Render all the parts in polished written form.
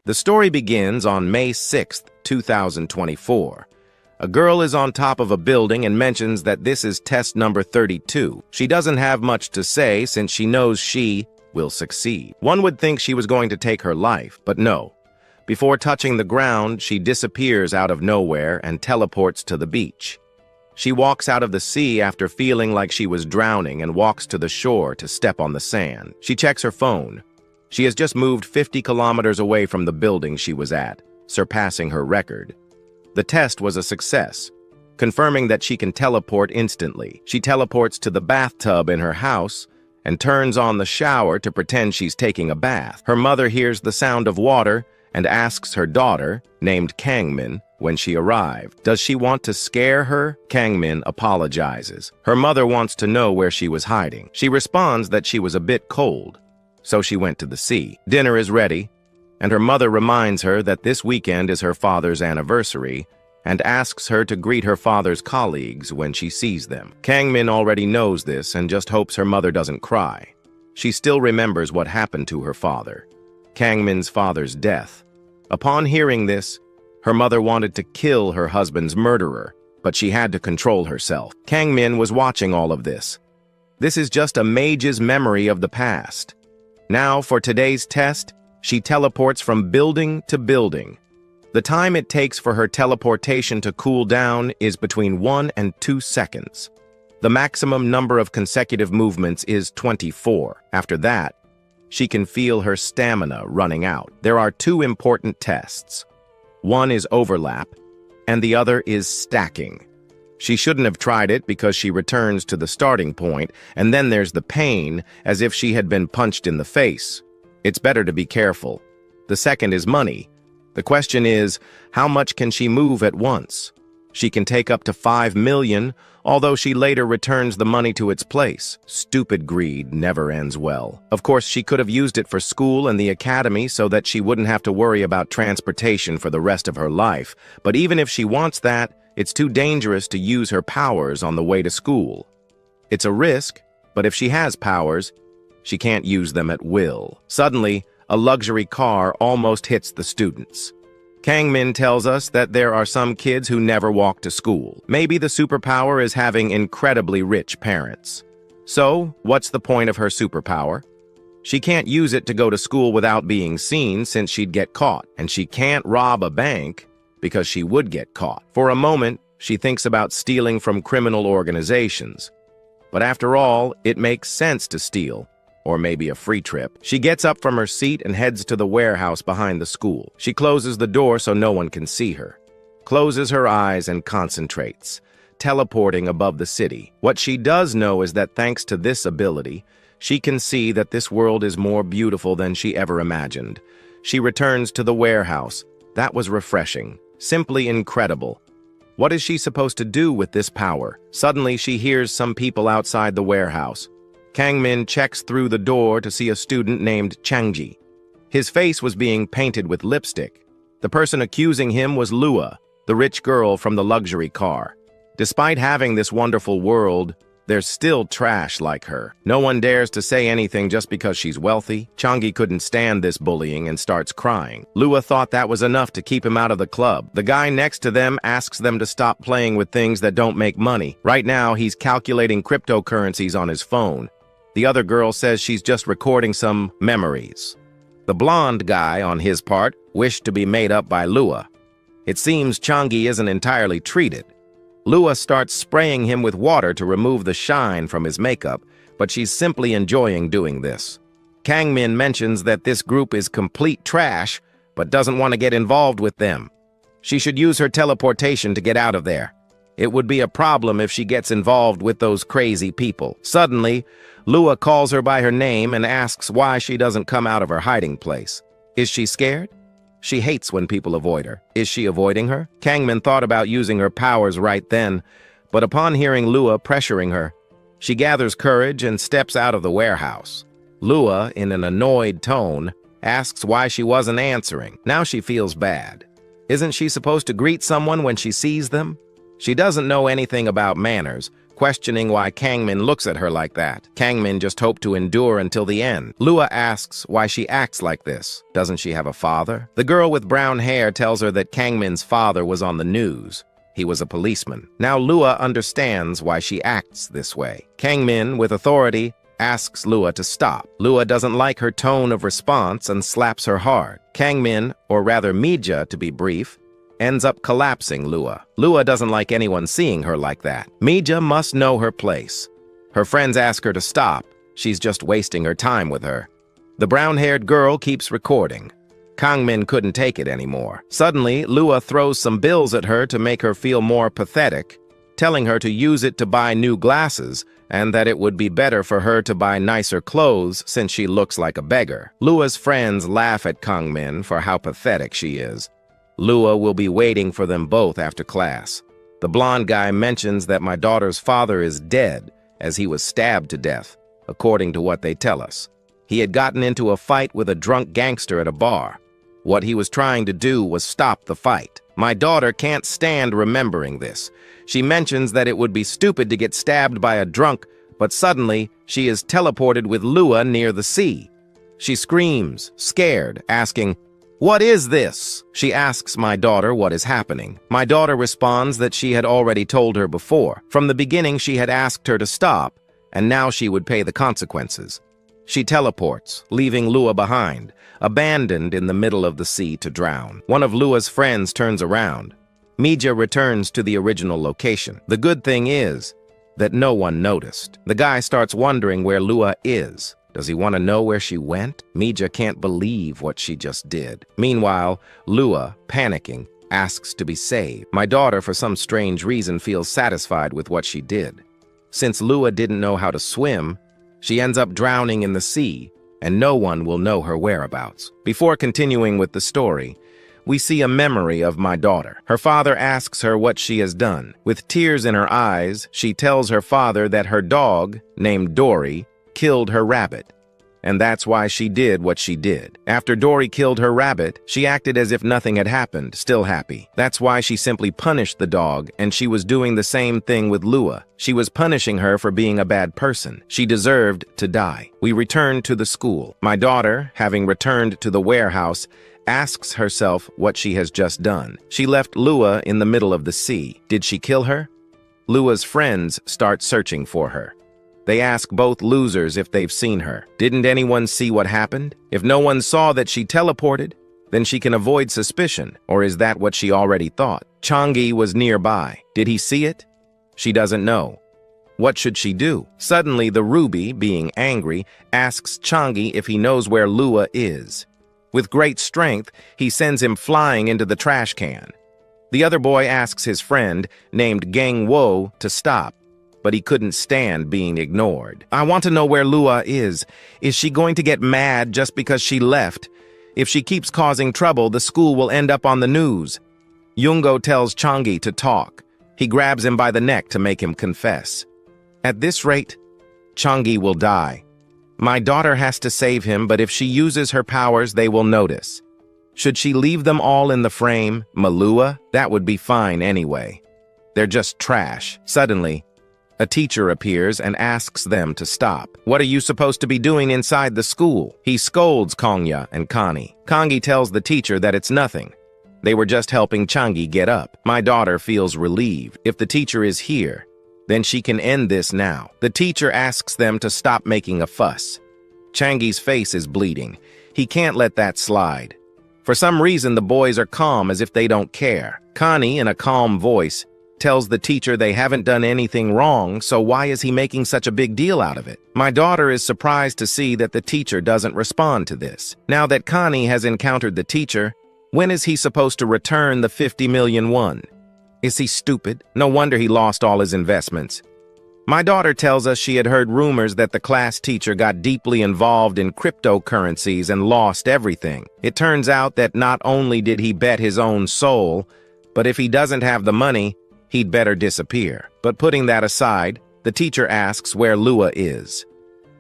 The story begins on May 6th, 2024. A girl is on top of a building and mentions that this is test number 32. She doesn't have much to say since she knows she will succeed. One would think she was going to take her life, but no. Before touching the ground, she disappears out of nowhere and teleports to the beach. She walks out of the sea after feeling like she was drowning and walks to the shore to step on the sand. She checks her phone. She has just moved 50 kilometers away from the building she was at, surpassing her record. The test was a success, confirming that she can teleport instantly. She teleports to the bathtub in her house and turns on the shower to pretend she's taking a bath. Her mother hears the sound of water and asks her daughter, named Kangmin, when she arrived. Does she want to scare her? Kangmin apologizes. Her mother wants to know where she was hiding. She responds that she was a bit cold, so she went to the sea. Dinner is ready, and her mother reminds her that this weekend is her father's anniversary and asks her to greet her father's colleagues when she sees them. Kangmin already knows this and just hopes her mother doesn't cry. She still remembers what happened to her father, Kangmin's father's death. Upon hearing this, her mother wanted to kill her husband's murderer, but she had to control herself. Kangmin was watching all of this. This is just a mage's memory of the past. Now, for today's test, she teleports from building to building. The time it takes for her teleportation to cool down is between 1 and 2 seconds. The maximum number of consecutive movements is 24. After that, she can feel her stamina running out. There are 2 important tests. One is overlap, and the other is stacking. She shouldn't have tried it because she returns to the starting point, and then there's the pain, as if she had been punched in the face. It's better to be careful. The second is money. The question is, how much can she move at once? She can take up to 5 million, although she later returns the money to its place. Stupid greed never ends well. Of course, she could have used it for school and the academy so that she wouldn't have to worry about transportation for the rest of her life. But even if she wants that, it's too dangerous to use her powers on the way to school. It's a risk, but if she has powers, she can't use them at will. Suddenly, a luxury car almost hits the students. Kangmin tells us that there are some kids who never walk to school. Maybe the superpower is having incredibly rich parents. So, what's the point of her superpower? She can't use it to go to school without being seen since she'd get caught. And she can't rob a bank because she would get caught. For a moment, she thinks about stealing from criminal organizations. But after all, it makes sense to steal. Or maybe a free trip. She gets up from her seat and heads to the warehouse behind the school. She closes the door so no one can see her, closes her eyes and concentrates, teleporting above the city. What she does know is that thanks to this ability, she can see that this world is more beautiful than she ever imagined. She returns to the warehouse. That was refreshing, simply incredible. What is she supposed to do with this power? Suddenly, she hears some people outside the warehouse. Kangmin checks through the door to see a student named Changji. His face was being painted with lipstick. The person accusing him was Lua, the rich girl from the luxury car. Despite having this wonderful world, there's still trash like her. No one dares to say anything just because she's wealthy. Changji couldn't stand this bullying and starts crying. Lua thought that was enough to keep him out of the club. The guy next to them asks them to stop playing with things that don't make money. Right now, he's calculating cryptocurrencies on his phone. The other girl says she's just recording some memories. The blonde guy, on his part, wished to be made up by Lua. It seems Changji isn't entirely treated. Lua starts spraying him with water to remove the shine from his makeup, but she's simply enjoying doing this. Kangmin mentions that this group is complete trash, but doesn't want to get involved with them. She should use her teleportation to get out of there. It would be a problem if she gets involved with those crazy people. Suddenly, Lua calls her by her name and asks why she doesn't come out of her hiding place. Is she scared? She hates when people avoid her. Is she avoiding her? Kangmin thought about using her powers right then, but upon hearing Lua pressuring her, she gathers courage and steps out of the warehouse. Lua, in an annoyed tone, asks why she wasn't answering. Now she feels bad. Isn't she supposed to greet someone when she sees them? She doesn't know anything about manners, questioning why Kangmin looks at her like that. Kangmin just hoped to endure until the end. Lua asks why she acts like this. Doesn't she have a father? The girl with brown hair tells her that Kangmin's father was on the news. He was a policeman. Now Lua understands why she acts this way. Kangmin, with authority, asks Lua to stop. Lua doesn't like her tone of response and slaps her hard. Kangmin, or rather Mija to be brief, ends up collapsing Lua. Lua doesn't like anyone seeing her like that. Mija must know her place. Her friends ask her to stop. She's just wasting her time with her. The brown-haired girl keeps recording. Kangmin couldn't take it anymore. Suddenly, Lua throws some bills at her to make her feel more pathetic, telling her to use it to buy new glasses and that it would be better for her to buy nicer clothes since she looks like a beggar. Lua's friends laugh at Kangmin for how pathetic she is. Lua will be waiting for them both after class. The blonde guy mentions that my daughter's father is dead, as he was stabbed to death, according to what they tell us. He had gotten into a fight with a drunk gangster at a bar. What he was trying to do was stop the fight. My daughter can't stand remembering this. She mentions that it would be stupid to get stabbed by a drunk, but suddenly she is teleported with Lua near the sea. She screams, scared, asking, "What is this?" She asks my daughter what is happening. My daughter responds that she had already told her before. From the beginning, she had asked her to stop, and now she would pay the consequences. She teleports, leaving Lua behind, abandoned in the middle of the sea to drown. One of Lua's friends turns around. Mija returns to the original location. The good thing is that no one noticed. The guy starts wondering where Lua is. Does he want to know where she went? Mija can't believe what she just did. Meanwhile, Lua, panicking, asks to be saved. My daughter, for some strange reason, feels satisfied with what she did. Since Lua didn't know how to swim, she ends up drowning in the sea, and no one will know her whereabouts. Before continuing with the story, we see a memory of my daughter. Her father asks her what she has done. With tears in her eyes, she tells her father that her dog, named Dory, killed her rabbit, and that's why she did what she did. After Dory killed her rabbit, she acted as if nothing had happened, still happy. That's why she simply punished the dog, and she was doing the same thing with Lua. She was punishing her for being a bad person. She deserved to die. We return to the school. My daughter, having returned to the warehouse, asks herself what she has just done. She left Lua in the middle of the sea. Did she kill her? Lua's friends start searching for her. They ask both losers if they've seen her. Didn't anyone see what happened? If no one saw that she teleported, then she can avoid suspicion, or is that what she already thought? Changi was nearby. Did he see it? She doesn't know. What should she do? Suddenly, the Ruby, being angry, asks Changi if he knows where Lua is. With great strength, he sends him flying into the trash can. The other boy asks his friend, named Gang Wo, to stop, but he couldn't stand being ignored. I want to know where Lua is. Is she going to get mad just because she left? If she keeps causing trouble, the school will end up on the news. Yungo tells Changi to talk. He grabs him by the neck to make him confess. At this rate, Changi will die. My daughter has to save him, but if she uses her powers, they will notice. Should she leave them all in the frame, Malua? That would be fine anyway. They're just trash. Suddenly, a teacher appears and asks them to stop. What are you supposed to be doing inside the school? He scolds Kongya and Connie. Kongi tells the teacher that it's nothing. They were just helping Changi get up. My daughter feels relieved. If the teacher is here, then she can end this now. The teacher asks them to stop making a fuss. Changi's face is bleeding. He can't let that slide. For some reason, the boys are calm as if they don't care. Connie, in a calm voice, tells the teacher they haven't done anything wrong, so why is he making such a big deal out of it? My daughter is surprised to see that the teacher doesn't respond to this. Now that Connie has encountered the teacher, when is he supposed to return the 50 million won? Is he stupid? No wonder he lost all his investments. My daughter tells us she had heard rumors that the class teacher got deeply involved in cryptocurrencies and lost everything. It turns out that not only did he bet his own soul, but if he doesn't have the money, he'd better disappear. But putting that aside, the teacher asks where Lua is.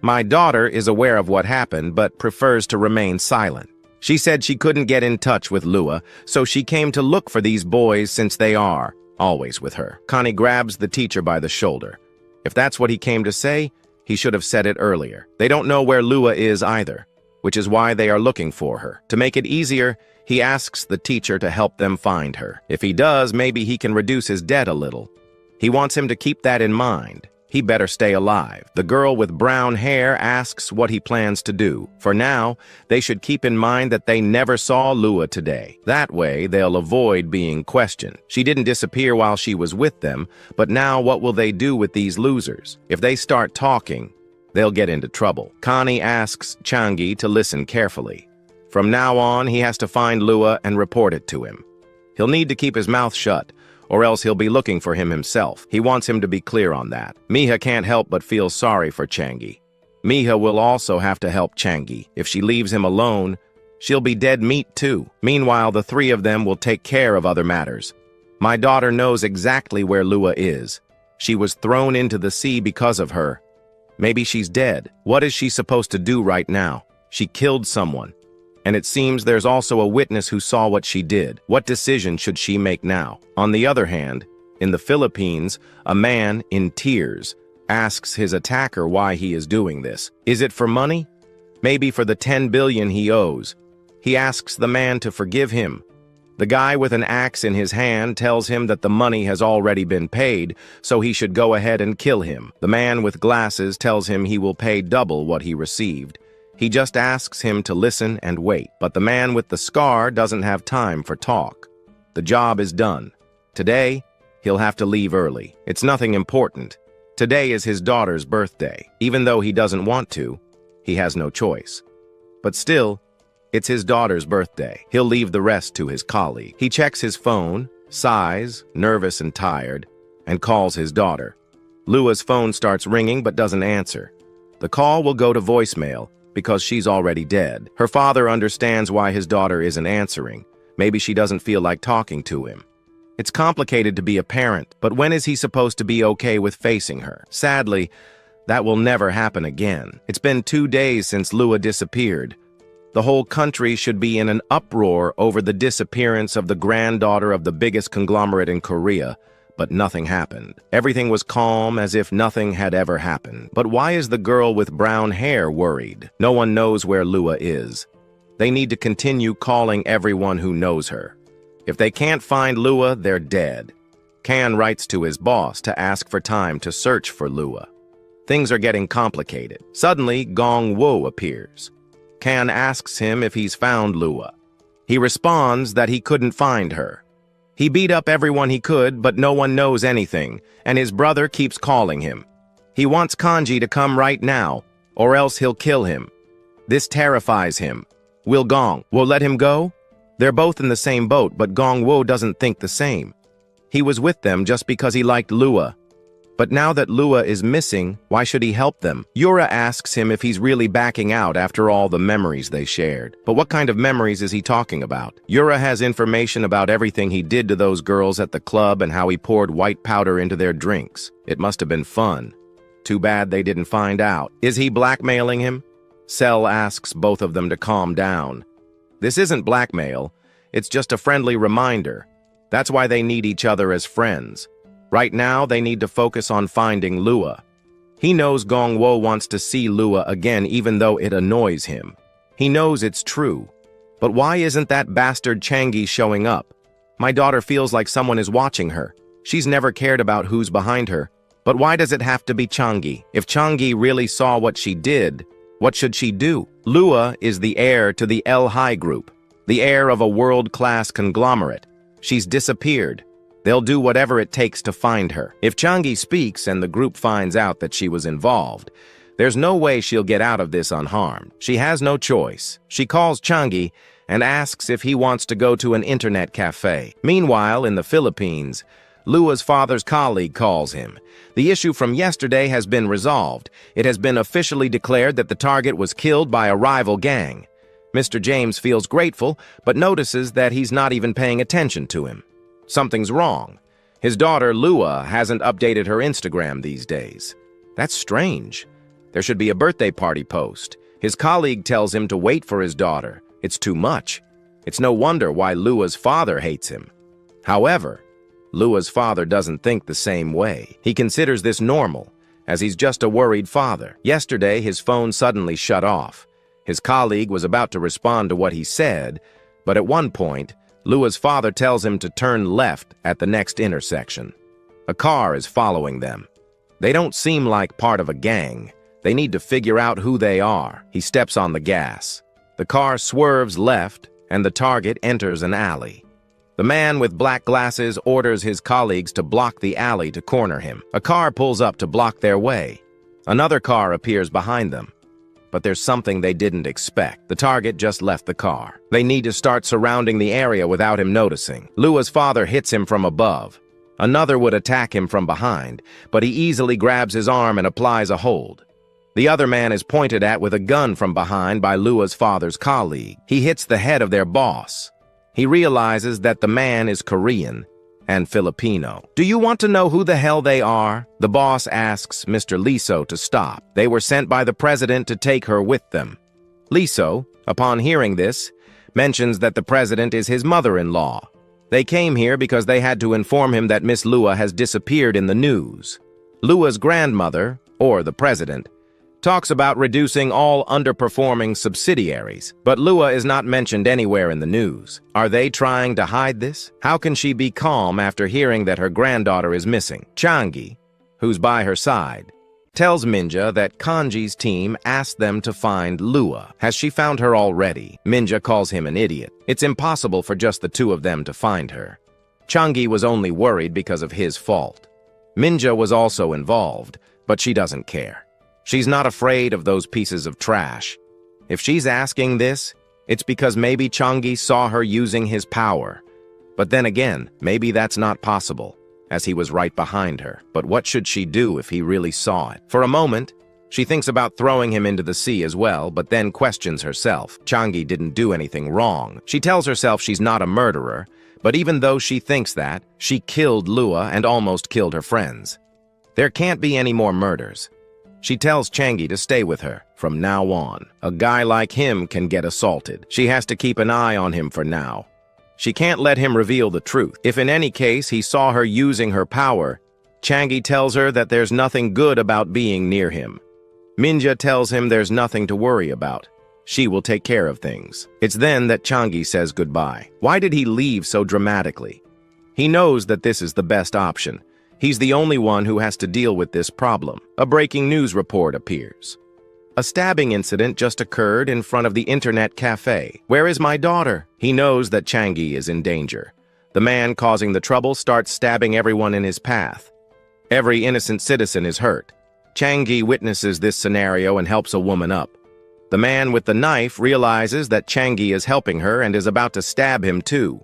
My daughter is aware of what happened, but prefers to remain silent. She said she couldn't get in touch with Lua, so she came to look for these boys since they are always with her. Connie grabs the teacher by the shoulder. If that's what he came to say, he should have said it earlier. They don't know where Lua is either, which is why they are looking for her. To make it easier, he asks the teacher to help them find her. If he does, maybe he can reduce his debt a little. He wants him to keep that in mind. He better stay alive. The girl with brown hair asks what he plans to do. For now, they should keep in mind that they never saw Lua today. That way, they'll avoid being questioned. She didn't disappear while she was with them, but now what will they do with these losers? If they start talking, they'll get into trouble. Connie asks Changi to listen carefully. From now on, he has to find Lua and report it to him. He'll need to keep his mouth shut, or else he'll be looking for him himself. He wants him to be clear on that. Miha can't help but feel sorry for Changi. Miha will also have to help Changi. If she leaves him alone, she'll be dead meat too. Meanwhile, the three of them will take care of other matters. My daughter knows exactly where Lua is. She was thrown into the sea because of her. Maybe she's dead. What is she supposed to do right now? She killed someone. And it seems there's also a witness who saw what she did. What decision should she make now? On the other hand, in the Philippines, a man, in tears, asks his attacker why he is doing this. Is it for money? Maybe for the 10 billion he owes. He asks the man to forgive him. The guy with an axe in his hand tells him that the money has already been paid, so he should go ahead and kill him. The man with glasses tells him he will pay double what he received. He just asks him to listen and wait, but the man with the scar doesn't have time for talk. The job is done. Today, he'll have to leave early. It's nothing important. Today is his daughter's birthday. Even though he doesn't want to, he has no choice. But still, it's his daughter's birthday. He'll leave the rest to his colleague. He checks his phone, sighs, nervous and tired, and calls his daughter. Lua's phone starts ringing but doesn't answer. The call will go to voicemail, because she's already dead. Her father understands why his daughter isn't answering. Maybe she doesn't feel like talking to him. It's complicated to be a parent, but when is he supposed to be okay with facing her? Sadly, that will never happen again. It's been 2 days since Lua disappeared. The whole country should be in an uproar over the disappearance of the granddaughter of the biggest conglomerate in Korea, but nothing happened. Everything was calm, as if nothing had ever happened. But why is the girl with brown hair worried? No one knows where Lua is. They need to continue calling everyone who knows her. If they can't find Lua, they're dead. Kan writes to his boss to ask for time to search for Lua. Things are getting complicated. Suddenly, Gong Wo appears. Kan asks him if he's found Lua. He responds that he couldn't find her. He beat up everyone he could, but no one knows anything, and his brother keeps calling him. He wants Kanji to come right now, or else he'll kill him. This terrifies him. Will Gong Wo let him go? They're both in the same boat, but Gong Wo doesn't think the same. He was with them just because he liked Lua. But now that Lua is missing, why should he help them? Yura asks him if he's really backing out after all the memories they shared. But what kind of memories is he talking about? Yura has information about everything he did to those girls at the club and how he poured white powder into their drinks. It must have been fun. Too bad they didn't find out. Is he blackmailing him? Cell asks both of them to calm down. This isn't blackmail. It's just a friendly reminder. That's why they need each other as friends. Right now, they need to focus on finding Lua. He knows Gong Wo wants to see Lua again, even though it annoys him. He knows it's true. But why isn't that bastard Changi showing up? My daughter feels like someone is watching her. She's never cared about who's behind her. But why does it have to be Changi? If Changi really saw what she did, what should she do? Lua is the heir to the El Hai group, the heir of a world-class conglomerate. She's disappeared. They'll do whatever it takes to find her. If Changi speaks and the group finds out that she was involved, there's no way she'll get out of this unharmed. She has no choice. She calls Changi and asks if he wants to go to an internet cafe. Meanwhile, in the Philippines, Lua's father's colleague calls him. The issue from yesterday has been resolved. It has been officially declared that the target was killed by a rival gang. Mr. James feels grateful, but notices that he's not even paying attention to him. Something's wrong. His daughter, Lua, hasn't updated her Instagram these days. That's strange. There should be a birthday party post. His colleague tells him to wait for his daughter. It's too much. It's no wonder why Lua's father hates him. However, Lua's father doesn't think the same way. He considers this normal, as he's just a worried father. Yesterday, his phone suddenly shut off. His colleague was about to respond to what he said, but at one point, Lua's father tells him to turn left at the next intersection. A car is following them. They don't seem like part of a gang. They need to figure out who they are. He steps on the gas. The car swerves left, and the target enters an alley. The man with black glasses orders his colleagues to block the alley to corner him. A car pulls up to block their way. Another car appears behind them. But there's something they didn't expect. The target just left the car. They need to start surrounding the area without him noticing. Lua's father hits him from above. Another would attack him from behind, but he easily grabs his arm and applies a hold. The other man is pointed at with a gun from behind by Lua's father's colleague. He hits the head of their boss. He realizes that the man is Korean and Filipino. "Do you want to know who the hell they are?" The boss asks Mr. Liso to stop. They were sent by the president to take her with them. Liso, upon hearing this, mentions that the president is his mother-in-law. They came here because they had to inform him that Miss Lua has disappeared in the news. Lua's grandmother, or the president, talks about reducing all underperforming subsidiaries, but Lua is not mentioned anywhere in the news. Are they trying to hide this? How can she be calm after hearing that her granddaughter is missing? Changi, who's by her side, tells Minja that Kanji's team asked them to find Lua. Has she found her already? Minja calls him an idiot. It's impossible for just the two of them to find her. Changi was only worried because of his fault. Minja was also involved, but she doesn't care. She's not afraid of those pieces of trash. If she's asking this, it's because maybe Changi saw her using his power. But then again, maybe that's not possible, as he was right behind her. But what should she do if he really saw it? For a moment, she thinks about throwing him into the sea as well, but then questions herself. Changi didn't do anything wrong. She tells herself she's not a murderer, but even though she thinks that, she killed Lua and almost killed her friends. There can't be any more murders. She tells Changi to stay with her from now on. A guy like him can get assaulted. She has to keep an eye on him for now. She can't let him reveal the truth. If in any case he saw her using her power, Changi tells her that there's nothing good about being near him. Minja tells him there's nothing to worry about. She will take care of things. It's then that Changi says goodbye. Why did he leave so dramatically? He knows that this is the best option. He's the only one who has to deal with this problem. A breaking news report appears. A stabbing incident just occurred in front of the internet cafe. Where is my daughter? He knows that Changi is in danger. The man causing the trouble starts stabbing everyone in his path. Every innocent citizen is hurt. Changi witnesses this scenario and helps a woman up. The man with the knife realizes that Changi is helping her and is about to stab him too.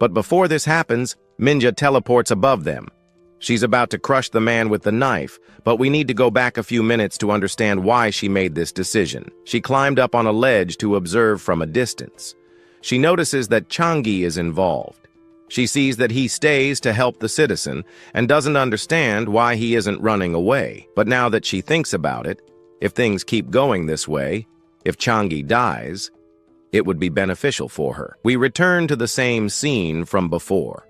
But before this happens, Minja teleports above them. She's about to crush the man with the knife, but we need to go back a few minutes to understand why she made this decision. She climbed up on a ledge to observe from a distance. She notices that Changi is involved. She sees that he stays to help the citizen and doesn't understand why he isn't running away. But now that she thinks about it, if things keep going this way, if Changi dies, it would be beneficial for her. We return to the same scene from before.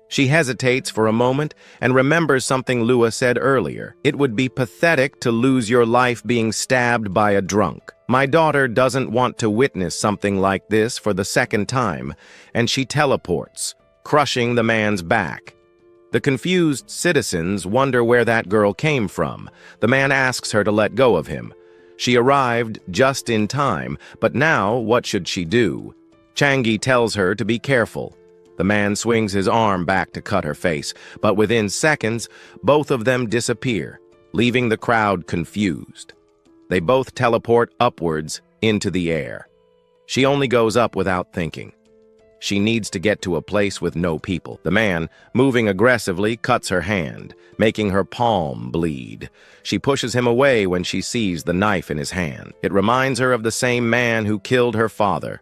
She hesitates for a moment and remembers something Lua said earlier. It would be pathetic to lose your life being stabbed by a drunk. My daughter doesn't want to witness something like this for the second time, and she teleports, crushing the man's back. The confused citizens wonder where that girl came from. The man asks her to let go of him. She arrived just in time, but now what should she do? Changi tells her to be careful. The man swings his arm back to cut her face, but within seconds, both of them disappear, leaving the crowd confused. They both teleport upwards into the air. She only goes up without thinking. She needs to get to a place with no people. The man, moving aggressively, cuts her hand, making her palm bleed. She pushes him away when she sees the knife in his hand. It reminds her of the same man who killed her father,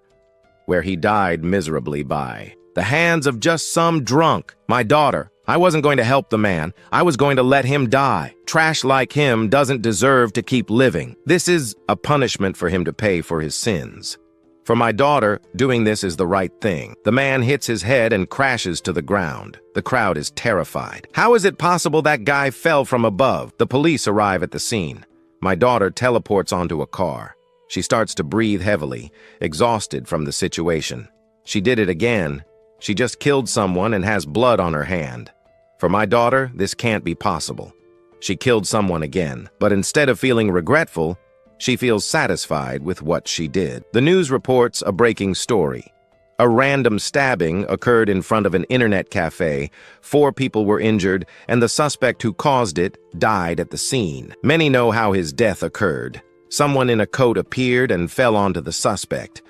where he died miserably by the hands of just some drunk. My daughter. I wasn't going to help the man. I was going to let him die. Trash like him doesn't deserve to keep living. This is a punishment for him to pay for his sins. For my daughter, doing this is the right thing. The man hits his head and crashes to the ground. The crowd is terrified. How is it possible that guy fell from above? The police arrive at the scene. My daughter teleports onto a car. She starts to breathe heavily, exhausted from the situation. She did it again. She just killed someone and has blood on her hand. For my daughter, this can't be possible. She killed someone again, but instead of feeling regretful, she feels satisfied with what she did. The news reports a breaking story. A random stabbing occurred in front of an internet cafe. 4 people were injured, and the suspect who caused it died at the scene. Many know how his death occurred. Someone in a coat appeared and fell onto the suspect.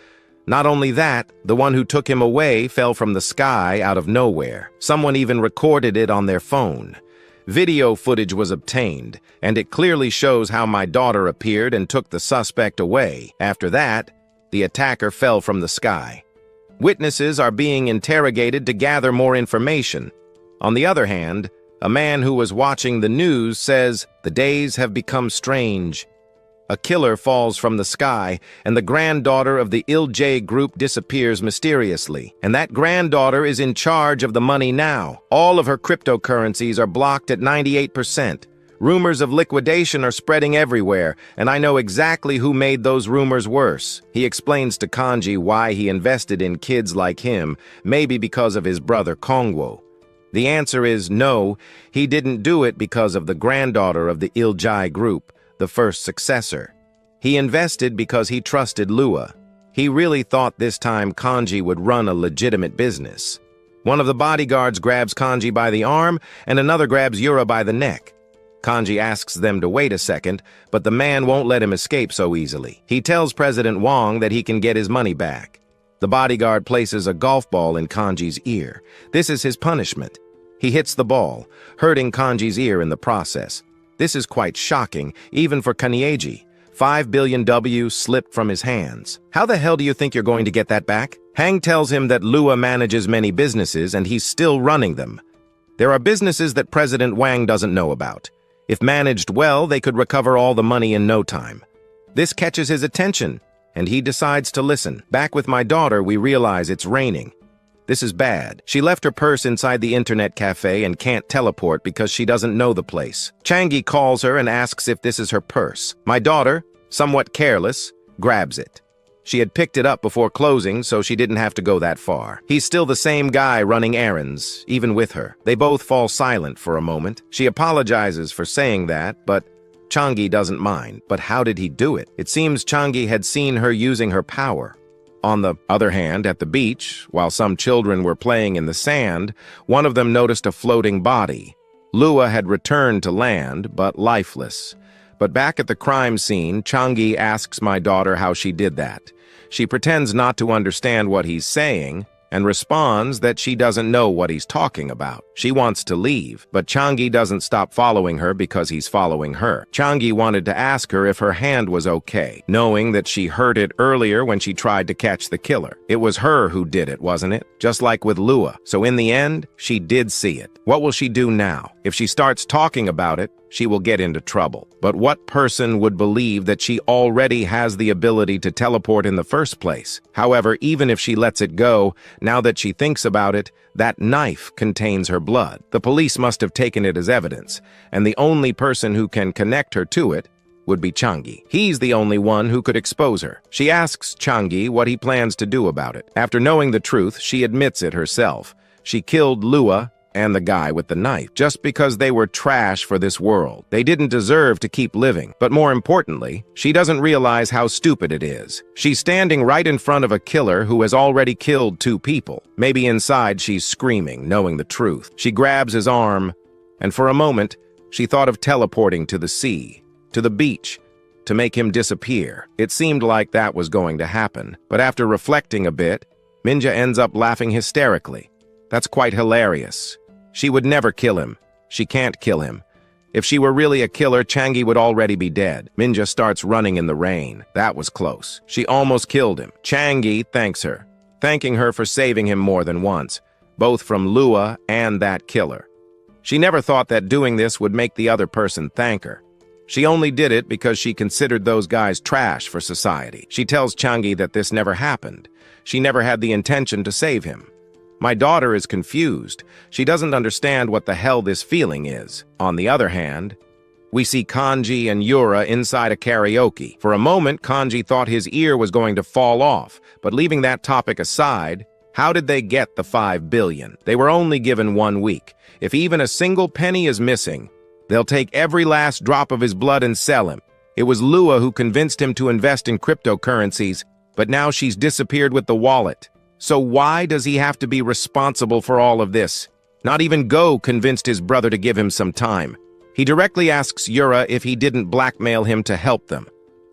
Not only that, the one who took him away fell from the sky out of nowhere. Someone even recorded it on their phone. Video footage was obtained, and it clearly shows how my daughter appeared and took the suspect away. After that, the attacker fell from the sky. Witnesses are being interrogated to gather more information. On the other hand, a man who was watching the news says, "The days have become strange." A killer falls from the sky, and the granddaughter of the Il-J group disappears mysteriously. And that granddaughter is in charge of the money now. All of her cryptocurrencies are blocked at 98%. Rumors of liquidation are spreading everywhere, and I know exactly who made those rumors worse. He explains to Kanji why he invested in kids like him, maybe because of his brother Kongwo. The answer is no, he didn't do it because of the granddaughter of the Il-J group, the first successor. He invested because he trusted Lua. He really thought this time Kanji would run a legitimate business. One of the bodyguards grabs Kanji by the arm, and another grabs Yura by the neck. Kanji asks them to wait a second, but the man won't let him escape so easily. He tells President Wong that he can get his money back. The bodyguard places a golf ball in Kanji's ear. This is his punishment. He hits the ball, hurting Kanji's ear in the process. This is quite shocking, even for Kanieji. 5 billion W slipped from his hands. How the hell do you think you're going to get that back? Hang tells him that Lua manages many businesses and he's still running them. There are businesses that President Wang doesn't know about. If managed well, they could recover all the money in no time. This catches his attention, and he decides to listen. Back with my daughter, we realize it's raining. This is bad. She left her purse inside the internet cafe and can't teleport because she doesn't know the place. Changi calls her and asks if this is her purse. My daughter, somewhat careless, grabs it. She had picked it up before closing, so she didn't have to go that far. He's still the same guy running errands, even with her. They both fall silent for a moment. She apologizes for saying that, but Changi doesn't mind. But how did he do it? It seems Changi had seen her using her power. On the other hand, at the beach, while some children were playing in the sand, one of them noticed a floating body. Lua had returned to land, but lifeless. But back at the crime scene, Changi asks my daughter how she did that. She pretends not to understand what he's saying, and responds that she doesn't know what he's talking about. She wants to leave, but Changi doesn't stop following her because he's following her. Changi wanted to ask her if her hand was okay, knowing that she hurt it earlier when she tried to catch the killer. It was her who did it, wasn't it? Just like with Lua. So in the end, she did see it. What will she do now? If she starts talking about it, she will get into trouble. But what person would believe that she already has the ability to teleport in the first place? However, even if she lets it go, now that she thinks about it, that knife contains her blood. The police must have taken it as evidence, and the only person who can connect her to it would be Changi. He's the only one who could expose her. She asks Changi what he plans to do about it. After knowing the truth, she admits it herself. She killed Lua and the guy with the knife, just because they were trash for this world. They didn't deserve to keep living. But more importantly, she doesn't realize how stupid it is. She's standing right in front of a killer who has already killed 2 people. Maybe inside she's screaming, knowing the truth. She grabs his arm, and for a moment, she thought of teleporting to the sea, to the beach, to make him disappear. It seemed like that was going to happen. But after reflecting a bit, Minja ends up laughing hysterically. That's quite hilarious. She would never kill him. She can't kill him. If she were really a killer, Changi would already be dead. Minja starts running in the rain. That was close. She almost killed him. Changi thanks her, thanking her for saving him more than once, both from Lua and that killer. She never thought that doing this would make the other person thank her. She only did it because she considered those guys trash for society. She tells Changi that this never happened. She never had the intention to save him. My daughter is confused. She doesn't understand what the hell this feeling is. On the other hand, we see Kanji and Yura inside a karaoke. For a moment, Kanji thought his ear was going to fall off, but leaving that topic aside, how did they get the 5 billion? They were only given 1 week. If even a single penny is missing, they'll take every last drop of his blood and sell him. It was Lua who convinced him to invest in cryptocurrencies, but now she's disappeared with the wallet. So why does he have to be responsible for all of this? Not even Go convinced his brother to give him some time. He directly asks Yura if he didn't blackmail him to help them.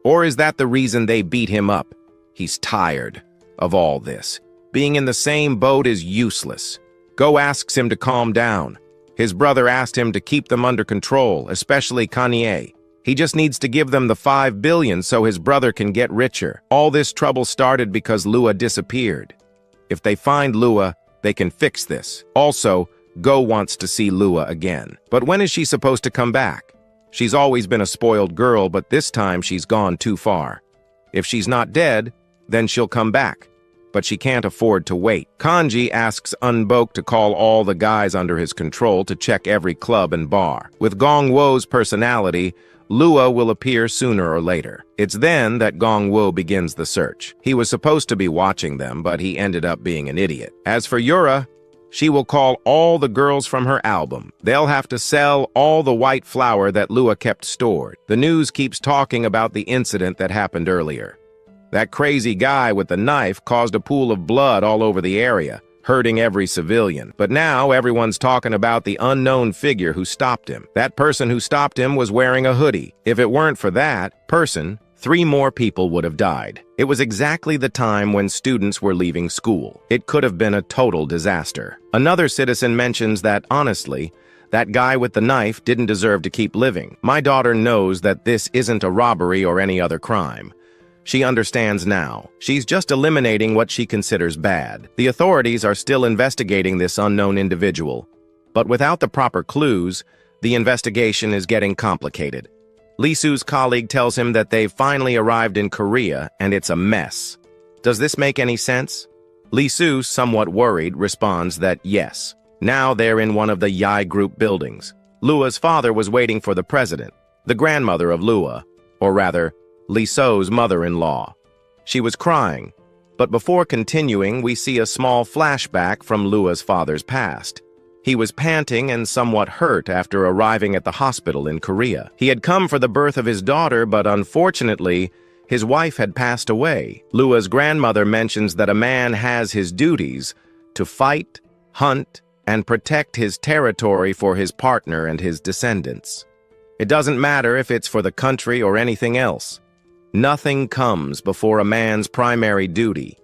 Or is that the reason they beat him up? He's tired of all this. Being in the same boat is useless. Go asks him to calm down. His brother asked him to keep them under control, especially Kanye. He just needs to give them the 5 billion so his brother can get richer. All this trouble started because Lua disappeared. If they find Lua, they can fix this. Also, Go wants to see Lua again. But when is she supposed to come back? She's always been a spoiled girl, but this time she's gone too far. If she's not dead, then she'll come back. But she can't afford to wait. Kanji asks Unbok to call all the guys under his control to check every club and bar. With Gong Wo's personality, Lua will appear sooner or later. It's then that Gong Wo begins the search. He was supposed to be watching them, but he ended up being an idiot. As for Yura, she will call all the girls from her album. They'll have to sell all the white flour that Lua kept stored. The news keeps talking about the incident that happened earlier. That crazy guy with the knife caused a pool of blood all over the area, hurting every civilian. But now everyone's talking about the unknown figure who stopped him. That person who stopped him was wearing a hoodie. If it weren't for that person, 3 more people would have died. It was exactly the time when students were leaving school. It could have been a total disaster. Another citizen mentions that, honestly, that guy with the knife didn't deserve to keep living. My daughter knows that this isn't a robbery or any other crime. She understands now. She's just eliminating what she considers bad. The authorities are still investigating this unknown individual. But without the proper clues, the investigation is getting complicated. Lee Su's colleague tells him that they've finally arrived in Korea and it's a mess. Does this make any sense? Lee Su, somewhat worried, responds that yes. Now they're in one of the Yai Group buildings. Lua's father was waiting for the president, the grandmother of Lua, or rather, Lee So's mother-in-law. She was crying, but before continuing, we see a small flashback from Lua's father's past. He was panting and somewhat hurt after arriving at the hospital in Korea. He had come for the birth of his daughter, but unfortunately, his wife had passed away. Lua's grandmother mentions that a man has his duties to fight, hunt, and protect his territory for his partner and his descendants. It doesn't matter if it's for the country or anything else. Nothing comes before a man's primary duty.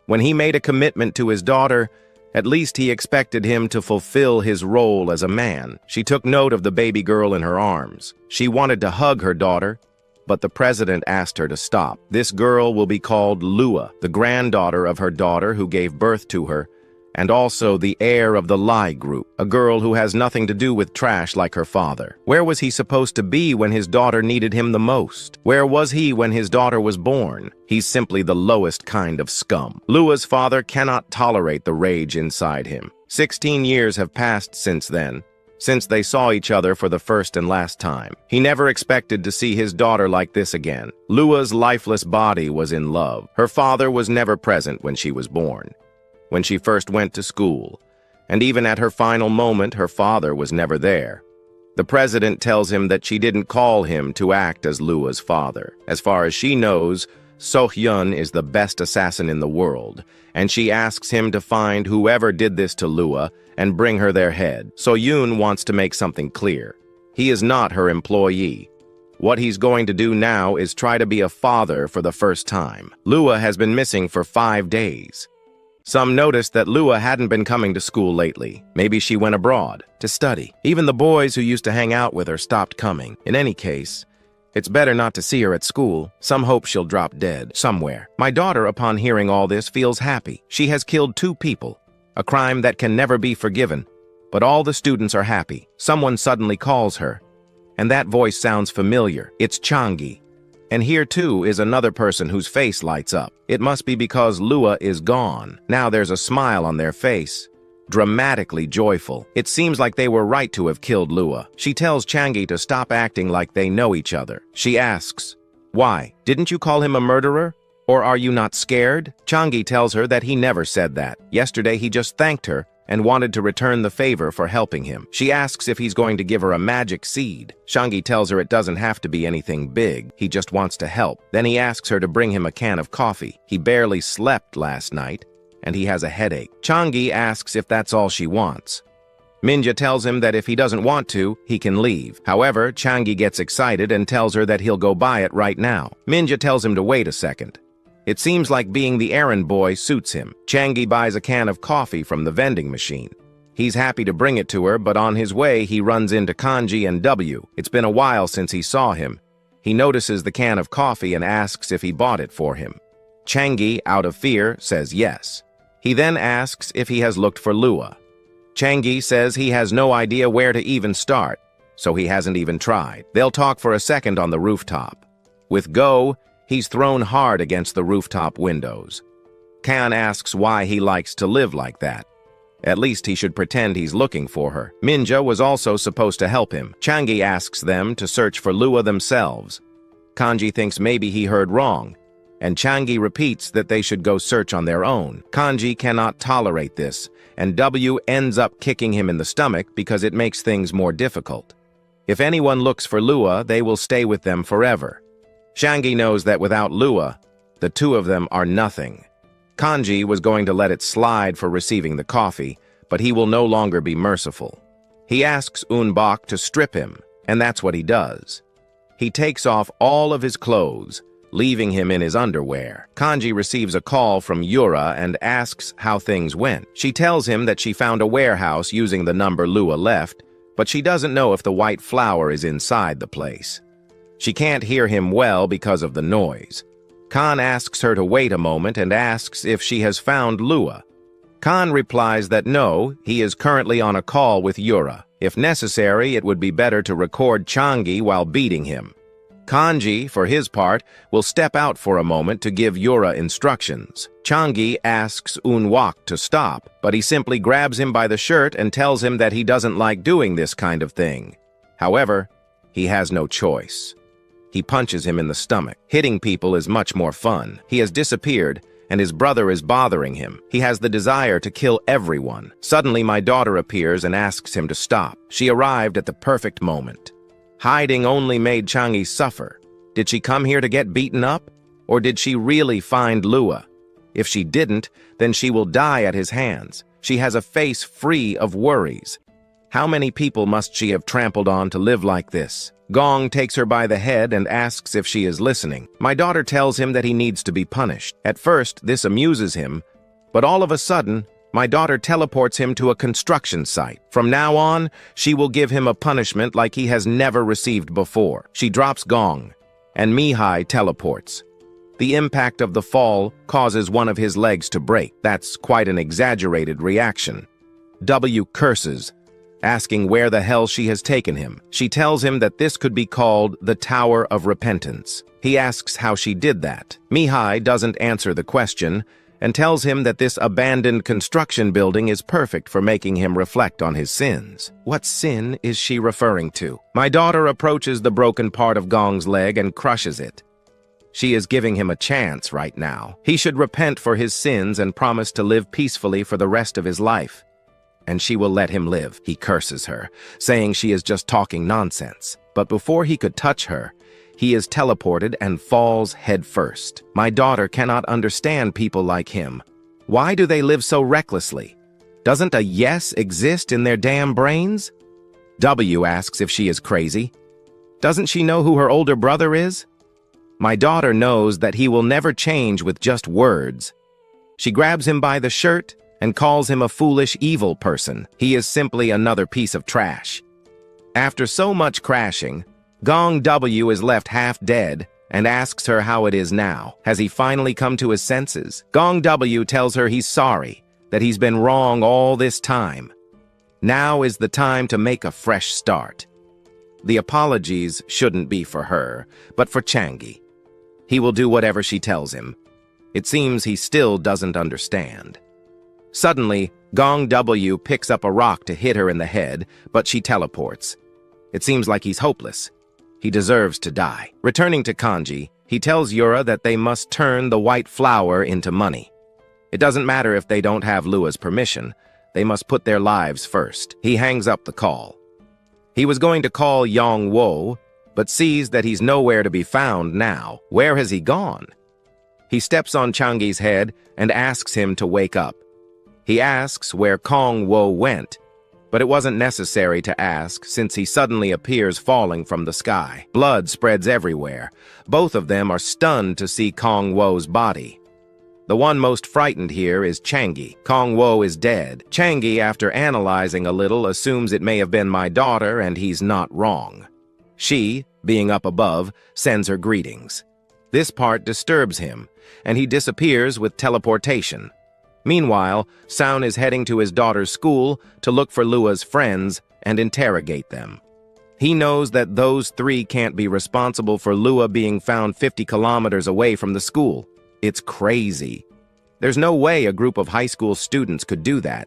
When he made a commitment to his daughter, at least he expected him to fulfill his role as a man. She took note of the baby girl in her arms. She wanted to hug her daughter, but the president asked her to stop. This girl will be called Lua, the granddaughter of her daughter who gave birth to her, and also the heir of the Lai Group, a girl who has nothing to do with trash like her father. Where was he supposed to be when his daughter needed him the most? Where was he when his daughter was born? He's simply the lowest kind of scum. Lua's father cannot tolerate the rage inside him. 16 years have passed since then, since they saw each other for the first and last time. He never expected to see his daughter like this again. Lua's lifeless body was in love. Her father was never present when she was born, when she first went to school, and even at her final moment, her father was never there. The president tells him that she didn't call him to act as Lua's father. As far as she knows, So-hyun is the best assassin in the world, and she asks him to find whoever did this to Lua and bring her their head. So-yoon wants to make something clear. He is not her employee. What he's going to do now is try to be a father for the first time. Lua has been missing for 5 days. Some noticed that Lua hadn't been coming to school lately. Maybe she went abroad to study. Even the boys who used to hang out with her stopped coming. In any case, it's better not to see her at school. Some hope she'll drop dead somewhere. My daughter, upon hearing all this, feels happy. She has killed 2 people, a crime that can never be forgiven. But all the students are happy. Someone suddenly calls her, and that voice sounds familiar. It's Changi. And here too is another person whose face lights up. It must be because Lua is gone. Now there's a smile on their face, dramatically joyful. It seems like they were right to have killed Lua. She tells Changi to stop acting like they know each other. She asks, "Why? Didn't you call him a murderer? Or are you not scared?" Changi tells her that he never said that. Yesterday he just thanked her and wanted to return the favor for helping him. She asks if he's going to give her a magic seed. Changi tells her it doesn't have to be anything big, he just wants to help. Then he asks her to bring him a can of coffee. He barely slept last night, and he has a headache. Changi asks if that's all she wants. Minja tells him that if he doesn't want to, he can leave. However, Changi gets excited and tells her that he'll go buy it right now. Minja tells him to wait a second. It seems like being the errand boy suits him. Changi buys a can of coffee from the vending machine. He's happy to bring it to her, but on his way he runs into Kanji and W. It's been a while since he saw him. He notices the can of coffee and asks if he bought it for him. Changi, out of fear, says yes. He then asks if he has looked for Lua. Changi says he has no idea where to even start, so he hasn't even tried. They'll talk for a second on the rooftop. With Go, he's thrown hard against the rooftop windows. Kan asks why he likes to live like that. At least he should pretend he's looking for her. Minja was also supposed to help him. Changi asks them to search for Lua themselves. Kanji thinks maybe he heard wrong, and Changi repeats that they should go search on their own. Kanji cannot tolerate this, and W ends up kicking him in the stomach because it makes things more difficult. If anyone looks for Lua, they will stay with them forever. Changi knows that without Lua, the two of them are nothing. Kanji was going to let it slide for receiving the coffee, but he will no longer be merciful. He asks Unbok to strip him, and that's what he does. He takes off all of his clothes, leaving him in his underwear. Kanji receives a call from Yura and asks how things went. She tells him that she found a warehouse using the number Lua left, but she doesn't know if the white flower is inside the place. She can't hear him well because of the noise. Kan asks her to wait a moment and asks if she has found Lua. Kan replies that no, he is currently on a call with Yura. If necessary, it would be better to record Changi while beating him. Kanji, for his part, will step out for a moment to give Yura instructions. Changi asks Unwak to stop, but he simply grabs him by the shirt and tells him that he doesn't like doing this kind of thing. However, he has no choice. He punches him in the stomach. Hitting people is much more fun. He has disappeared, and his brother is bothering him. He has the desire to kill everyone. Suddenly, my daughter appears and asks him to stop. She arrived at the perfect moment. Hiding only made Changi suffer. Did she come here to get beaten up? Or did she really find Lua? If she didn't, then she will die at his hands. She has a face free of worries. How many people must she have trampled on to live like this? Gong takes her by the head and asks if she is listening. My daughter tells him that he needs to be punished. At first, this amuses him, but all of a sudden, my daughter teleports him to a construction site. From now on, she will give him a punishment like he has never received before. She drops Gong, and Mihai teleports. The impact of the fall causes one of his legs to break. That's quite an exaggerated reaction. W curses, asking where the hell she has taken him. She tells him that this could be called the Tower of Repentance. He asks how she did that. Mihai doesn't answer the question and tells him that this abandoned construction building is perfect for making him reflect on his sins. What sin is she referring to? My daughter approaches the broken part of Gong's leg and crushes it. She is giving him a chance right now. He should repent for his sins and promise to live peacefully for the rest of his life. And she will let him live. He curses her, saying she is just talking nonsense. But before he could touch her, he is teleported and falls headfirst. My daughter cannot understand people like him. Why do they live so recklessly? Doesn't a yes exist in their damn brains? W asks if she is crazy. Doesn't she know who her older brother is? My daughter knows that he will never change with just words. She grabs him by the shirt and calls him a foolish, evil person. He is simply another piece of trash. After so much crashing, Gong W is left half dead and asks her how it is now. Has he finally come to his senses? Gong W tells her he's sorry, that he's been wrong all this time. Now is the time to make a fresh start. The apologies shouldn't be for her, but for Changi. He will do whatever she tells him. It seems he still doesn't understand. Suddenly, Gong W picks up a rock to hit her in the head, but she teleports. It seems like he's hopeless. He deserves to die. Returning to Kanji, he tells Yura that they must turn the white flower into money. It doesn't matter if they don't have Lua's permission. They must put their lives first. He hangs up the call. He was going to call Yong Wo, but sees that he's nowhere to be found now. Where has he gone? He steps on Changi's head and asks him to wake up. He asks where Kong Wo went, but it wasn't necessary to ask since he suddenly appears falling from the sky. Blood spreads everywhere. Both of them are stunned to see Kong Wo's body. The one most frightened here is Changi. Kong Wo is dead. Changi, after analyzing a little, assumes it may have been my daughter, and he's not wrong. She, being up above, sends her greetings. This part disturbs him, and he disappears with teleportation. Meanwhile, Soun is heading to his daughter's school to look for Lua's friends and interrogate them. He knows that those three can't be responsible for Lua being found 50 kilometers away from the school. It's crazy. There's no way a group of high school students could do that.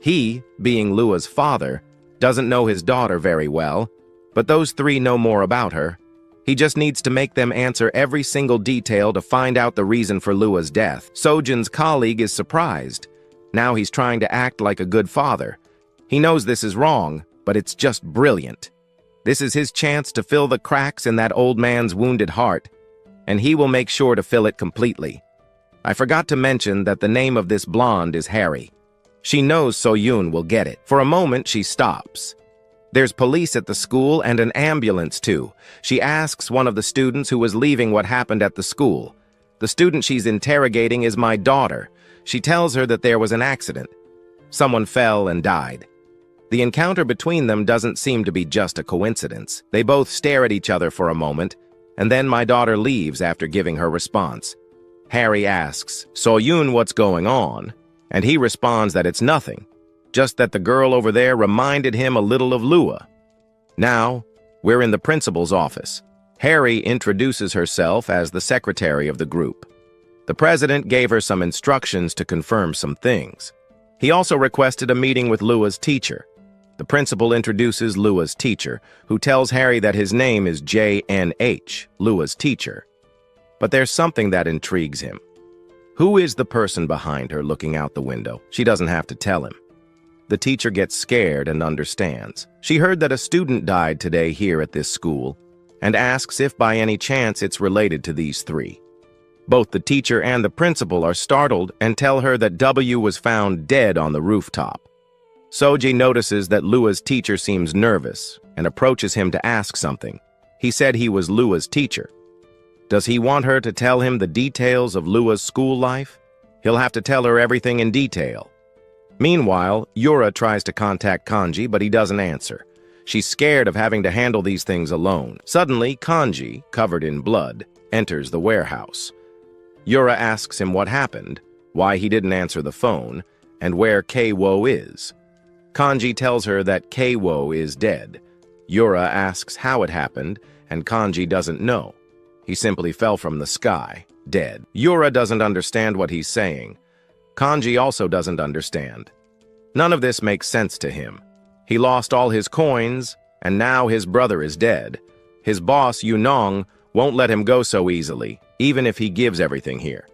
He, being Lua's father, doesn't know his daughter very well, but those three know more about her. He just needs to make them answer every single detail to find out the reason for Lua's death. Sojin's colleague is surprised. Now he's trying to act like a good father. He knows this is wrong, but it's just brilliant. This is his chance to fill the cracks in that old man's wounded heart, and he will make sure to fill it completely. I forgot to mention that the name of this blonde is Harry. She knows So-yoon will get it. For a moment, she stops. There's police at the school and an ambulance, too. She asks one of the students who was leaving what happened at the school. The student she's interrogating is my daughter. She tells her that there was an accident. Someone fell and died. The encounter between them doesn't seem to be just a coincidence. They both stare at each other for a moment, and then my daughter leaves after giving her response. Harry asks, So-yoon, what's going on? And he responds that it's nothing. Just that the girl over there reminded him a little of Lua. Now, we're in the principal's office. Harry introduces herself as the secretary of the group. The president gave her some instructions to confirm some things. He also requested a meeting with Lua's teacher. The principal introduces Lua's teacher, who tells Harry that his name is JNH, Lua's teacher. But there's something that intrigues him. Who is the person behind her looking out the window? She doesn't have to tell him. The teacher gets scared and understands. She heard that a student died today here at this school and asks if by any chance it's related to these three. Both the teacher and the principal are startled and tell her that W was found dead on the rooftop. Soji notices that Lua's teacher seems nervous and approaches him to ask something. He said he was Lua's teacher. Does he want her to tell him the details of Lua's school life? He'll have to tell her everything in detail. Meanwhile, Yura tries to contact Kanji, but he doesn't answer. She's scared of having to handle these things alone. Suddenly, Kanji, covered in blood, enters the warehouse. Yura asks him what happened, why he didn't answer the phone, and where Keiwo is. Kanji tells her that Keiwo is dead. Yura asks how it happened, and Kanji doesn't know. He simply fell from the sky, dead. Yura doesn't understand what he's saying. Kanji also doesn't understand. None of this makes sense to him. He lost all his coins, and now his brother is dead. His boss, Yunong, won't let him go so easily, even if he gives everything here.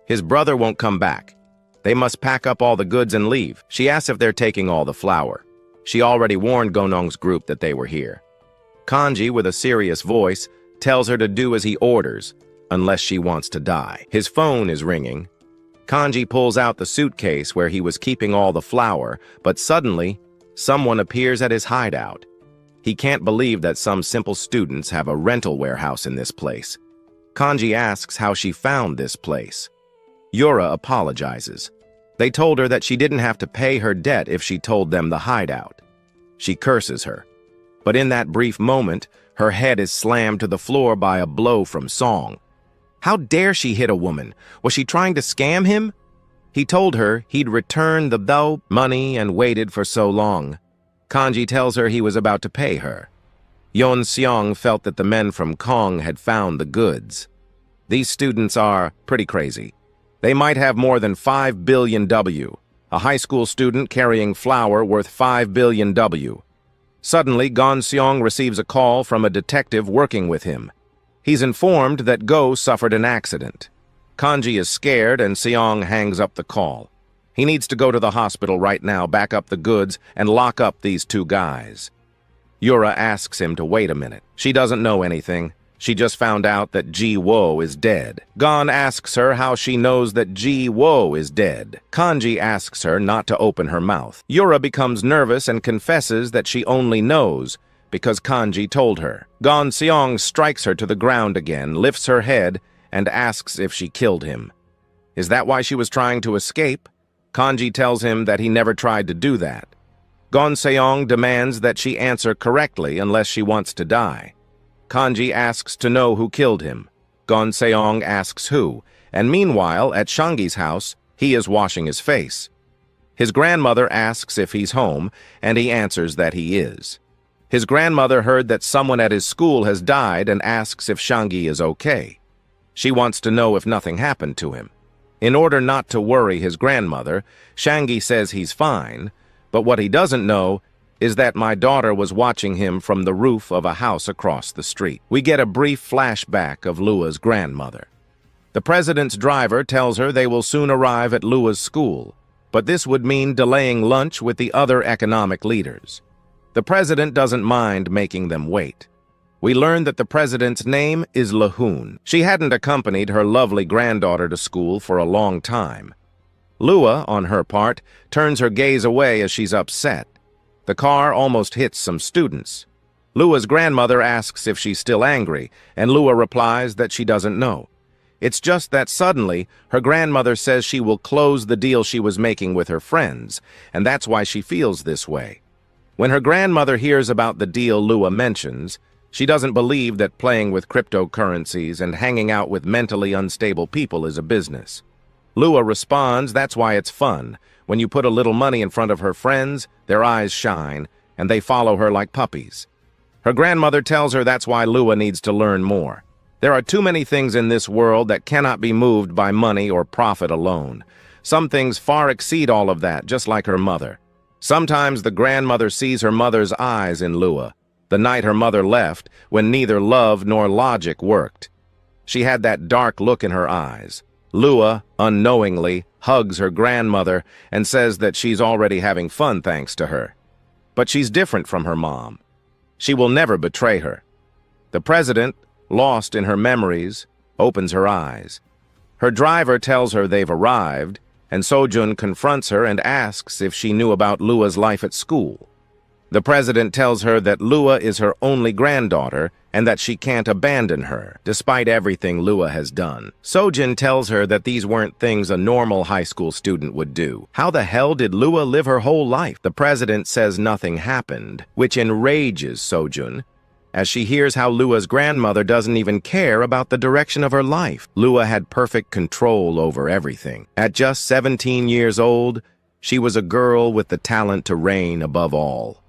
His brother won't come back. They must pack up all the goods and leave. She asks if they're taking all the flour. She already warned Gonong's group that they were here. Kanji, with a serious voice, tells her to do as he orders, unless she wants to die. His phone is ringing. Kanji pulls out the suitcase where he was keeping all the flour, but suddenly, someone appears at his hideout. He can't believe that some simple students have a rental warehouse in this place. Kanji asks how she found this place. Yura apologizes. They told her that she didn't have to pay her debt if she told them the hideout. She curses her. But in that brief moment, her head is slammed to the floor by a blow from Song. How dare she hit a woman? Was she trying to scam him? He told her he'd return the money and waited for so long. Kanji tells her he was about to pay her. Yeon Seong felt that the men from Kong had found the goods. These students are pretty crazy. They might have more than 5 billion W. A high school student carrying flour worth 5 billion W. Suddenly, Gon Seong receives a call from a detective working with him. He's informed that Go suffered an accident. Kanji is scared and Seong hangs up the call. He needs to go to the hospital right now, back up the goods, and lock up these two guys. Yura asks him to wait a minute. She doesn't know anything. She just found out that Ji-Wo is dead. Gon asks her how she knows that Ji-Wo is dead. Kanji asks her not to open her mouth. Yura becomes nervous and confesses that she only knows because Kanji told her. Gon Seong strikes her to the ground again, lifts her head, and asks if she killed him. Is that why she was trying to escape? Kanji tells him that he never tried to do that. Gon Seong demands that she answer correctly unless she wants to die. Kanji asks to know who killed him. Gon Seong asks who, and meanwhile, at Shangi's house, he is washing his face. His grandmother asks if he's home, and he answers that he is. His grandmother heard that someone at his school has died and asks if Shangi is okay. She wants to know if nothing happened to him. In order not to worry his grandmother, Shangi says he's fine, but what he doesn't know is that my daughter was watching him from the roof of a house across the street. We get a brief flashback of Lua's grandmother. The president's driver tells her they will soon arrive at Lua's school, but this would mean delaying lunch with the other economic leaders. The president doesn't mind making them wait. We learn that the president's name is Lahoon. She hadn't accompanied her lovely granddaughter to school for a long time. Lua, on her part, turns her gaze away as she's upset. The car almost hits some students. Lua's grandmother asks if she's still angry, and Lua replies that she doesn't know. It's just that suddenly, her grandmother says she will close the deal she was making with her friends, and that's why she feels this way. When her grandmother hears about the deal Lua mentions, she doesn't believe that playing with cryptocurrencies and hanging out with mentally unstable people is a business. Lua responds that's why it's fun. When you put a little money in front of her friends, their eyes shine, and they follow her like puppies. Her grandmother tells her that's why Lua needs to learn more. There are too many things in this world that cannot be moved by money or profit alone. Some things far exceed all of that, just like her mother. Sometimes the grandmother sees her mother's eyes in Lua, the night her mother left, when neither love nor logic worked. She had that dark look in her eyes. Lua, unknowingly, hugs her grandmother and says that she's already having fun thanks to her. But she's different from her mom. She will never betray her. The president, lost in her memories, opens her eyes. Her driver tells her they've arrived, and Sojun confronts her and asks if she knew about Lua's life at school. The president tells her that Lua is her only granddaughter and that she can't abandon her, despite everything Lua has done. Sojun tells her that these weren't things a normal high school student would do. How the hell did Lua live her whole life? The president says nothing happened, which enrages Sojun, as she hears how Lua's grandmother doesn't even care about the direction of her life. Lua had perfect control over everything. At just 17 years old, she was a girl with the talent to reign above all.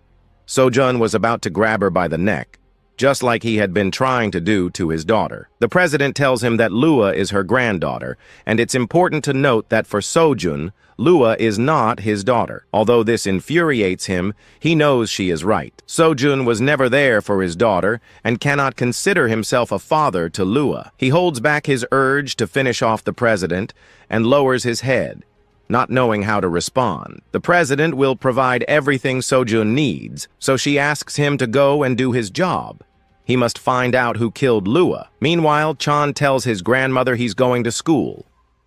Sojun was about to grab her by the neck, just like he had been trying to do to his daughter. The president tells him that Lua is her granddaughter, and it's important to note that for Sojun, Lua is not his daughter. Although this infuriates him, he knows she is right. Sojun was never there for his daughter and cannot consider himself a father to Lua. He holds back his urge to finish off the president and lowers his head, not knowing how to respond. The president will provide everything Sojun needs, so she asks him to go and do his job. He must find out who killed Lua. Meanwhile, Chan tells his grandmother he's going to school.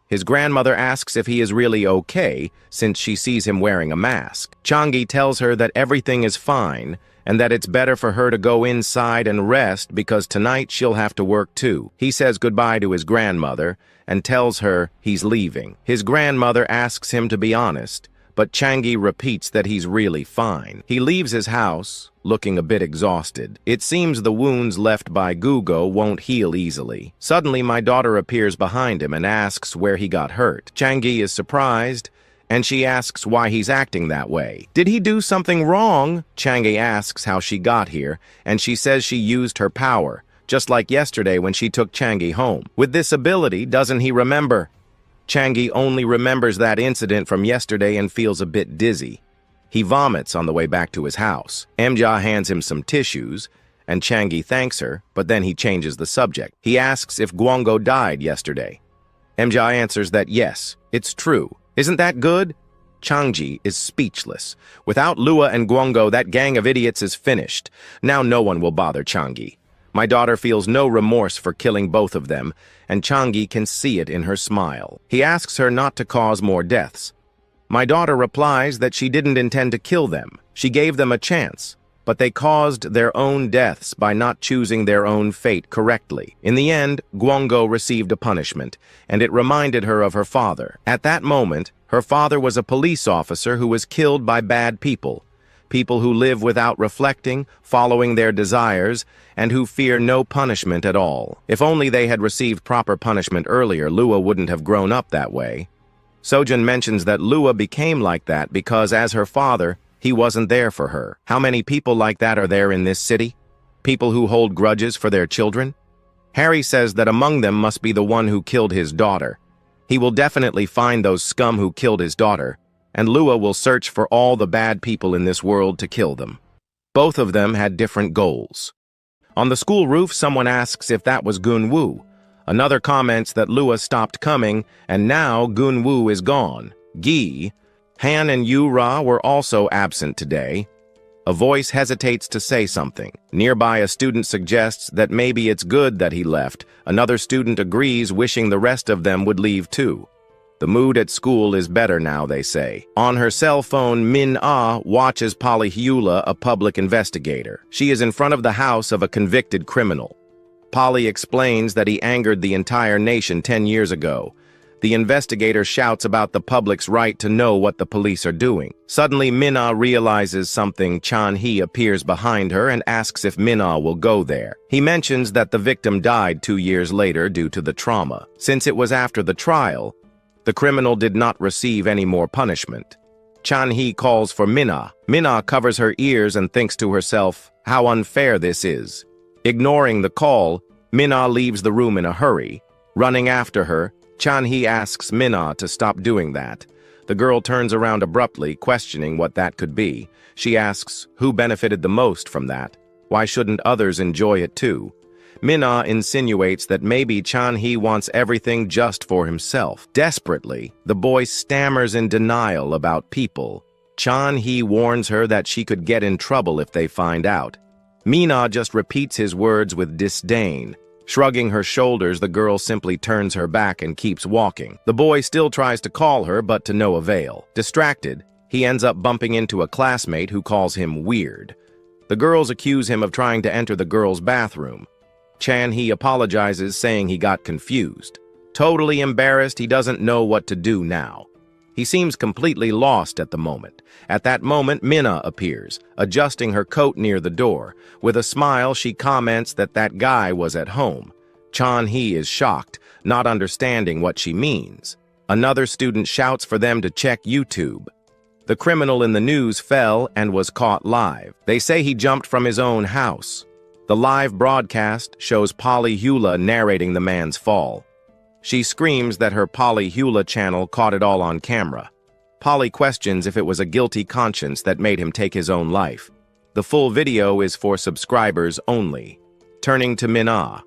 His grandmother asks if he is really okay, since she sees him wearing a mask. Changi tells her that everything is fine, and that it's better for her to go inside and rest because tonight she'll have to work too. He says goodbye to his grandmother and tells her he's leaving. His grandmother asks him to be honest, but Changi repeats that he's really fine. He leaves his house, looking a bit exhausted. It seems the wounds left by Gugo won't heal easily. Suddenly, my daughter appears behind him and asks where he got hurt. Changi is surprised and she asks why he's acting that way. Did he do something wrong? Changi asks how she got here, and she says she used her power, just like yesterday when she took Changi home. With this ability, doesn't he remember? Changi only remembers that incident from yesterday and feels a bit dizzy. He vomits on the way back to his house. Emja hands him some tissues, and Changi thanks her, but then he changes the subject. He asks if Guango died yesterday. Emja answers that yes, it's true. Isn't that good? Changi is speechless. Without Lua and Guango, that gang of idiots is finished. Now no one will bother Changi. My daughter feels no remorse for killing both of them, and Changi can see it in her smile. He asks her not to cause more deaths. My daughter replies that she didn't intend to kill them. She gave them a chance, but they caused their own deaths by not choosing their own fate correctly. In the end, Guango received a punishment, and it reminded her of her father. At that moment, her father was a police officer who was killed by bad people. People who live without reflecting, following their desires, and who fear no punishment at all. If only they had received proper punishment earlier, Lua wouldn't have grown up that way. Sojin mentions that Lua became like that because, as her father, he wasn't there for her. How many people like that are there in this city? People who hold grudges for their children? Harry says that among them must be the one who killed his daughter. He will definitely find those scum who killed his daughter, and Lua will search for all the bad people in this world to kill them. Both of them had different goals. On the school roof, someone asks if that was Gunwoo. Another comments that Lua stopped coming, and now Gunwoo is gone. Gi, Han and Yu-Ra were also absent today. A voice hesitates to say something. Nearby, a student suggests that maybe it's good that he left. Another student agrees, wishing the rest of them would leave too. The mood at school is better now, they say. On her cell phone, Min-Ah watches Polyhula, a public investigator. She is in front of the house of a convicted criminal. Polly explains that he angered the entire nation 10 years ago. The investigator shouts about the public's right to know what the police are doing. Suddenly, Min-Ah realizes something. Chan-hee appears behind her and asks if Min-Ah will go there. He mentions that the victim died 2 years later due to the trauma. Since it was after the trial, the criminal did not receive any more punishment. Chan-hee calls for Min-Ah. Min-Ah covers her ears and thinks to herself, how unfair this is. Ignoring the call, Min-Ah leaves the room in a hurry. Running after her, Chan-hee asks Min-Ah to stop doing that. The girl turns around abruptly, questioning what that could be. She asks who benefited the most from that. Why shouldn't others enjoy it too? Min-Ah insinuates that maybe Chan-hee wants everything just for himself. Desperately, the boy stammers in denial about people. Chan-hee warns her that she could get in trouble if they find out. Min-Ah just repeats his words with disdain. Shrugging her shoulders, the girl simply turns her back and keeps walking. The boy still tries to call her, but to no avail. Distracted, he ends up bumping into a classmate who calls him weird. The girls accuse him of trying to enter the girls' bathroom. Chan-hee apologizes, saying he got confused. Totally embarrassed, he doesn't know what to do now. He seems completely lost at the moment. At that moment, Min-Ah appears, adjusting her coat near the door. With a smile, she comments that that guy was at home. Chan-hee is shocked, not understanding what she means. Another student shouts for them to check YouTube. The criminal in the news fell and was caught live. They say he jumped from his own house. The live broadcast shows Polyhula narrating the man's fall. She screams that her Polyhula channel caught it all on camera. Polly questions if it was a guilty conscience that made him take his own life. The full video is for subscribers only. Turning to Min-Ah,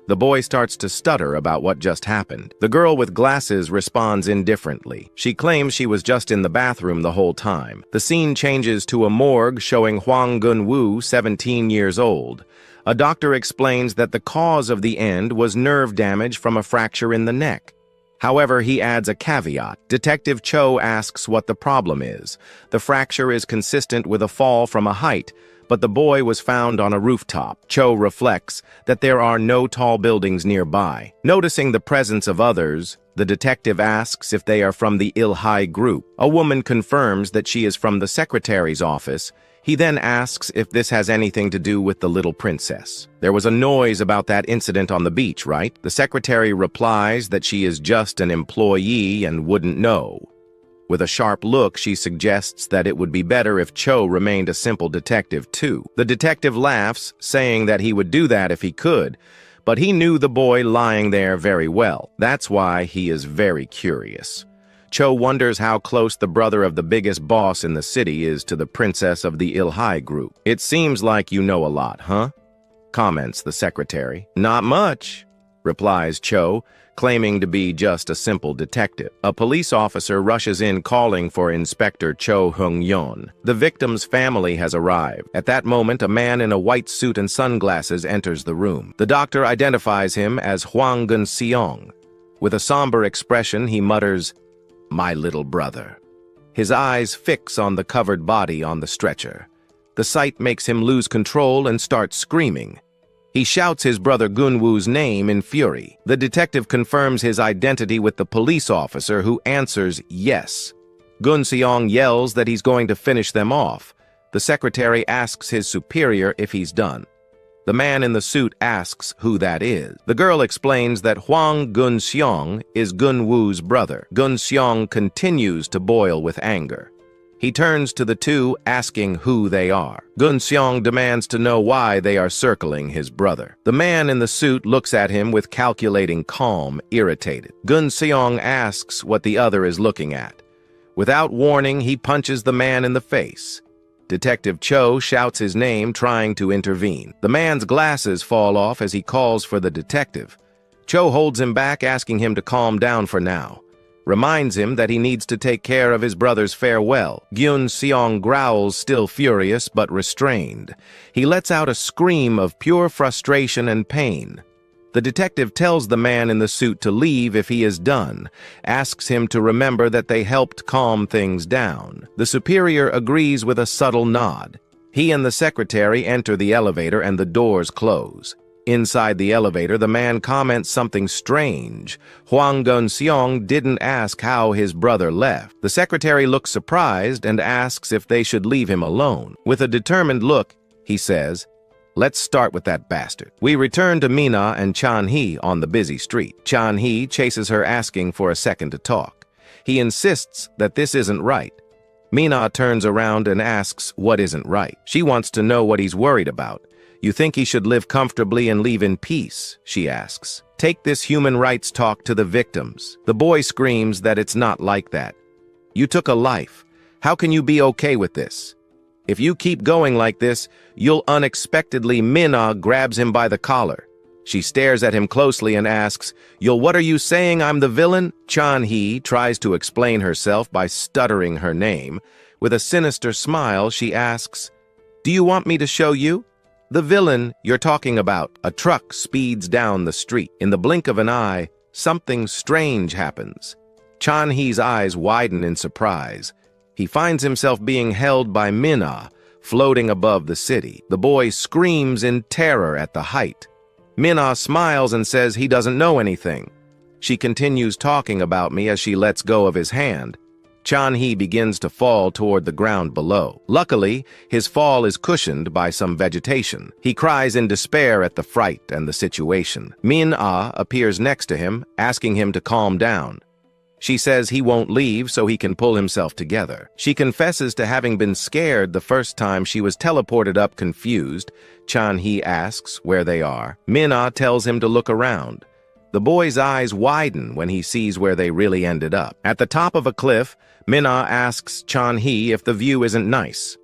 the boy starts to stutter about what just happened. The girl with glasses responds indifferently. She claims she was just in the bathroom the whole time. The scene changes to a morgue showing Hwang Gun-woo, 17 years old. A doctor explains that the cause of the end was nerve damage from a fracture in the neck. However, he adds a caveat. Detective Cho asks what the problem is. The fracture is consistent with a fall from a height, but the boy was found on a rooftop. Cho reflects that there are no tall buildings nearby. Noticing the presence of others, the detective asks if they are from the Il-hai group. A woman confirms that she is from the secretary's office. He then asks if this has anything to do with the little princess. There was a noise about that incident on the beach, right? The secretary replies that she is just an employee and wouldn't know. With a sharp look, she suggests that it would be better if Cho remained a simple detective too. The detective laughs, saying that he would do that if he could, but he knew the boy lying there very well. That's why he is very curious. Cho wonders how close the brother of the biggest boss in the city is to the princess of the Ilhai group. "It seems like you know a lot, huh?" comments the secretary. "Not much," replies Cho, claiming to be just a simple detective. A police officer rushes in calling for Inspector Cho Hung-yeon. The victim's family has arrived. At that moment, a man in a white suit and sunglasses enters the room. The doctor identifies him as Hwang Gun-seong. With a somber expression, he mutters, "My little brother." His eyes fix on the covered body on the stretcher. The sight makes him lose control and start screaming. He shouts his brother Gunwoo's name in fury. The detective confirms his identity with the police officer, who answers yes. Gun-seong yells that he's going to finish them off. The secretary asks his superior if he's done. The man in the suit asks who that is. The girl explains that Hwang Gun-seong is Gunwoo's brother. Gun-seong continues to boil with anger. He turns to the two, asking who they are. Gun-seong demands to know why they are circling his brother. The man in the suit looks at him with calculating calm, irritated. Gun-seong asks what the other is looking at. Without warning, he punches the man in the face. Detective Cho shouts his name, trying to intervene. The man's glasses fall off as he calls for the detective. Cho holds him back, asking him to calm down for now. Reminds him that he needs to take care of his brother's farewell. Gun-seong growls, still furious but restrained. He lets out a scream of pure frustration and pain. The detective tells the man in the suit to leave if he is done, asks him to remember that they helped calm things down. The superior agrees with a subtle nod. He and the secretary enter the elevator and the doors close. Inside the elevator, the man comments something strange. Hwang Gun-seong didn't ask how his brother left. The secretary looks surprised and asks if they should leave him alone. With a determined look, he says, "Let's start with that bastard." We return to Mina and Chan-hee on the busy street. Chan-hee chases her, asking for a second to talk. He insists that this isn't right. Mina turns around and asks what isn't right. She wants to know what he's worried about. "You think he should live comfortably and leave in peace?" she asks. "Take this human rights talk to the victims." The boy screams that it's not like that. "You took a life. How can you be okay with this? If you keep going like this, you'll unexpectedly..." Mina grabs him by the collar. She stares at him closely and asks, What are you saying, I'm the villain?" Chan-hee tries to explain herself by stuttering her name. With a sinister smile, she asks, "Do you want me to show you?" "The villain you're talking about." A truck speeds down the street. In the blink of an eye, something strange happens. Chan-hee's eyes widen in surprise. He finds himself being held by Mina, floating above the city. The boy screams in terror at the height. Mina smiles and says he doesn't know anything. She continues talking about me as she lets go of his hand. Chan-hee begins to fall toward the ground below. Luckily, his fall is cushioned by some vegetation. He cries in despair at the fright and the situation. Min-ah appears next to him, asking him to calm down. She says he won't leave so he can pull himself together. She confesses to having been scared the first time she was teleported up confused. Chan-hee asks where they are. Min-ah tells him to look around. The boy's eyes widen when he sees where they really ended up. At the top of a cliff, Min-ah asks Chan-hee if the view isn't nice.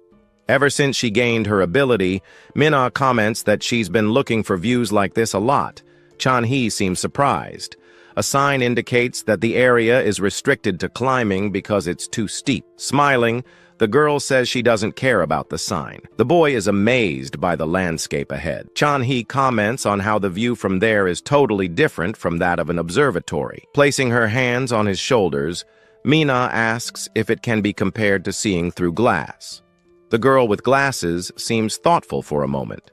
Ever since she gained her ability, Min-ah comments that she's been looking for views like this a lot. Chan-hee seems surprised. A sign indicates that the area is restricted to climbing because it's too steep. Smiling, the girl says she doesn't care about the sign. The boy is amazed by the landscape ahead. Chan-hee comments on how the view from there is totally different from that of an observatory. Placing her hands on his shoulders, Mina asks if it can be compared to seeing through glass. The girl with glasses seems thoughtful for a moment.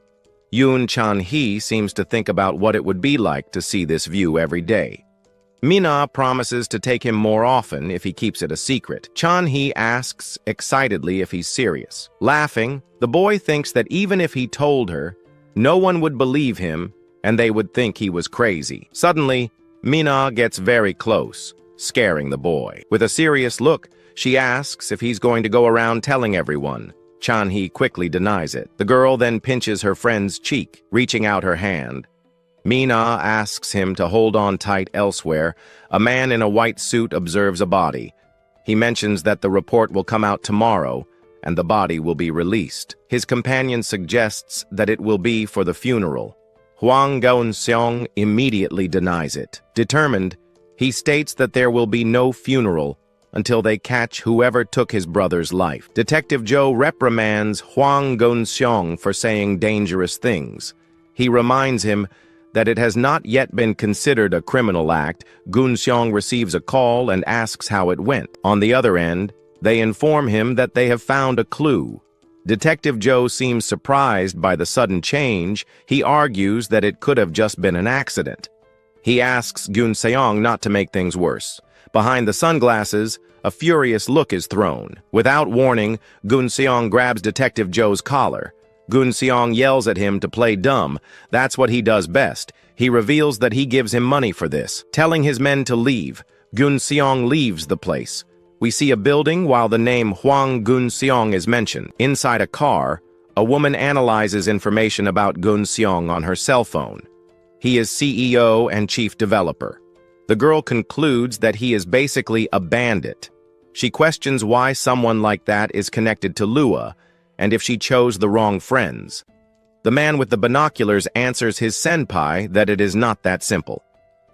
Chan-hee seems to think about what it would be like to see this view every day. Mina promises to take him more often if he keeps it a secret. Chan-hee asks excitedly if he's serious. Laughing, the boy thinks that even if he told her, no one would believe him and they would think he was crazy. Suddenly, Mina gets very close, scaring the boy. With a serious look, She asks if he's going to go around telling everyone. Chan-hee quickly denies it. The girl then pinches her friend's cheek, reaching out her hand. Mina asks him to hold on tight elsewhere. A man in a white suit observes a body. He mentions that the report will come out tomorrow, and the body will be released. His companion suggests that it will be for the funeral. Hwang Geun-seong immediately denies it. Determined, he states that there will be no funeral until they catch whoever took his brother's life. Detective Joe reprimands Hwang Geun-seong for saying dangerous things. He reminds him that it has not yet been considered a criminal act. Geun-seong receives a call and asks how it went. On the other end, they inform him that they have found a clue. Detective Joe seems surprised by the sudden change. He argues that it could have just been an accident. He asks Geun-seong not to make things worse. Behind the sunglasses, a furious look is thrown. Without warning, Geun-seong grabs Detective Joe's collar. Geun-seong yells at him to play dumb. That's what he does best. He reveals that he gives him money for this. Telling his men to leave, Geun-seong leaves the place. We see a building while the name Hwang Geun-seong is mentioned. Inside a car, a woman analyzes information about Geun-seong on her cell phone. He is CEO and chief developer. The girl concludes that he is basically a bandit. She questions why someone like that is connected to Lua, and if she chose the wrong friends. The man with the binoculars answers his senpai that it is not that simple.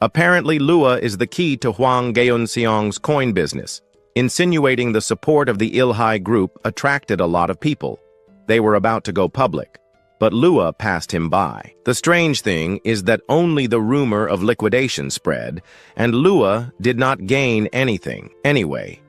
Apparently, Lua is the key to Hwang Geun-seong's coin business. Insinuating the support of the Ilhai group attracted a lot of people. They were about to go public, but Lua passed him by. The strange thing is that only the rumor of liquidation spread, and Lua did not gain anything. Anyway,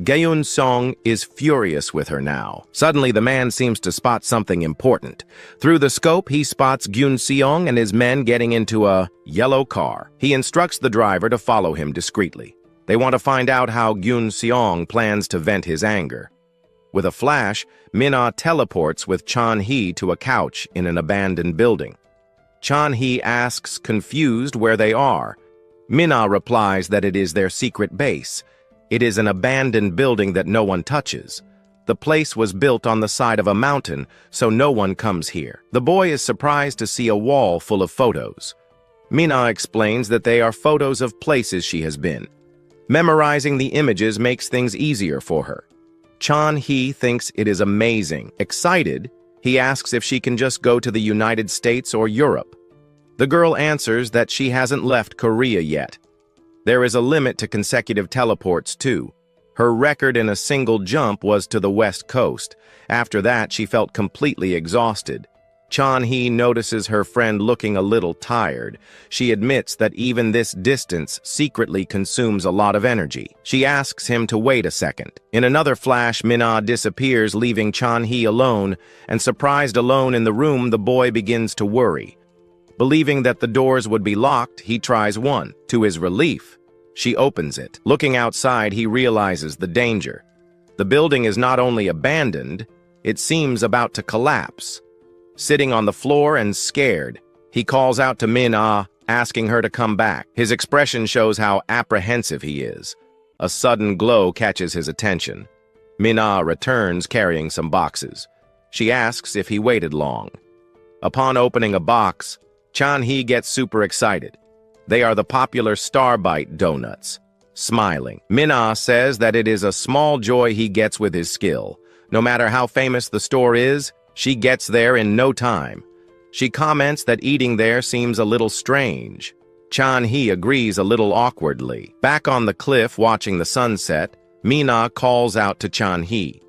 Geun-seong is furious with her now. Suddenly, the man seems to spot something important. Through the scope, he spots Geun-seong and his men getting into a yellow car. He instructs the driver to follow him discreetly. They want to find out how Geun-seong plans to vent his anger. With a flash, Mina teleports with Chan-hee to a couch in an abandoned building. Chan-hee asks, confused, where they are. Mina replies that it is their secret base. It is an abandoned building that no one touches. The place was built on the side of a mountain, so no one comes here. The boy is surprised to see a wall full of photos. Mina explains that they are photos of places she has been. Memorizing the images makes things easier for her. Chan-hee thinks it is amazing. Excited, he asks if she can just go to the United States or Europe. The girl answers that she hasn't left Korea yet. There is a limit to consecutive teleports, too. Her record in a single jump was to the West Coast. After that, she felt completely exhausted. Chan-hee notices her friend looking a little tired. She admits that even this distance secretly consumes a lot of energy. She asks him to wait a second. In another flash, Mina disappears, leaving Chan-hee alone, and surprised alone in the room, the boy begins to worry. Believing that the doors would be locked, he tries one. To his relief, she opens it. Looking outside, he realizes the danger. The building is not only abandoned, it seems about to collapse. Sitting on the floor and scared, he calls out to Min-ah, asking her to come back. His expression shows how apprehensive he is. A sudden glow catches his attention. Min-ah returns carrying some boxes. She asks if he waited long. Upon opening a box, Chan-hee gets super excited. They are the popular Starbite donuts. Smiling, Min-ah says that it is a small joy he gets with his skill. No matter how famous the store is, she gets there in no time. She comments that eating there seems a little strange. Chan-hee agrees a little awkwardly. Back on the cliff watching the sunset, Mina calls out to Chan-hee.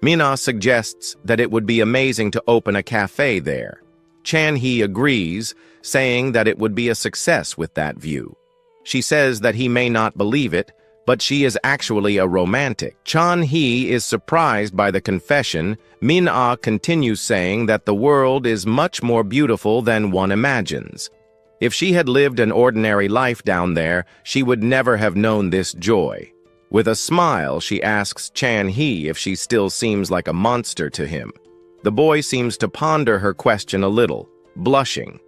Mina suggests that it would be amazing to open a cafe there. Chan-hee agrees, saying that it would be a success with that view. She says that he may not believe it, but she is actually a romantic. Chan-hee is surprised by the confession. Min-ah continues saying that the world is much more beautiful than one imagines. If she had lived an ordinary life down there, she would never have known this joy. With a smile, she asks Chan-hee if she still seems like a monster to him. The boy seems to ponder her question a little, blushing.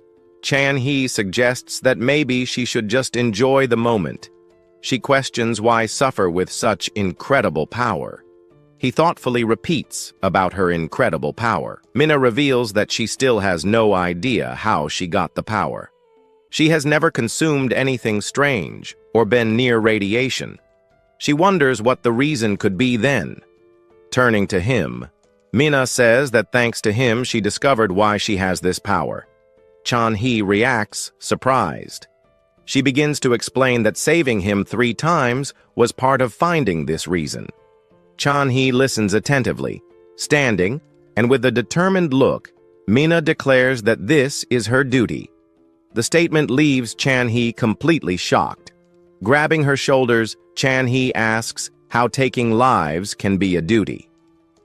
Chan-hee suggests that maybe she should just enjoy the moment. She questions why suffer with such incredible power. He thoughtfully repeats about her incredible power. Mina reveals that she still has no idea how she got the power. She has never consumed anything strange or been near radiation. She wonders what the reason could be then. Turning to him, Mina says that thanks to him she discovered why she has this power. Chan-hee reacts, surprised. She begins to explain that saving him 3 times was part of finding this reason. Chan-hee listens attentively, standing, and with a determined look, Mina declares that this is her duty. The statement leaves Chan-hee completely shocked. Grabbing her shoulders, Chan-hee asks how taking lives can be a duty.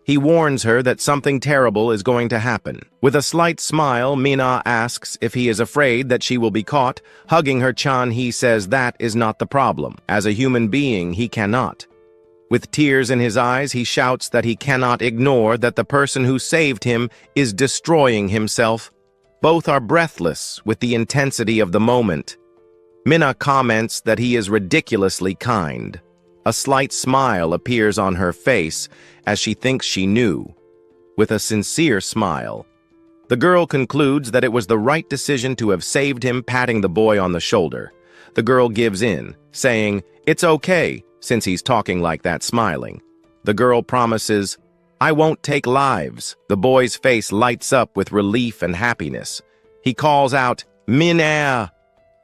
He warns her that something terrible is going to happen. With a slight smile, Mina asks if he is afraid that she will be caught. Hugging her, Chan-hee says that is not the problem. As a human being, he cannot. With tears in his eyes, he shouts that he cannot ignore that the person who saved him is destroying himself. Both are breathless with the intensity of the moment. Mina comments that he is ridiculously kind. A slight smile appears on her face as she thinks she knew. With a sincere smile, the girl concludes that it was the right decision to have saved him, patting the boy on the shoulder. The girl gives in, saying, "It's okay," since he's talking like that, smiling. The girl promises, "I won't take lives." The boy's face lights up with relief and happiness. He calls out, "Mina!"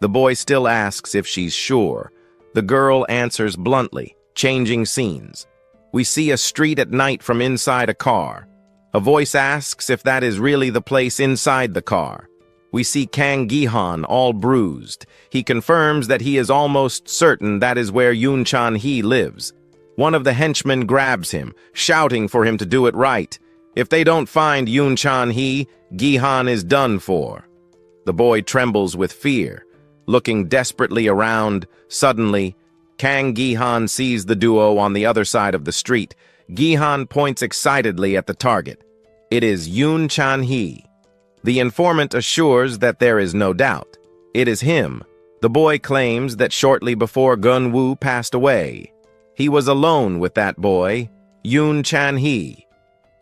The boy still asks if she's sure. The girl answers bluntly, changing scenes. We see a street at night from inside a car. A voice asks if that is really the place inside the car. We see Kang Gi-han all bruised. He confirms that he is almost certain that is where Yoon Chan-hee lives. One of the henchmen grabs him, shouting for him to do it right. If they don't find Yoon Chan-hee, Gi-han is done for. The boy trembles with fear. Looking desperately around, suddenly, Kang Gi-han sees the duo on the other side of the street. Gi-han points excitedly at the target. It is Yoon Chan-hee. The informant assures that there is no doubt. It is him. The boy claims that shortly before Gun-woo passed away, he was alone with that boy, Yoon Chan-hee.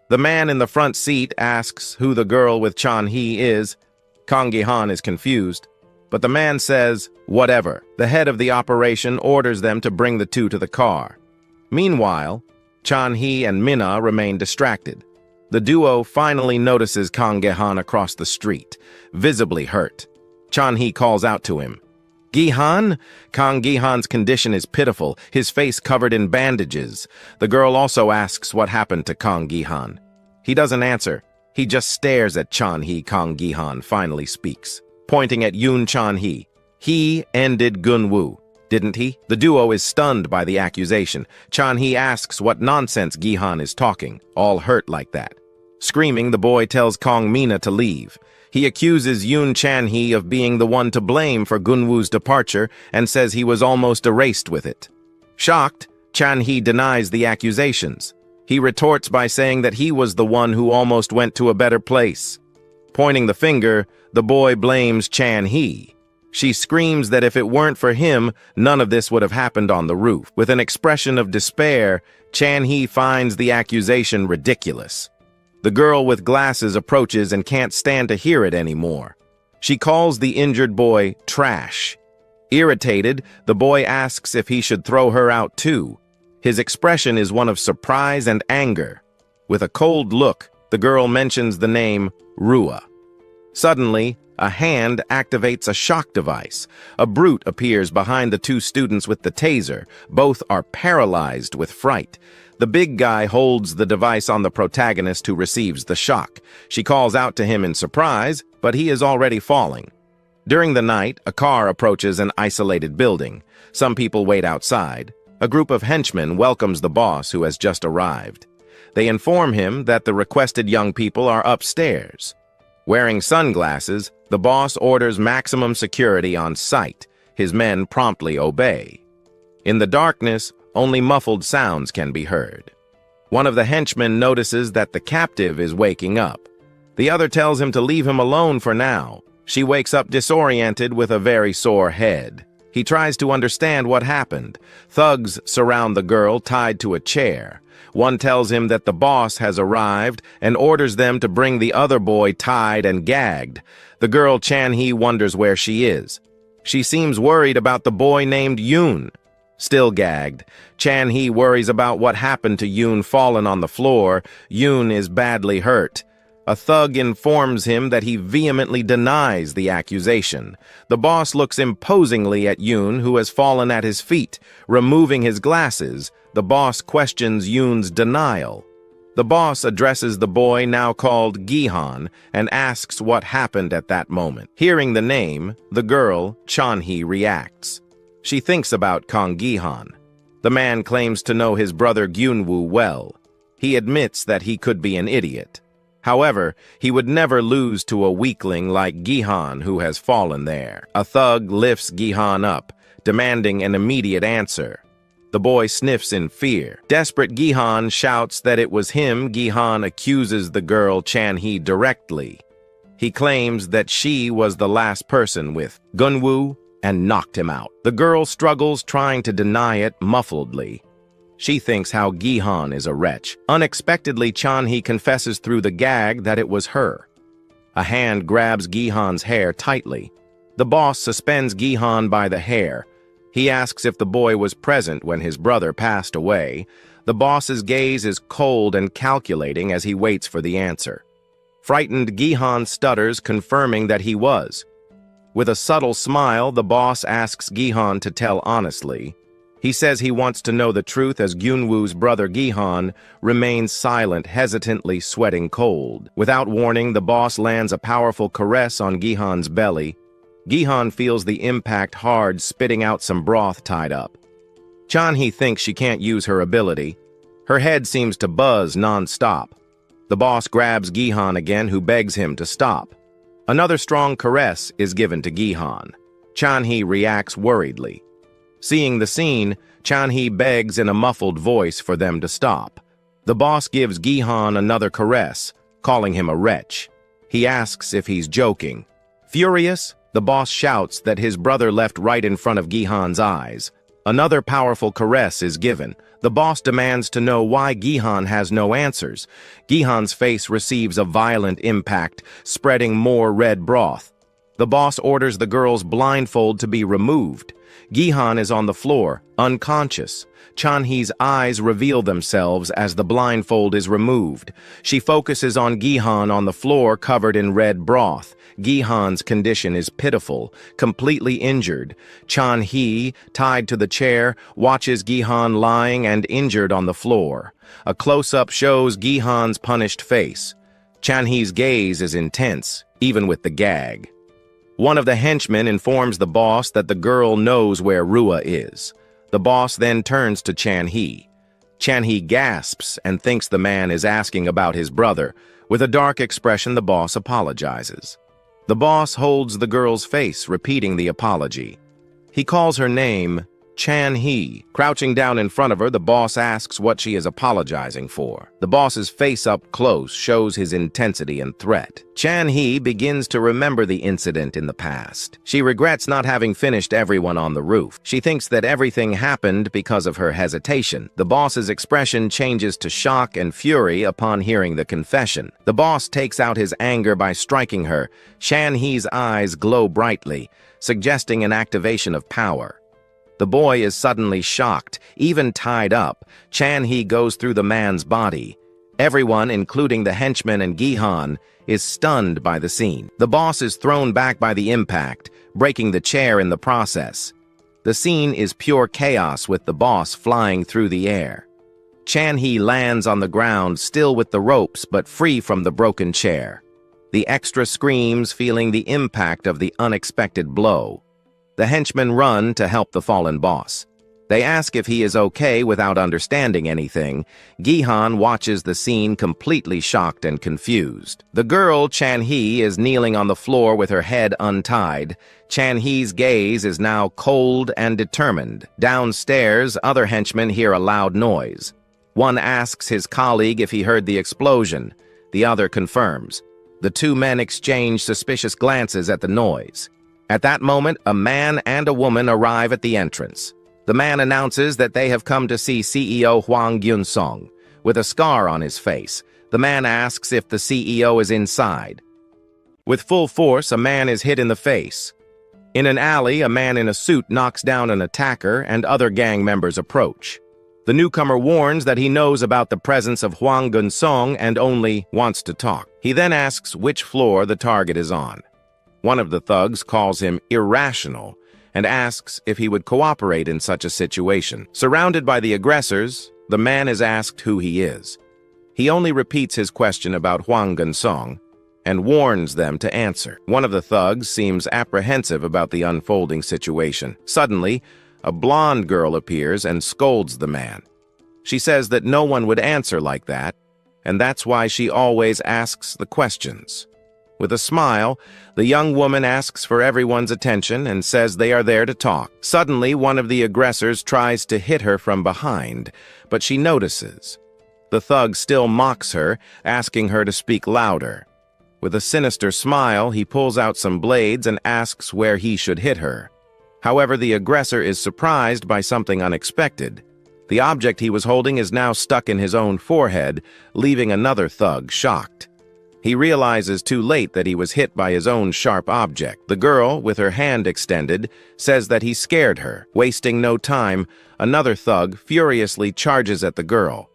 The man in the front seat asks who the girl with Chan-hee is. Kang Gi-han is confused, but the man says, whatever. The head of the operation orders them to bring the two to the car. Meanwhile, Chan-hee and Mina remain distracted. The duo finally notices Kang Gi-han across the street, visibly hurt. Chan-hee calls out to him. "Gi-han?" Kang Gi-han's condition is pitiful, his face covered in bandages. The girl also asks what happened to Kang Gi-han. He doesn't answer. He just stares at Chan-hee. Kang Gi-han finally speaks, pointing at Yoon Chan-hee. "He ended Gun-woo, didn't he?" The duo is stunned by the accusation. Chan-hee asks what nonsense Gi-han is talking, all hurt like that. Screaming, the boy tells Kang Mina to leave. He accuses Yoon Chan-hee of being the one to blame for Gun-woo's departure and says he was almost erased with it. Shocked, Chan-hee denies the accusations. He retorts by saying that he was the one who almost went to a better place. Pointing the finger, the boy blames Chan-hee. She screams that if it weren't for him, none of this would have happened on the roof. With an expression of despair, Chan-hee finds the accusation ridiculous. The girl with glasses approaches and can't stand to hear it anymore. She calls the injured boy trash. Irritated, the boy asks if he should throw her out too. His expression is one of surprise and anger. With a cold look, the girl mentions the name Rua. Suddenly, a hand activates a shock device. A brute appears behind the two students with the taser. Both are paralyzed with fright. The big guy holds the device on the protagonist who receives the shock. She calls out to him in surprise, but he is already falling. During the night, a car approaches an isolated building. Some people wait outside. A group of henchmen welcomes the boss who has just arrived. They inform him that the requested young people are upstairs. Wearing sunglasses, the boss orders maximum security on site. His men promptly obey. In the darkness, only muffled sounds can be heard. One of the henchmen notices that the captive is waking up. The other tells him to leave him alone for now. She wakes up disoriented with a very sore head. He tries to understand what happened. Thugs surround the girl tied to a chair. One tells him that the boss has arrived and orders them to bring the other boy tied and gagged. The girl Chan-hee wonders where she is. She seems worried about the boy named Yoon. Still gagged, Chan-hee worries about what happened to Yoon fallen on the floor. Yoon is badly hurt. A thug informs him that he vehemently denies the accusation. The boss looks imposingly at Yoon, who has fallen at his feet. Removing his glasses, the boss questions Yoon's denial. The boss addresses the boy, now called Gihan, and asks what happened at that moment. Hearing the name, the girl, Chan-hee, reacts. She thinks about Kong Gihan. The man claims to know his brother Gyunwoo well. He admits that he could be an idiot. However, he would never lose to a weakling like Gihan, who has fallen there. A thug lifts Gihan up, demanding an immediate answer. The boy sniffs in fear. Desperate Gihan shouts that it was him. Gihan accuses the girl Chan-hee directly. He claims that she was the last person with Gunwoo and knocked him out. The girl struggles, trying to deny it muffledly. She thinks how Gihan is a wretch. Unexpectedly, Chan-hee confesses through the gag that it was her. A hand grabs Gihan's hair tightly. The boss suspends Gihan by the hair. He asks if the boy was present when his brother passed away. The boss's gaze is cold and calculating as he waits for the answer. Frightened, Gihan stutters, confirming that he was. With a subtle smile, the boss asks Gihan to tell honestly. He says he wants to know the truth as Gyunwoo's brother Gihan remains silent, hesitantly sweating cold. Without warning, the boss lands a powerful caress on Gihan's belly. Gihan feels the impact hard, spitting out some broth tied up. Chan-hee thinks she can't use her ability. Her head seems to buzz non-stop. The boss grabs Gihan again, who begs him to stop. Another strong caress is given to Gihan. Chan-hee reacts worriedly. Seeing the scene, Chan-hee begs in a muffled voice for them to stop. The boss gives Gihan another caress, calling him a wretch. He asks if he's joking. Furious, the boss shouts that his brother left right in front of Gihan's eyes. Another powerful caress is given. The boss demands to know why Gihan has no answers. Gihan's face receives a violent impact, spreading more red broth. The boss orders the girl's blindfold to be removed. Gihan is on the floor, unconscious. Chan-hee's eyes reveal themselves as the blindfold is removed. She focuses on Gihan on the floor covered in red broth. Gihan's condition is pitiful, completely injured. Chan-hee, tied to the chair, watches Gihan lying and injured on the floor. A close-up shows Gihan's punished face. Chan-hee's gaze is intense, even with the gag. One of the henchmen informs the boss that the girl knows where Rua is. The boss then turns to Chan-hee. Chan-hee gasps and thinks the man is asking about his brother. With a dark expression, the boss apologizes. The boss holds the girl's face, repeating the apology. He calls her name Chan-hee. Crouching down in front of her, the boss asks what she is apologizing for. The boss's face up close shows his intensity and threat. Chan-hee begins to remember the incident in the past. She regrets not having finished everyone on the roof. She thinks that everything happened because of her hesitation. The boss's expression changes to shock and fury upon hearing the confession. The boss takes out his anger by striking her. Chan-hee's eyes glow brightly, suggesting an activation of power. The boy is suddenly shocked, even tied up. Chan-hee goes through the man's body. Everyone, including the henchman and Gihan, is stunned by the scene. The boss is thrown back by the impact, breaking the chair in the process. The scene is pure chaos, with the boss flying through the air. Chan-hee lands on the ground, still with the ropes but free from the broken chair. The extra screams, feeling the impact of the unexpected blow. The henchmen run to help the fallen boss. They ask if he is okay without understanding anything. Gihan watches the scene, completely shocked and confused. The girl, Chan-hee, is kneeling on the floor with her head untied. Chan-hee's gaze is now cold and determined. Downstairs, other henchmen hear a loud noise. One asks his colleague if he heard the explosion. The other confirms. The two men exchange suspicious glances at the noise. At that moment, a man and a woman arrive at the entrance. The man announces that they have come to see CEO Hwang Gyun-song. With a scar on his face, the man asks if the CEO is inside. With full force, a man is hit in the face. In an alley, a man in a suit knocks down an attacker and other gang members approach. The newcomer warns that he knows about the presence of Hwang Gyun-song and only wants to talk. He then asks which floor the target is on. One of the thugs calls him irrational and asks if he would cooperate in such a situation. Surrounded by the aggressors, the man is asked who he is. He only repeats his question about Hwang Gyun-song and warns them to answer. One of the thugs seems apprehensive about the unfolding situation. Suddenly, a blonde girl appears and scolds the man. She says that no one would answer like that, and that's why she always asks the questions. With a smile, the young woman asks for everyone's attention and says they are there to talk. Suddenly, one of the aggressors tries to hit her from behind, but she notices. The thug still mocks her, asking her to speak louder. With a sinister smile, he pulls out some blades and asks where he should hit her. However, the aggressor is surprised by something unexpected. The object he was holding is now stuck in his own forehead, leaving another thug shocked. He realizes too late that he was hit by his own sharp object. The girl, with her hand extended, says that he scared her. Wasting no time, another thug furiously charges at the girl.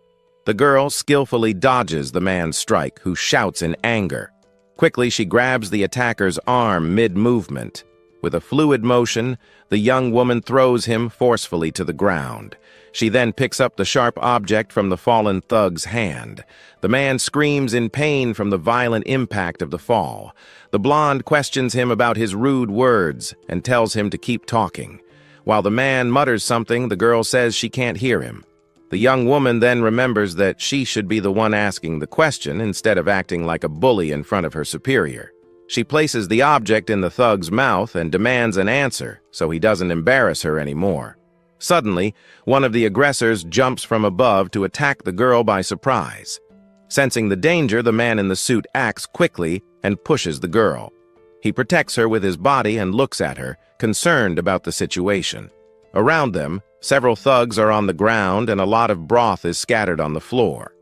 The girl skillfully dodges the man's strike, who shouts in anger. Quickly, she grabs the attacker's arm mid-movement. With a fluid motion, the young woman throws him forcefully to the ground. She then picks up the sharp object from the fallen thug's hand. The man screams in pain from the violent impact of the fall. The blonde questions him about his rude words and tells him to keep talking. While the man mutters something, the girl says she can't hear him. The young woman then remembers that she should be the one asking the question instead of acting like a bully in front of her superior. She places the object in the thug's mouth and demands an answer so he doesn't embarrass her anymore. Suddenly, one of the aggressors jumps from above to attack the girl by surprise. Sensing the danger, the man in the suit acts quickly and pushes the girl. He protects her with his body and looks at her, concerned about the situation. Around them, several thugs are on the ground and a lot of broth is scattered on the floor.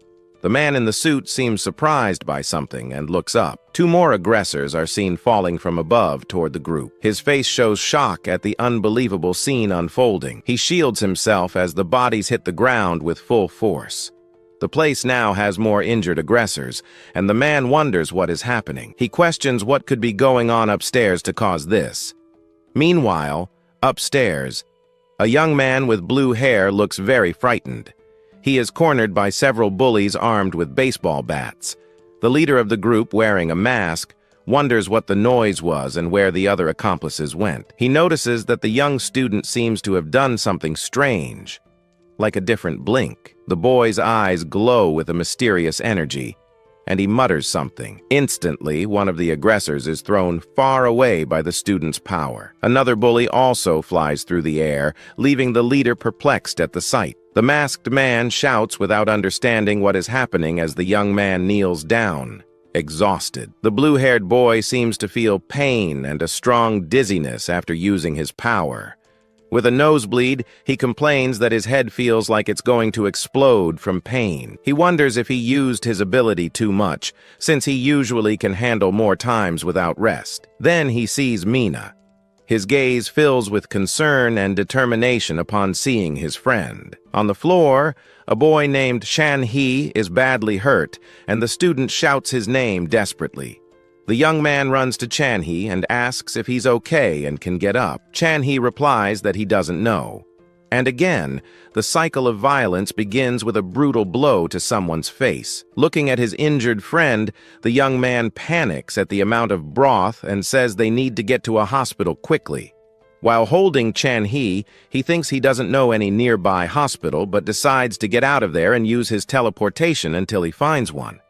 The man in the suit seems surprised by something and looks up. Two more aggressors are seen falling from above toward the group. His face shows shock at the unbelievable scene unfolding. He shields himself as the bodies hit the ground with full force. The place now has more injured aggressors, and the man wonders what is happening. He questions what could be going on upstairs to cause this. Meanwhile, upstairs, a young man with blue hair looks very frightened. He is cornered by several bullies armed with baseball bats. The leader of the group, wearing a mask, wonders what the noise was and where the other accomplices went. He notices that the young student seems to have done something strange, like a different blink. The boy's eyes glow with a mysterious energy, and he mutters something. Instantly, one of the aggressors is thrown far away by the student's power. Another bully also flies through the air, leaving the leader perplexed at the sight. The masked man shouts without understanding what is happening as the young man kneels down, exhausted. The blue-haired boy seems to feel pain and a strong dizziness after using his power. With a nosebleed, he complains that his head feels like it's going to explode from pain. He wonders if he used his ability too much, since he usually can handle more times without rest. Then he sees Mina. His gaze fills with concern and determination upon seeing his friend. On the floor, a boy named Shan-hee is badly hurt, and the student shouts his name desperately. The young man runs to Chan-hee and asks if he's okay and can get up. Chan-hee replies that he doesn't know. And again, the cycle of violence begins with a brutal blow to someone's face. Looking at his injured friend, the young man panics at the amount of broth and says they need to get to a hospital quickly. While holding Chan-hee, he thinks he doesn't know any nearby hospital, but decides to get out of there and use his teleportation until he finds one.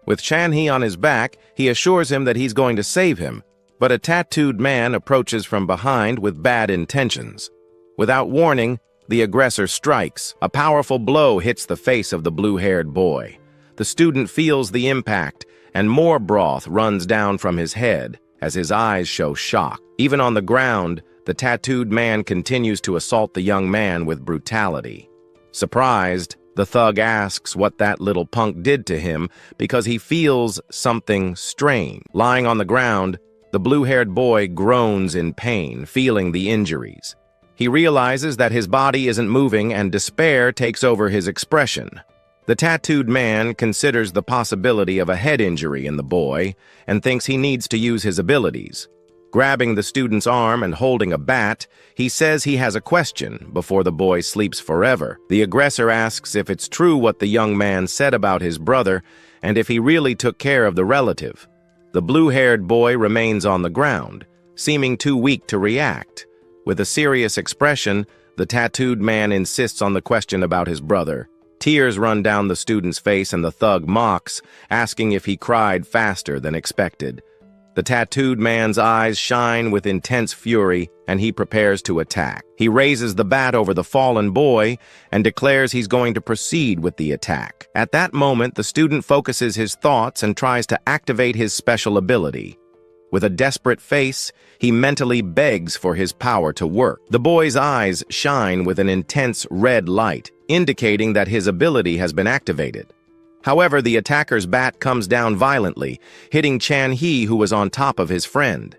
With Chan-hee on his back, he assures him that he's going to save him, but a tattooed man approaches from behind with bad intentions. Without warning, the aggressor strikes. A powerful blow hits the face of the blue-haired boy. The student feels the impact, and more broth runs down from his head, as his eyes show shock. Even on the ground, the tattooed man continues to assault the young man with brutality. Surprised, the thug asks what that little punk did to him because he feels something strange. Lying on the ground, the blue-haired boy groans in pain, feeling the injuries. He realizes that his body isn't moving and despair takes over his expression. The tattooed man considers the possibility of a head injury in the boy and thinks he needs to use his abilities. Grabbing the student's arm and holding a bat, he says he has a question before the boy sleeps forever. The aggressor asks if it's true what the young man said about his brother and if he really took care of the relative. The blue-haired boy remains on the ground, seeming too weak to react. With a serious expression, the tattooed man insists on the question about his brother. Tears run down the student's face and the thug mocks, asking if he cried faster than expected. The tattooed man's eyes shine with intense fury, and he prepares to attack. He raises the bat over the fallen boy and declares he's going to proceed with the attack. At that moment, the student focuses his thoughts and tries to activate his special ability. With a desperate face, he mentally begs for his power to work. The boy's eyes shine with an intense red light, indicating that his ability has been activated. However, the attacker's bat comes down violently, hitting Chan-hee, who was on top of his friend.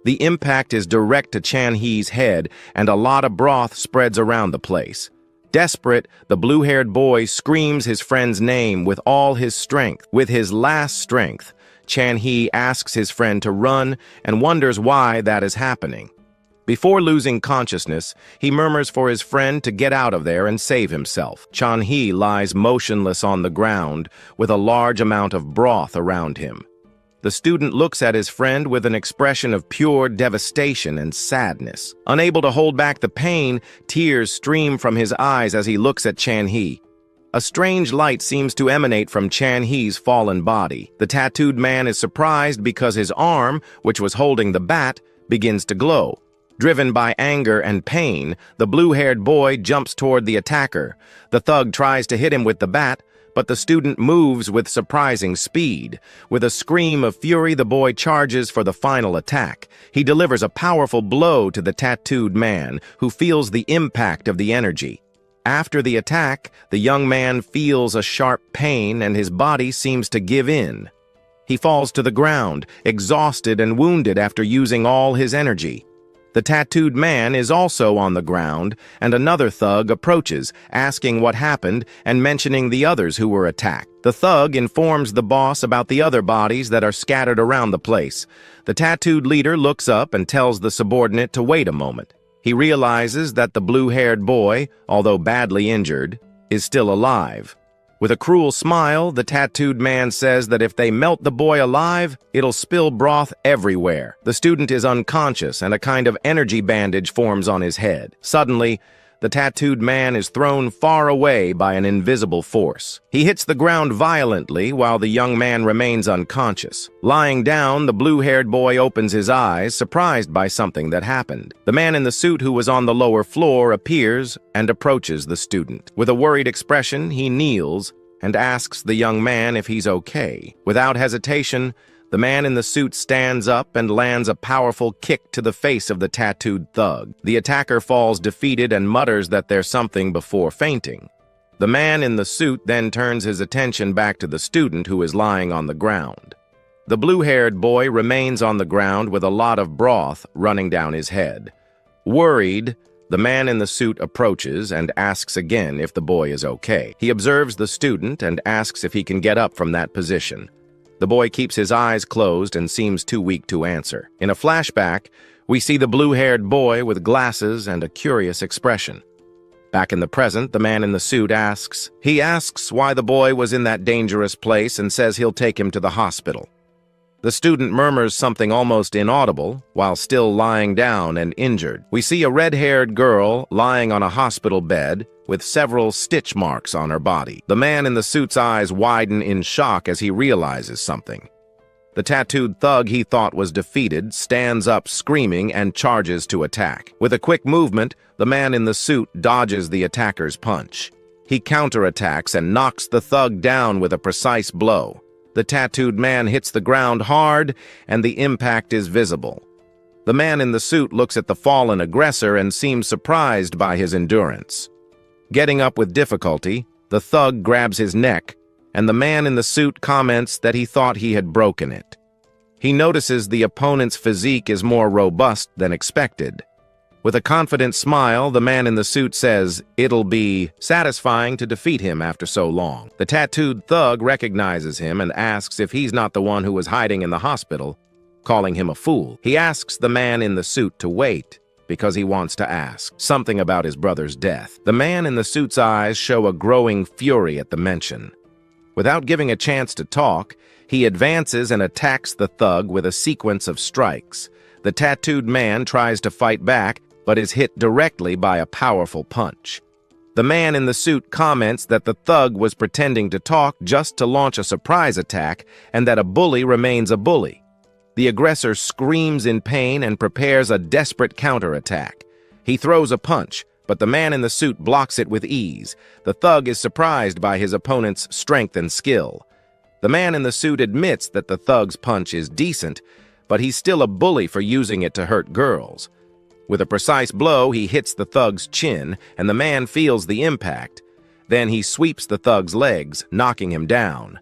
The impact is direct to Chan-hee's head, and a lot of broth spreads around the place. Desperate, the blue-haired boy screams his friend's name with all his strength. With his last strength, Chan-hee asks his friend to run and wonders why that is happening. Before losing consciousness, he murmurs for his friend to get out of there and save himself. Chan-hee lies motionless on the ground with a large amount of broth around him. The student looks at his friend with an expression of pure devastation and sadness. Unable to hold back the pain, tears stream from his eyes as he looks at Chan-hee. A strange light seems to emanate from Chan-hee's fallen body. The tattooed man is surprised because his arm, which was holding the bat, begins to glow. Driven by anger and pain, the blue-haired boy jumps toward the attacker. The thug tries to hit him with the bat, but the student moves with surprising speed. With a scream of fury, the boy charges for the final attack. He delivers a powerful blow to the tattooed man, who feels the impact of the energy. After the attack, the young man feels a sharp pain and his body seems to give in. He falls to the ground, exhausted and wounded after using all his energy. The tattooed man is also on the ground, and another thug approaches, asking what happened and mentioning the others who were attacked. The thug informs the boss about the other bodies that are scattered around the place. The tattooed leader looks up and tells the subordinate to wait a moment. He realizes that the blue-haired boy, although badly injured, is still alive. With a cruel smile, the tattooed man says that if they melt the boy alive, it'll spill broth everywhere. The student is unconscious and a kind of energy bandage forms on his head. Suddenly, the tattooed man is thrown far away by an invisible force. He hits the ground violently while the young man remains unconscious. Lying down, the blue-haired boy opens his eyes, surprised by something that happened. The man in the suit who was on the lower floor appears and approaches the student. With a worried expression, he kneels and asks the young man if he's okay. Without hesitation, the man in the suit stands up and lands a powerful kick to the face of the tattooed thug. The attacker falls defeated and mutters that there's something before fainting. The man in the suit then turns his attention back to the student who is lying on the ground. The blue-haired boy remains on the ground with a lot of broth running down his head. Worried, the man in the suit approaches and asks again if the boy is okay. He observes the student and asks if he can get up from that position. The boy keeps his eyes closed and seems too weak to answer. In a flashback, we see the blue-haired boy with glasses and a curious expression. Back in the present, the man in the suit asks why the boy was in that dangerous place and says he'll take him to the hospital. The student murmurs something almost inaudible while still lying down and injured. We see a red-haired girl lying on a hospital bed with several stitch marks on her body. The man in the suit's eyes widen in shock as he realizes something. The tattooed thug he thought was defeated stands up screaming and charges to attack. With a quick movement, the man in the suit dodges the attacker's punch. He counterattacks and knocks the thug down with a precise blow. The tattooed man hits the ground hard, and the impact is visible. The man in the suit looks at the fallen aggressor and seems surprised by his endurance. Getting up with difficulty, the thug grabs his neck, and the man in the suit comments that he thought he had broken it. He notices the opponent's physique is more robust than expected. With a confident smile, the man in the suit says it'll be satisfying to defeat him after so long. The tattooed thug recognizes him and asks if he's not the one who was hiding in the hospital, calling him a fool. He asks the man in the suit to wait because he wants to ask something about his brother's death. The man in the suit's eyes show a growing fury at the mention. Without giving a chance to talk, he advances and attacks the thug with a sequence of strikes. The tattooed man tries to fight back, but is hit directly by a powerful punch. The man in the suit comments that the thug was pretending to talk just to launch a surprise attack and that a bully remains a bully. The aggressor screams in pain and prepares a desperate counterattack. He throws a punch, but the man in the suit blocks it with ease. The thug is surprised by his opponent's strength and skill. The man in the suit admits that the thug's punch is decent, but he's still a bully for using it to hurt girls. With a precise blow, he hits the thug's chin, and the man feels the impact. Then he sweeps the thug's legs, knocking him down.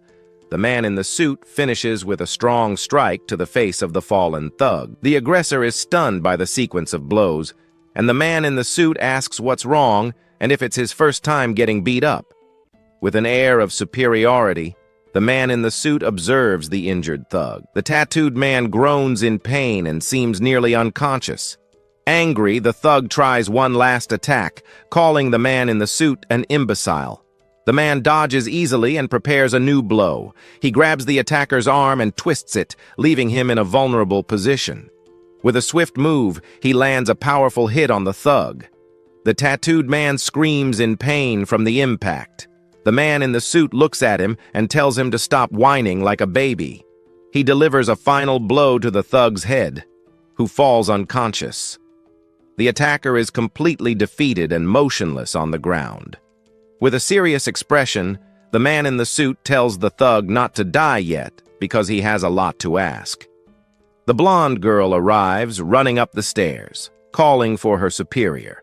The man in the suit finishes with a strong strike to the face of the fallen thug. The aggressor is stunned by the sequence of blows, and the man in the suit asks what's wrong and if it's his first time getting beat up. With an air of superiority, the man in the suit observes the injured thug. The tattooed man groans in pain and seems nearly unconscious. Angry, the thug tries one last attack, calling the man in the suit an imbecile. The man dodges easily and prepares a new blow. He grabs the attacker's arm and twists it, leaving him in a vulnerable position. With a swift move, he lands a powerful hit on the thug. The tattooed man screams in pain from the impact. The man in the suit looks at him and tells him to stop whining like a baby. He delivers a final blow to the thug's head, who falls unconscious. The attacker is completely defeated and motionless on the ground. With a serious expression, the man in the suit tells the thug not to die yet because he has a lot to ask. The blonde girl arrives, running up the stairs, calling for her superior.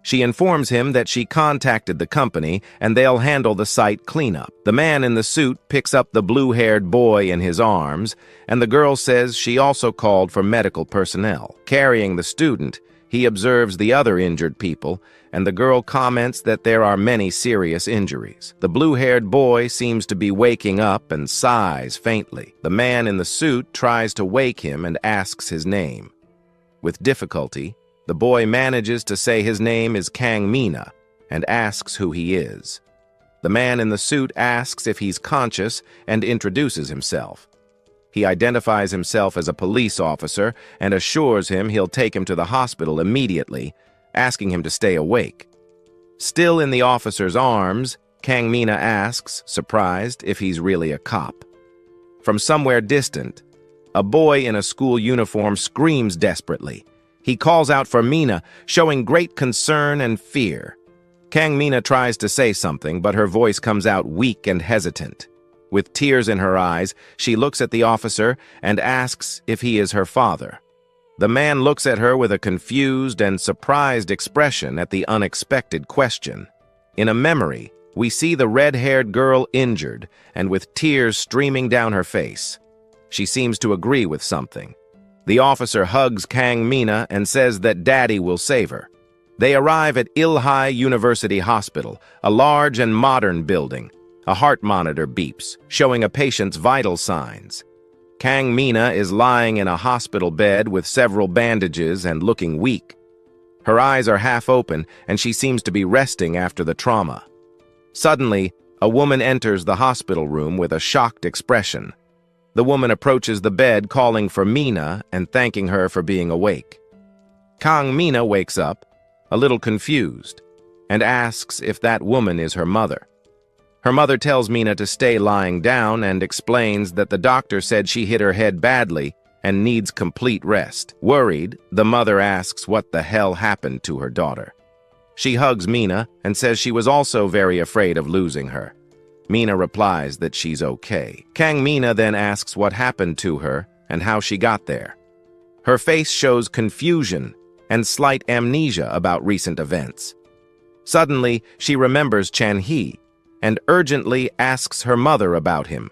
She informs him that she contacted the company and they'll handle the site cleanup. The man in the suit picks up the blue-haired boy in his arms, and the girl says she also called for medical personnel. Carrying the student, he observes the other injured people, and the girl comments that there are many serious injuries. The blue-haired boy seems to be waking up and sighs faintly. The man in the suit tries to wake him and asks his name. With difficulty, the boy manages to say his name is Kang Mina and asks who he is. The man in the suit asks if he's conscious and introduces himself. He identifies himself as a police officer and assures him he'll take him to the hospital immediately, asking him to stay awake. Still in the officer's arms, Kang Mina asks, surprised, if he's really a cop. From somewhere distant, a boy in a school uniform screams desperately. He calls out for Mina, showing great concern and fear. Kang Mina tries to say something, but her voice comes out weak and hesitant. With tears in her eyes, she looks at the officer and asks if he is her father. The man looks at her with a confused and surprised expression at the unexpected question. In a memory, we see the red-haired girl injured and with tears streaming down her face. She seems to agree with something. The officer hugs Kang Mina and says that Daddy will save her. They arrive at Ilhai University Hospital, a large and modern building. A heart monitor beeps, showing a patient's vital signs. Kang Mina is lying in a hospital bed with several bandages and looking weak. Her eyes are half open, and she seems to be resting after the trauma. Suddenly, a woman enters the hospital room with a shocked expression. The woman approaches the bed, calling for Mina and thanking her for being awake. Kang Mina wakes up, a little confused, and asks if that woman is her mother. Her mother tells Mina to stay lying down and explains that the doctor said she hit her head badly and needs complete rest. Worried, the mother asks what the hell happened to her daughter. She hugs Mina and says she was also very afraid of losing her. Mina replies that she's okay. Kang Mina then asks what happened to her and how she got there. Her face shows confusion and slight amnesia about recent events. Suddenly, she remembers Chan-hee and urgently asks her mother about him.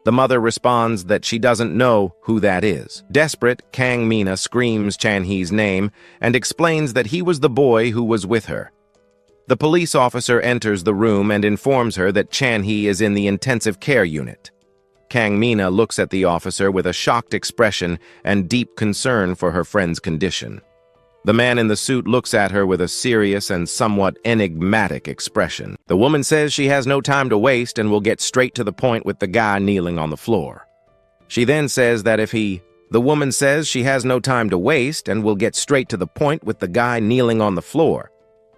The mother responds that she doesn't know who that is. Desperate, Kang Mina screams Chan-hee's name and explains that he was the boy who was with her. The police officer enters the room and informs her that Chan-hee is in the intensive care unit. Kang Mina looks at the officer with a shocked expression and deep concern for her friend's condition. The man in the suit looks at her with a serious and somewhat enigmatic expression. The woman says she has no time to waste and will get straight to the point with the guy kneeling on the floor. She then says that The woman says she has no time to waste and will get straight to the point with the guy kneeling on the floor.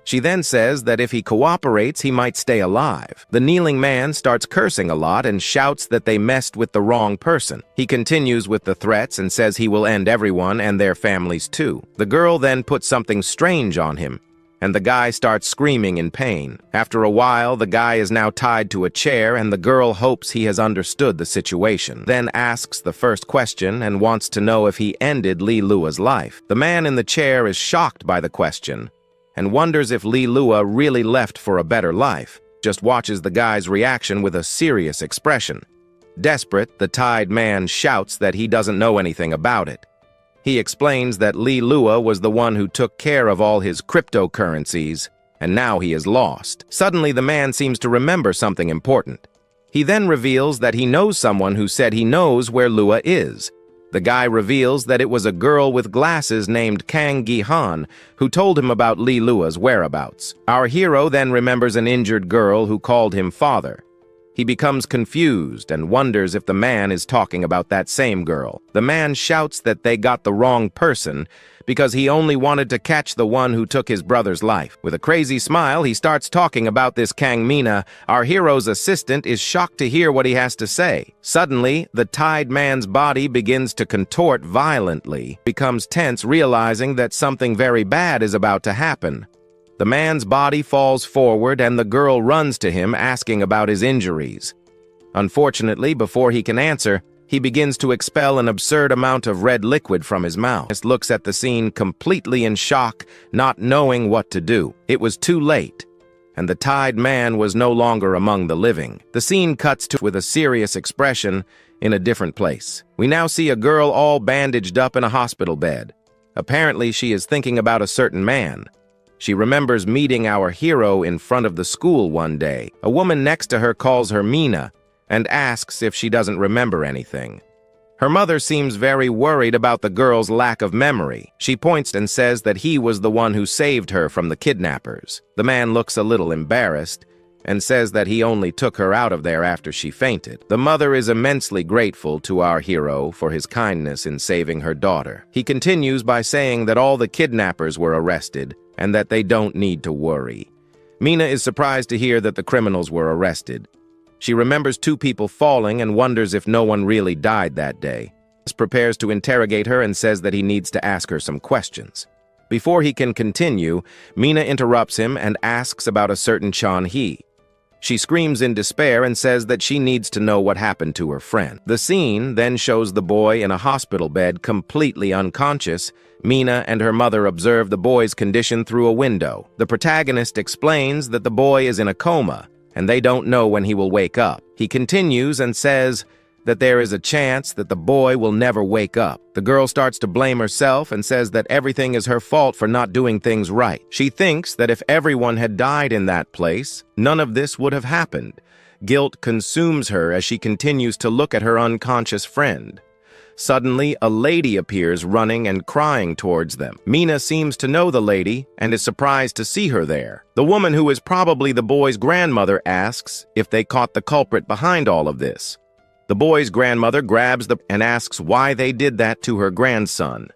She then says that if he cooperates, he might stay alive. The kneeling man starts cursing a lot and shouts that they messed with the wrong person. He continues with the threats and says he will end everyone and their families too. The girl then puts something strange on him, and the guy starts screaming in pain. After a while, the guy is now tied to a chair, and the girl hopes he has understood the situation, then asks the first question and wants to know if he ended Lee Lua's life. The man in the chair is shocked by the question and wonders if Lee Lua really left for a better life, just watches the guy's reaction with a serious expression. Desperate, the tied man shouts that he doesn't know anything about it. He explains that Lee Lua was the one who took care of all his cryptocurrencies, and now he is lost. Suddenly, the man seems to remember something important. He then reveals that he knows someone who said he knows where Lua is. The guy reveals that it was a girl with glasses named Kang Gi-han who told him about Lee Lua's whereabouts. Our hero then remembers an injured girl who called him father. He becomes confused and wonders if the man is talking about that same girl. The man shouts that they got the wrong person because he only wanted to catch the one who took his brother's life. With a crazy smile, he starts talking about this Kang Mina. Our hero's assistant is shocked to hear what he has to say. Suddenly, the tied man's body begins to contort violently, becomes tense, realizing that something very bad is about to happen. The man's body falls forward and the girl runs to him asking about his injuries. Unfortunately, before he can answer, he begins to expel an absurd amount of red liquid from his mouth. He looks at the scene completely in shock, not knowing what to do. It was too late, and the tied man was no longer among the living. The scene cuts to with a serious expression in a different place. We now see a girl all bandaged up in a hospital bed. Apparently, she is thinking about a certain man. She remembers meeting our hero in front of the school one day. A woman next to her calls her Mina and asks if she doesn't remember anything. Her mother seems very worried about the girl's lack of memory. She points and says that he was the one who saved her from the kidnappers. The man looks a little embarrassed and says that he only took her out of there after she fainted. The mother is immensely grateful to our hero for his kindness in saving her daughter. He continues by saying that all the kidnappers were arrested and that they don't need to worry. Mina is surprised to hear that the criminals were arrested. She remembers 2 people falling and wonders if no one really died that day. He prepares to interrogate her and says that he needs to ask her some questions. Before he can continue, Mina interrupts him and asks about a certain Chan-hee. She screams in despair and says that she needs to know what happened to her friend. The scene then shows the boy in a hospital bed completely unconscious. Mina and her mother observe the boy's condition through a window. The protagonist explains that the boy is in a coma and they don't know when he will wake up. He continues and says that there is a chance that the boy will never wake up. The girl starts to blame herself and says that everything is her fault for not doing things right. She thinks that if everyone had died in that place, none of this would have happened. Guilt consumes her as she continues to look at her unconscious friend. Suddenly, a lady appears running and crying towards them. Mina seems to know the lady and is surprised to see her there. The woman, who is probably the boy's grandmother, asks if they caught the culprit behind all of this. The boy's grandmother grabs and asks why they did that to her grandson.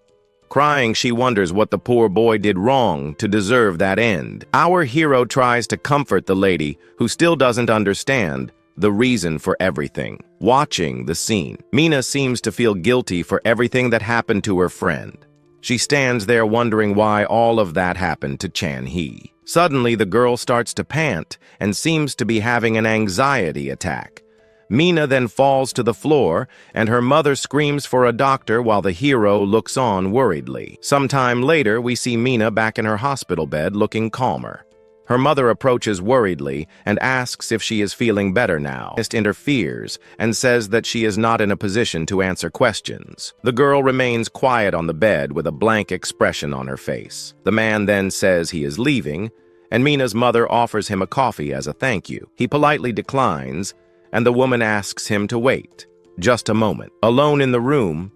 Crying, she wonders what the poor boy did wrong to deserve that end. Our hero tries to comfort the lady, who still doesn't understand the reason for everything. Watching the scene, Mina seems to feel guilty for everything that happened to her friend. She stands there wondering why all of that happened to Chan-hee. Suddenly, the girl starts to pant and seems to be having an anxiety attack. Mina then falls to the floor, and her mother screams for a doctor while the hero looks on worriedly. Sometime later, we see Mina back in her hospital bed looking calmer. Her mother approaches worriedly and asks if she is feeling better now. Protagonist interferes and says that she is not in a position to answer questions. The girl remains quiet on the bed with a blank expression on her face. The man then says he is leaving, and Mina's mother offers him a coffee as a thank you. He politely declines, and the woman asks him to wait. Just a moment. Alone in the room,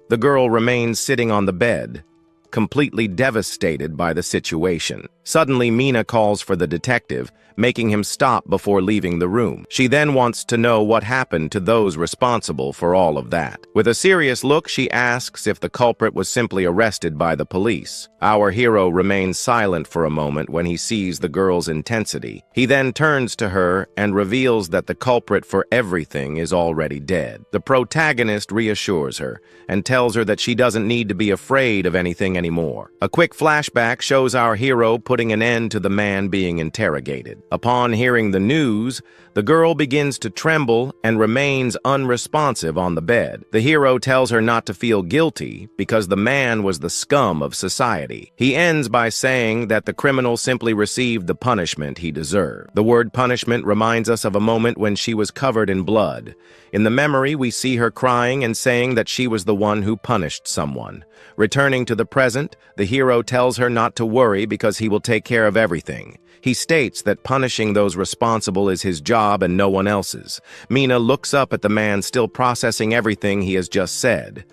the girl remains sitting on the bed, completely devastated by the situation. Suddenly, Mina calls for the detective, making him stop before leaving the room. She then wants to know what happened to those responsible for all of that. With a serious look, she asks if the culprit was simply arrested by the police. Our hero remains silent for a moment when he sees the girl's intensity. He then turns to her and reveals that the culprit for everything is already dead. The protagonist reassures her and tells her that she doesn't need to be afraid of anything anymore. A quick flashback shows our hero putting an end to the man being interrogated. Upon hearing the news, the girl begins to tremble and remains unresponsive on the bed. The hero tells her not to feel guilty because the man was the scum of society. He ends by saying that the criminal simply received the punishment he deserved. The word punishment reminds us of a moment when she was covered in blood. In the memory, we see her crying and saying that she was the one who punished someone. Returning to the present, the hero tells her not to worry because he will take care of everything. He states that punishing those responsible is his job and no one else's. Mina looks up at the man still processing everything he has just said.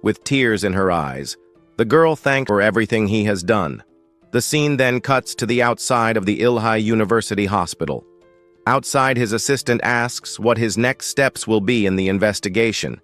With tears in her eyes, the girl thanks for everything he has done. The scene then cuts to the outside of the Ilhai University Hospital. Outside, his assistant asks what his next steps will be in the investigation.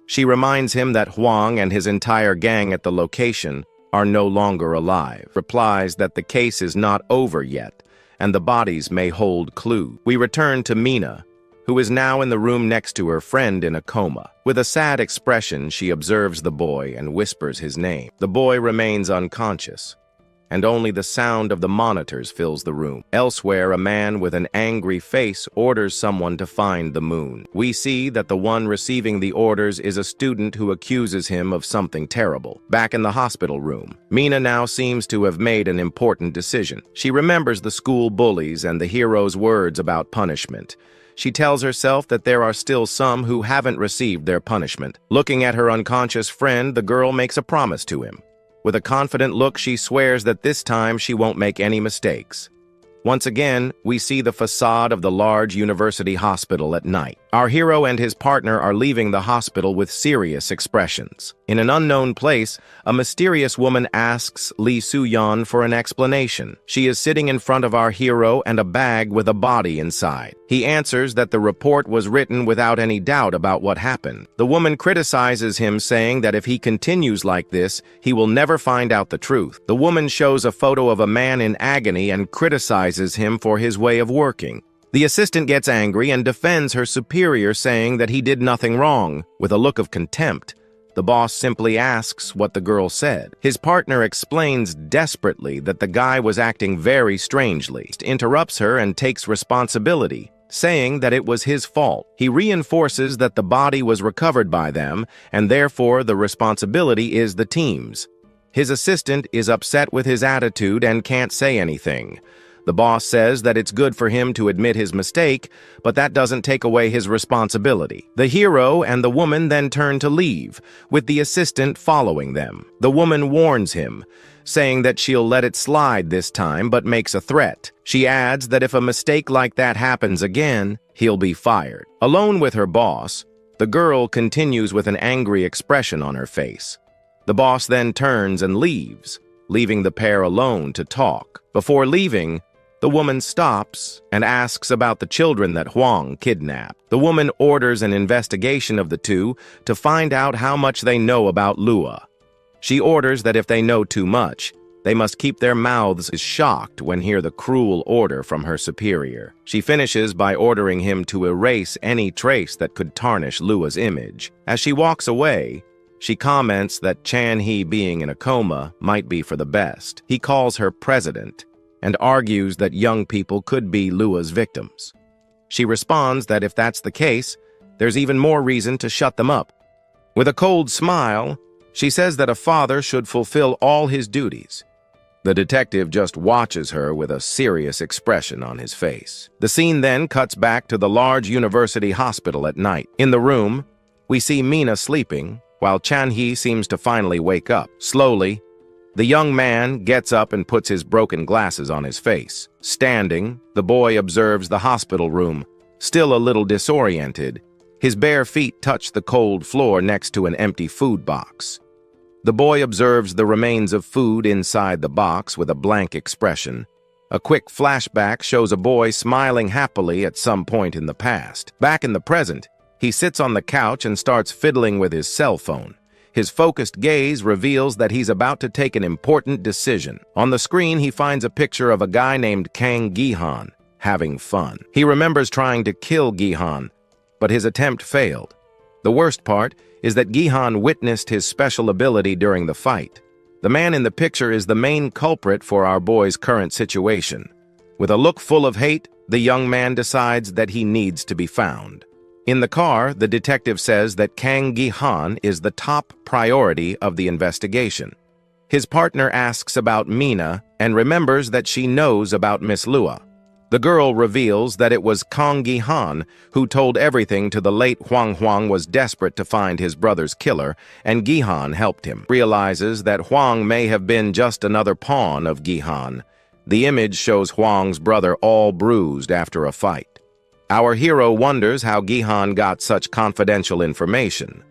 She reminds him that Huang and his entire gang at the location are no longer alive. Replies that the case is not over yet, and the bodies may hold clues. We return to Mina, who is now in the room next to her friend in a coma. With a sad expression, she observes the boy and whispers his name. The boy remains unconscious, and only the sound of the monitors fills the room. Elsewhere, a man with an angry face orders someone to find the moon. We see that the one receiving the orders is a student who accuses him of something terrible. Back in the hospital room, Mina now seems to have made an important decision. She remembers the school bullies and the hero's words about punishment. She tells herself that there are still some who haven't received their punishment. Looking at her unconscious friend, the girl makes a promise to him. With a confident look, she swears that this time she won't make any mistakes. Once again, we see the facade of the large university hospital at night. Our hero and his partner are leaving the hospital with serious expressions. In an unknown place, a mysterious woman asks Lee Soo-yeon for an explanation. She is sitting in front of our hero and a bag with a body inside. He answers that the report was written without any doubt about what happened. The woman criticizes him, saying that if he continues like this, he will never find out the truth. The woman shows a photo of a man in agony and criticizes him for his way of working. The assistant gets angry and defends her superior, saying that he did nothing wrong. With a look of contempt, the boss simply asks what the girl said. His partner explains desperately that the guy was acting very strangely. He interrupts her and takes responsibility, saying that it was his fault. He reinforces that the body was recovered by them, and therefore the responsibility is the team's. His assistant is upset with his attitude and can't say anything. The boss says that it's good for him to admit his mistake, but that doesn't take away his responsibility. The hero and the woman then turn to leave, with the assistant following them. The woman warns him, saying that she'll let it slide this time, but makes a threat. She adds that if a mistake like that happens again, he'll be fired. Alone with her boss, the girl continues with an angry expression on her face. The boss then turns and leaves, leaving the pair alone to talk. Before leaving, the woman stops and asks about the children that Huang kidnapped. The woman orders an investigation of the two to find out how much they know about Lua. She orders that if they know too much, they must keep their mouths shocked when hear the cruel order from her superior. She finishes by ordering him to erase any trace that could tarnish Lua's image. As she walks away, she comments that Chan-hee being in a coma might be for the best. He calls her president and argues that young people could be Lua's victims. She responds that if that's the case, there's even more reason to shut them up. With a cold smile, she says that a father should fulfill all his duties. The detective just watches her with a serious expression on his face. The scene then cuts back to the large university hospital at night. In the room, we see Mina sleeping, while Chan-hee seems to finally wake up. Slowly, the young man gets up and puts his broken glasses on his face. Standing, the boy observes the hospital room, still a little disoriented. His bare feet touch the cold floor next to an empty food box. The boy observes the remains of food inside the box with a blank expression. A quick flashback shows a boy smiling happily at some point in the past. Back in the present, he sits on the couch and starts fiddling with his cell phone. His focused gaze reveals that he's about to take an important decision. On the screen, he finds a picture of a guy named Kang Gi-han having fun. He remembers trying to kill Gi-han, but his attempt failed. The worst part is that Gi-han witnessed his special ability during the fight. The man in the picture is the main culprit for our boy's current situation. With a look full of hate, the young man decides that he needs to be found. In the car, the detective says that Kang Gi-han is the top priority of the investigation. His partner asks about Mina and remembers that she knows about Miss Lua. The girl reveals that it was Kang Gi-han who told everything to the late Huang was desperate to find his brother's killer, and Gi-han helped him. Realizes that Huang may have been just another pawn of Gi-han. The image shows Huang's brother all bruised after a fight. Our hero wonders how Gi-han got such confidential information.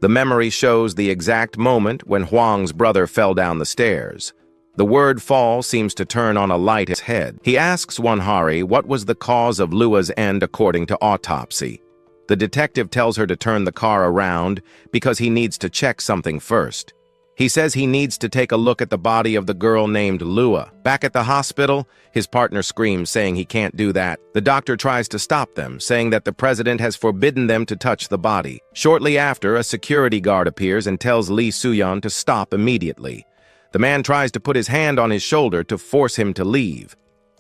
The memory shows the exact moment when Huang's brother fell down the stairs. The word fall seems to turn on a light in his head. He asks Wanhari what was the cause of Lua's end according to autopsy. The detective tells her to turn the car around because he needs to check something first. He says he needs to take a look at the body of the girl named Lua. Back at the hospital, his partner screams, saying he can't do that. The doctor tries to stop them, saying that the president has forbidden them to touch the body. Shortly after, a security guard appears and tells Lee Suyeon to stop immediately. The man tries to put his hand on his shoulder to force him to leave.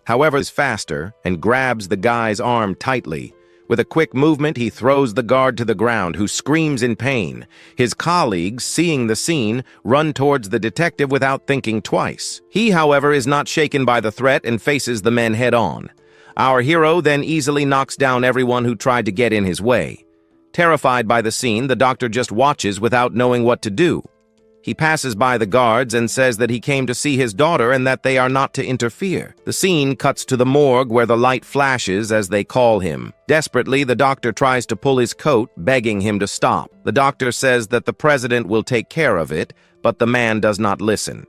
However, he is faster and grabs the guy's arm tightly. With a quick movement, he throws the guard to the ground, who screams in pain. His colleagues, seeing the scene, run towards the detective without thinking twice. He, however, is not shaken by the threat and faces the men head-on. Our hero then easily knocks down everyone who tried to get in his way. Terrified by the scene, the doctor just watches without knowing what to do. He passes by the guards and says that he came to see his daughter and that they are not to interfere. The scene cuts to the morgue where the light flashes as they call him. Desperately, the doctor tries to pull his coat, begging him to stop. The doctor says that the president will take care of it, but the man does not listen.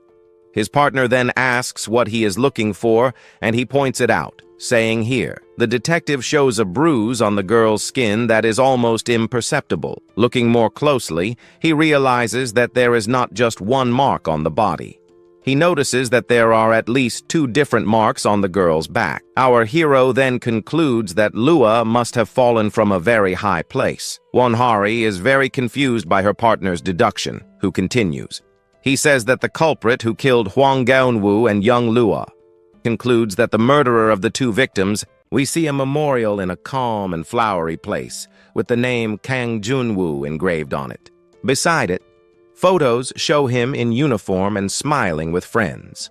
His partner then asks what he is looking for, and he points it out, saying here. The detective shows a bruise on the girl's skin that is almost imperceptible. Looking more closely, he realizes that there is not just one mark on the body. He notices that there are at least 2 different marks on the girl's back. Our hero then concludes that Lua must have fallen from a very high place. Wanhari is very confused by her partner's deduction, who continues. He says that the culprit who killed Huang Gaonwu and young Lua concludes that the murderer of the 2 victims. We see a memorial in a calm and flowery place with the name Kang Junwoo engraved on it. Beside it, photos show him in uniform and smiling with friends.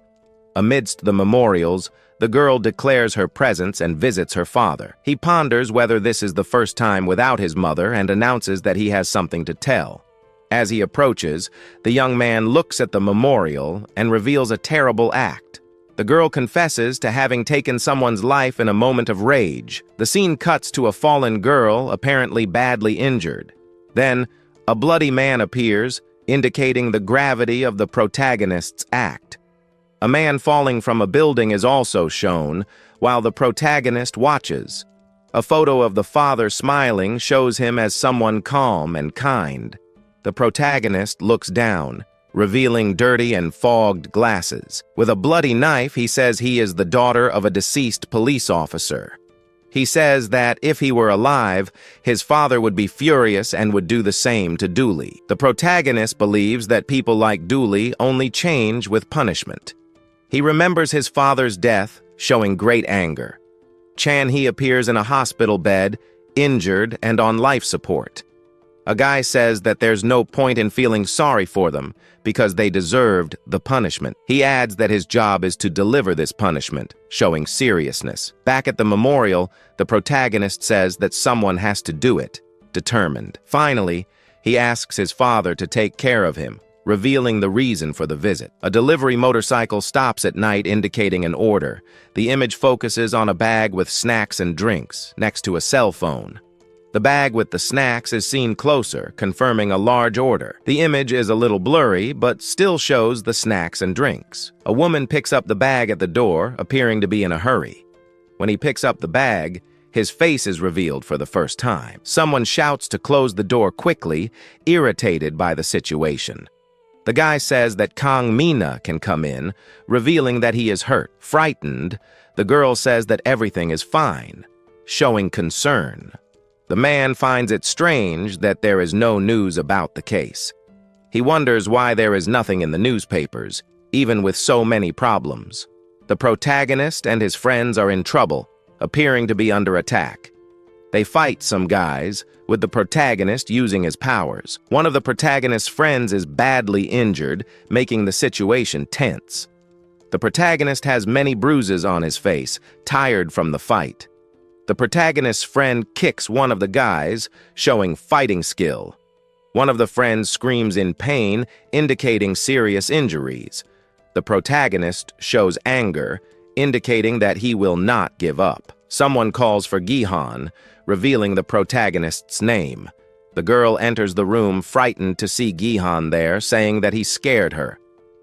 Amidst the memorials, the girl declares her presence and visits her father. He ponders whether this is the first time without his mother and announces that he has something to tell. As he approaches, the young man looks at the memorial and reveals a terrible act. The girl confesses to having taken someone's life in a moment of rage. The scene cuts to a fallen girl, apparently badly injured. Then, a bloody man appears, indicating the gravity of the protagonist's act. A man falling from a building is also shown, while the protagonist watches. A photo of the father smiling shows him as someone calm and kind. The protagonist looks down, revealing dirty and fogged glasses. With a bloody knife, he says he is the daughter of a deceased police officer. He says that if he were alive, his father would be furious and would do the same to Dooley. The protagonist believes that people like Dooley only change with punishment. He remembers his father's death, showing great anger. Chan-hee appears in a hospital bed, injured and on life support. A guy says that there's no point in feeling sorry for them because they deserved the punishment. He adds that his job is to deliver this punishment, showing seriousness. Back at the memorial, the protagonist says that someone has to do it, determined. Finally, he asks his father to take care of him, revealing the reason for the visit. A delivery motorcycle stops at night, indicating an order. The image focuses on a bag with snacks and drinks, next to a cell phone. The bag with the snacks is seen closer, confirming a large order. The image is a little blurry, but still shows the snacks and drinks. A woman picks up the bag at the door, appearing to be in a hurry. When he picks up the bag, his face is revealed for the first time. Someone shouts to close the door quickly, irritated by the situation. The guy says that Kang Mina can come in, revealing that he is hurt. Frightened, the girl says that everything is fine, showing concern. The man finds it strange that there is no news about the case. He wonders why there is nothing in the newspapers, even with so many problems. The protagonist and his friends are in trouble, appearing to be under attack. They fight some guys, with the protagonist using his powers. One of the protagonist's friends is badly injured, making the situation tense. The protagonist has many bruises on his face, tired from the fight. The protagonist's friend kicks one of the guys, showing fighting skill. One of the friends screams in pain, indicating serious injuries. The protagonist shows anger, indicating that he will not give up. Someone calls for Gihan, revealing the protagonist's name. The girl enters the room, frightened to see Gihan there, saying that he scared her.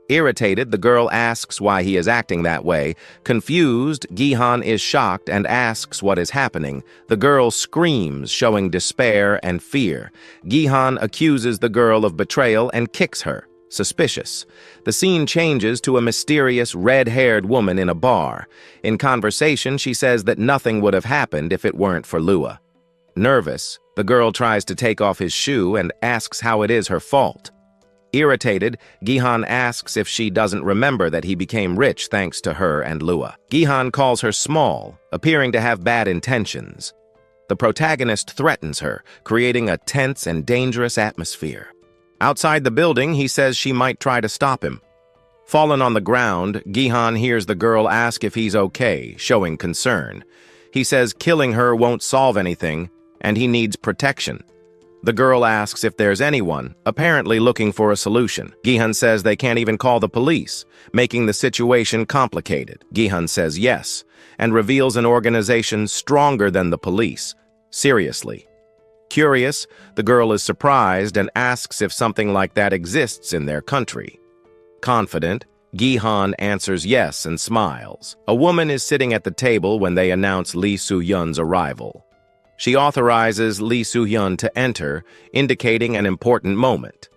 Irritated, the girl asks why he is acting that way. Confused, Gihan is shocked and asks what is happening. The girl screams, showing despair and fear. Gihan accuses the girl of betrayal and kicks her. Suspicious. The scene changes to a mysterious red-haired woman in a bar. In conversation, she says that nothing would have happened if it weren't for Lua. Nervous, the girl tries to take off his shoe and asks how it is her fault. Irritated, Gihan asks if she doesn't remember that he became rich thanks to her and Lua. Gihan calls her small, appearing to have bad intentions. The protagonist threatens her, creating a tense and dangerous atmosphere. Outside the building, he says she might try to stop him. Fallen on the ground, Gihan hears the girl ask if he's okay, showing concern. He says killing her won't solve anything, and he needs protection. The girl asks if there's anyone, apparently looking for a solution. Gihan says they can't even call the police, making the situation complicated. Gihan says yes, and reveals an organization stronger than the police. Seriously. Curious, the girl is surprised and asks if something like that exists in their country. Confident, Gihan answers yes and smiles. A woman is sitting at the table when they announce Lee Soo-hyun's arrival. She authorizes Lee Soo-hyun to enter, indicating an important moment.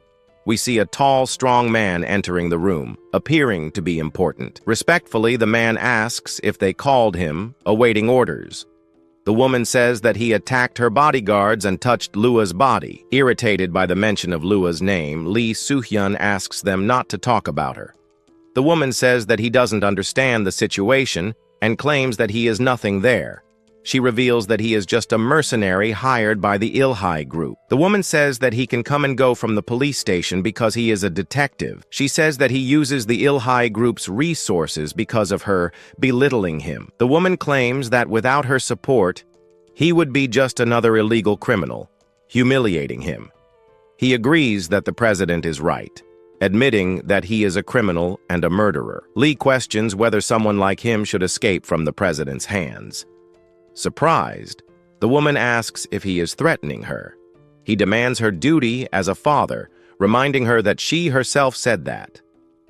We see a tall, strong man entering the room, appearing to be important. Respectfully, the man asks if they called him, awaiting orders. The woman says that he attacked her bodyguards and touched Lua's body. Irritated by the mention of Lua's name, Lee Soo-hyun asks them not to talk about her. The woman says that he doesn't understand the situation and claims that he is nothing there. She reveals that he is just a mercenary hired by the Ilhai group. The woman says that he can come and go from the police station because he is a detective. She says that he uses the Ilhai group's resources because of her belittling him. The woman claims that without her support, he would be just another illegal criminal, humiliating him. He agrees that the president is right, admitting that he is a criminal and a murderer. Lee questions whether someone like him should escape from the president's hands. Surprised, the woman asks if he is threatening her. He demands her duty as a father, reminding her that she herself said that.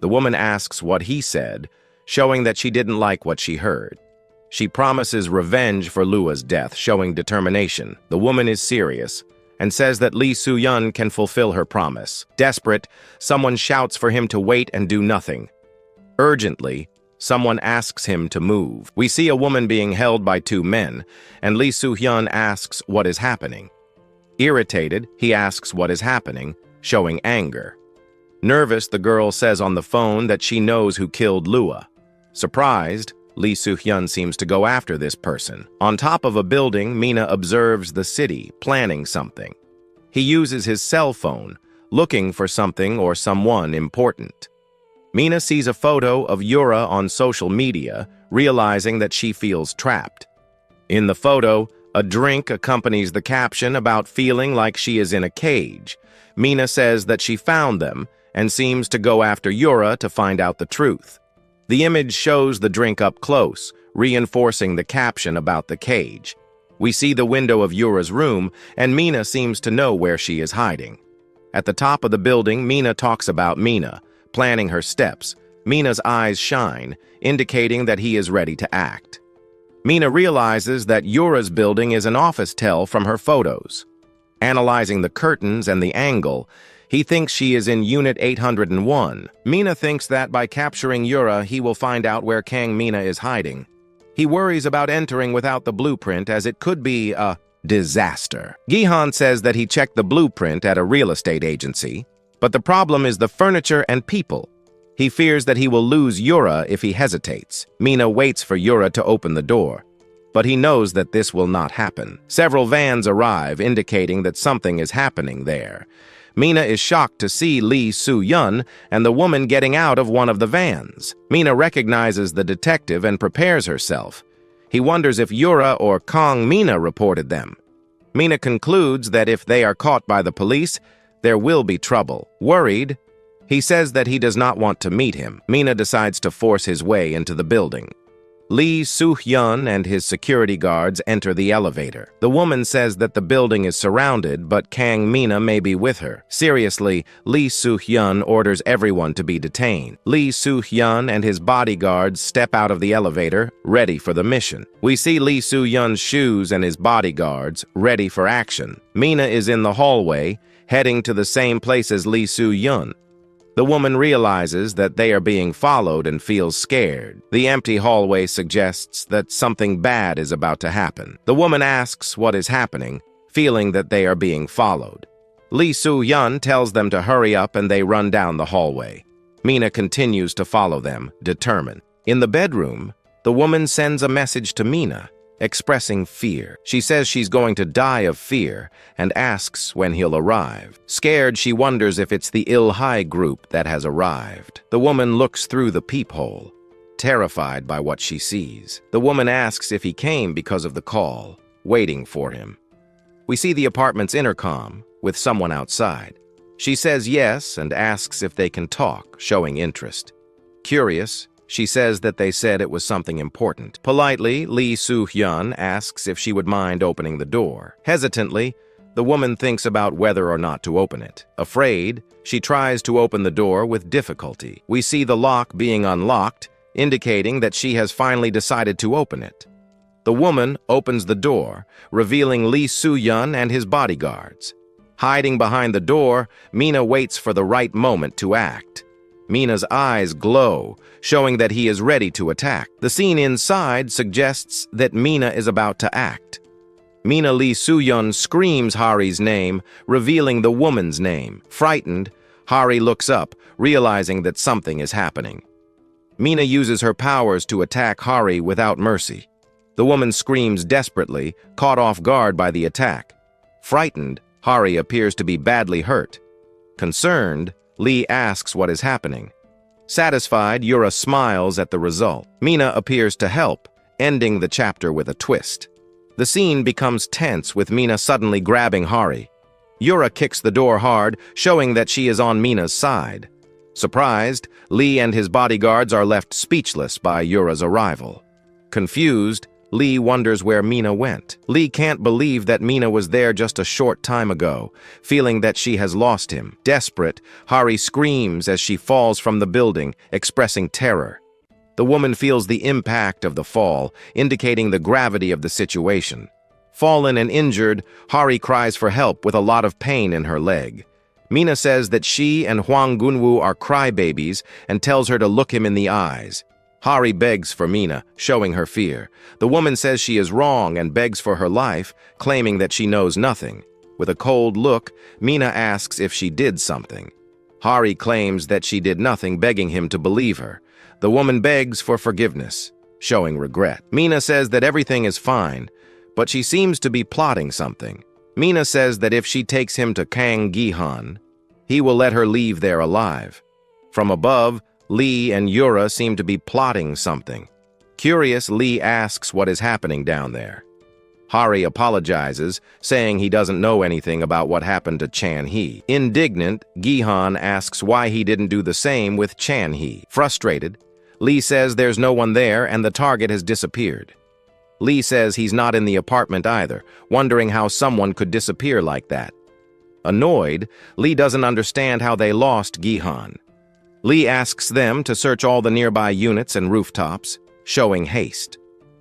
The woman asks what he said, showing that she didn't like what she heard. She promises revenge for Lua's death, showing determination. The woman is serious and says that Lee Soo-hyun can fulfill her promise. Desperate, someone shouts for him to wait and do nothing. Urgently, someone asks him to move. We see a woman being held by two men, and Lee Soo-hyun asks what is happening. Irritated, he asks what is happening, showing anger. Nervous, the girl says on the phone that she knows who killed Lua. Surprised, Lee Soo-hyun seems to go after this person. On top of a building, Mina observes the city, planning something. He uses his cell phone, looking for something or someone important. Mina sees a photo of Yura on social media, realizing that she feels trapped. In the photo, a drink accompanies the caption about feeling like she is in a cage. Mina says that she found them and seems to go after Yura to find out the truth. The image shows the drink up close, reinforcing the caption about the cage. We see the window of Yura's room, and Mina seems to know where she is hiding. At the top of the building, Mina talks about Mina, planning her steps. Mina's eyes shine, indicating that he is ready to act. Mina realizes that Yura's building is an office tell from her photos. Analyzing the curtains and the angle, he thinks she is in Unit 801. Mina thinks that by capturing Yura, he will find out where Kang Mina is hiding. He worries about entering without the blueprint, as it could be a disaster. Gihan says that he checked the blueprint at a real estate agency, but the problem is the furniture and people. He fears that he will lose Yura if he hesitates. Mina waits for Yura to open the door, but he knows that this will not happen. Several vans arrive, indicating that something is happening there. Mina is shocked to see Lee Soo-hyun and the woman getting out of one of the vans. Mina recognizes the detective and prepares herself. He wonders if Yura or Kang Mina reported them. Mina concludes that if they are caught by the police, there will be trouble. Worried, he says that he does not want to meet him. Mina decides to force his way into the building. Lee Soo-hyun and his security guards enter the elevator. The woman says that the building is surrounded, but Kang Mina may be with her. Seriously, Lee Soo-hyun orders everyone to be detained. Lee Soo-hyun and his bodyguards step out of the elevator, ready for the mission. We see Lee Soo-hyun's shoes and his bodyguards, ready for action. Mina is in the hallway, heading to the same place as Lee Soo-hyun. The woman realizes that they are being followed and feels scared. The empty hallway suggests that something bad is about to happen. The woman asks what is happening, feeling that they are being followed. Lee Soo-hyun tells them to hurry up and they run down the hallway. Mina continues to follow them, determined. In the bedroom, the woman sends a message to Mina, expressing fear. She says she's going to die of fear and asks when he'll arrive. Scared, she wonders if it's the Il-Hai group that has arrived. The woman looks through the peephole, terrified by what she sees. The woman asks if he came because of the call, waiting for him. We see the apartment's intercom with someone outside. She says yes and asks if they can talk, showing interest. Curious, she says that they said it was something important. Politely, Lee Soo-hyun asks if she would mind opening the door. Hesitantly, the woman thinks about whether or not to open it. Afraid, she tries to open the door with difficulty. We see the lock being unlocked, indicating that she has finally decided to open it. The woman opens the door, revealing Lee Soo-hyun and his bodyguards. Hiding behind the door, Mina waits for the right moment to act. Mina's eyes glow, showing that he is ready to attack. The scene inside suggests that Mina is about to act. Mina Lee Soo-hyun screams Hari's name, revealing the woman's name. Frightened, Hari looks up, realizing that something is happening. Mina uses her powers to attack Hari without mercy. The woman screams desperately, caught off guard by the attack. Frightened, Hari appears to be badly hurt. Concerned, Lee asks what is happening. Satisfied, Yura smiles at the result. Mina appears to help, ending the chapter with a twist. The scene becomes tense with Mina suddenly grabbing Hari. Yura kicks the door hard, showing that she is on Mina's side. Surprised, Lee and his bodyguards are left speechless by Yura's arrival. Confused, Lee wonders where Mina went. Lee can't believe that Mina was there just a short time ago, feeling that she has lost him. Desperate, Hari screams as she falls from the building, expressing terror. The woman feels the impact of the fall, indicating the gravity of the situation. Fallen and injured, Hari cries for help with a lot of pain in her leg. Mina says that she and Hwang Gunwoo are crybabies and tells her to look him in the eyes. Hari begs for Mina, showing her fear. The woman says she is wrong and begs for her life, claiming that she knows nothing. With a cold look, Mina asks if she did something. Hari claims that she did nothing, begging him to believe her. The woman begs for forgiveness, showing regret. Mina says that everything is fine, but she seems to be plotting something. Mina says that if she takes him to Kang Gihan, he will let her leave there alive. From above, Lee and Yura seem to be plotting something. Curious, Lee asks what is happening down there. Hari apologizes, saying he doesn't know anything about what happened to Chan-hee. Indignant, Gihan asks why he didn't do the same with Chan-hee. Frustrated, Lee says there's no one there and the target has disappeared. Lee says he's not in the apartment either, wondering how someone could disappear like that. Annoyed, Lee doesn't understand how they lost Gihan. Lee asks them to search all the nearby units and rooftops, showing haste.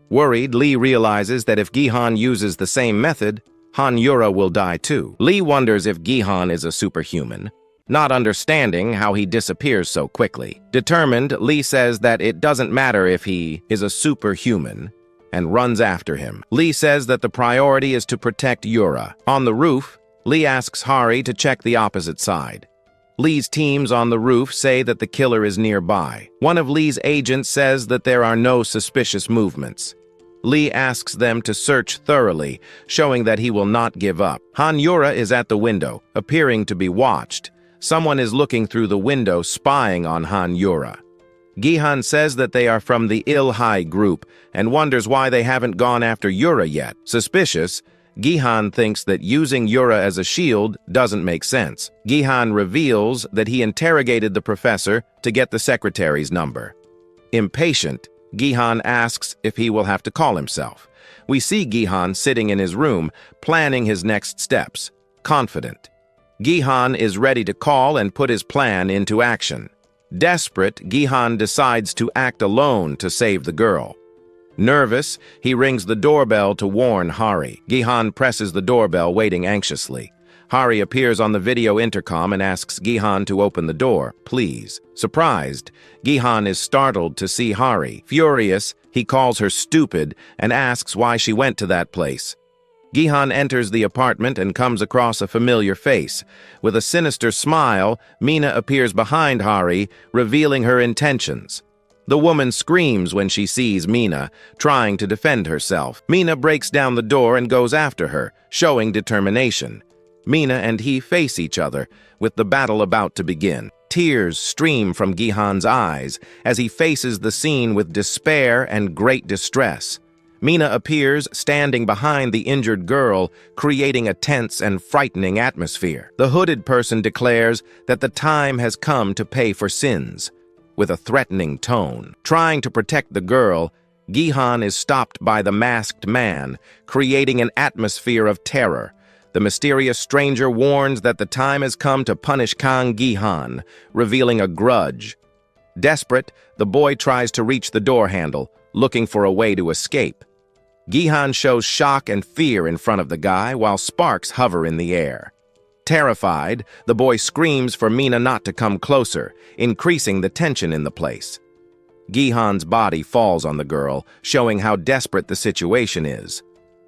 Worried, Lee realizes that if Gihan uses the same method, Han Yura will die too. Lee wonders if Gihan is a superhuman, not understanding how he disappears so quickly. Determined, Lee says that it doesn't matter if he is a superhuman, and runs after him. Lee says that the priority is to protect Yura. On the roof, Lee asks Hari to check the opposite side. Lee's teams on the roof say that the killer is nearby. One of Lee's agents says that there are no suspicious movements. Lee asks them to search thoroughly, showing that he will not give up. Han Yura is at the window, appearing to be watched. Someone is looking through the window, spying on Han Yura. Gihan says that they are from the Il-Hai group and wonders why they haven't gone after Yura yet. Suspicious, Gihan thinks that using Yura as a shield doesn't make sense. Gihan reveals that he interrogated the professor to get the secretary's number. Impatient, Gihan asks if he will have to call himself. We see Gihan sitting in his room, planning his next steps, confident. Gihan is ready to call and put his plan into action. Desperate, Gihan decides to act alone to save the girl. Nervous, he rings the doorbell to warn Hari. Gihan presses the doorbell, waiting anxiously. Hari appears on the video intercom and asks Gihan to open the door, please. Surprised, Gihan is startled to see Hari. Furious, he calls her stupid and asks why she went to that place. Gihan enters the apartment and comes across a familiar face. With a sinister smile, Mina appears behind Hari, revealing her intentions. The woman screams when she sees Mina, trying to defend herself. Mina breaks down the door and goes after her, showing determination. Mina and he face each other, with the battle about to begin. Tears stream from Gihan's eyes as he faces the scene with despair and great distress. Mina appears standing behind the injured girl, creating a tense and frightening atmosphere. The hooded person declares that the time has come to pay for sins, with a threatening tone. Trying to protect the girl, Gihan is stopped by the masked man, creating an atmosphere of terror. The mysterious stranger warns that the time has come to punish Kang Gihan, revealing a grudge. Desperate, the boy tries to reach the door handle, looking for a way to escape. Gihan shows shock and fear in front of the guy while sparks hover in the air. Terrified, the boy screams for Mina not to come closer, increasing the tension in the place. Gihan's body falls on the girl, showing how desperate the situation is.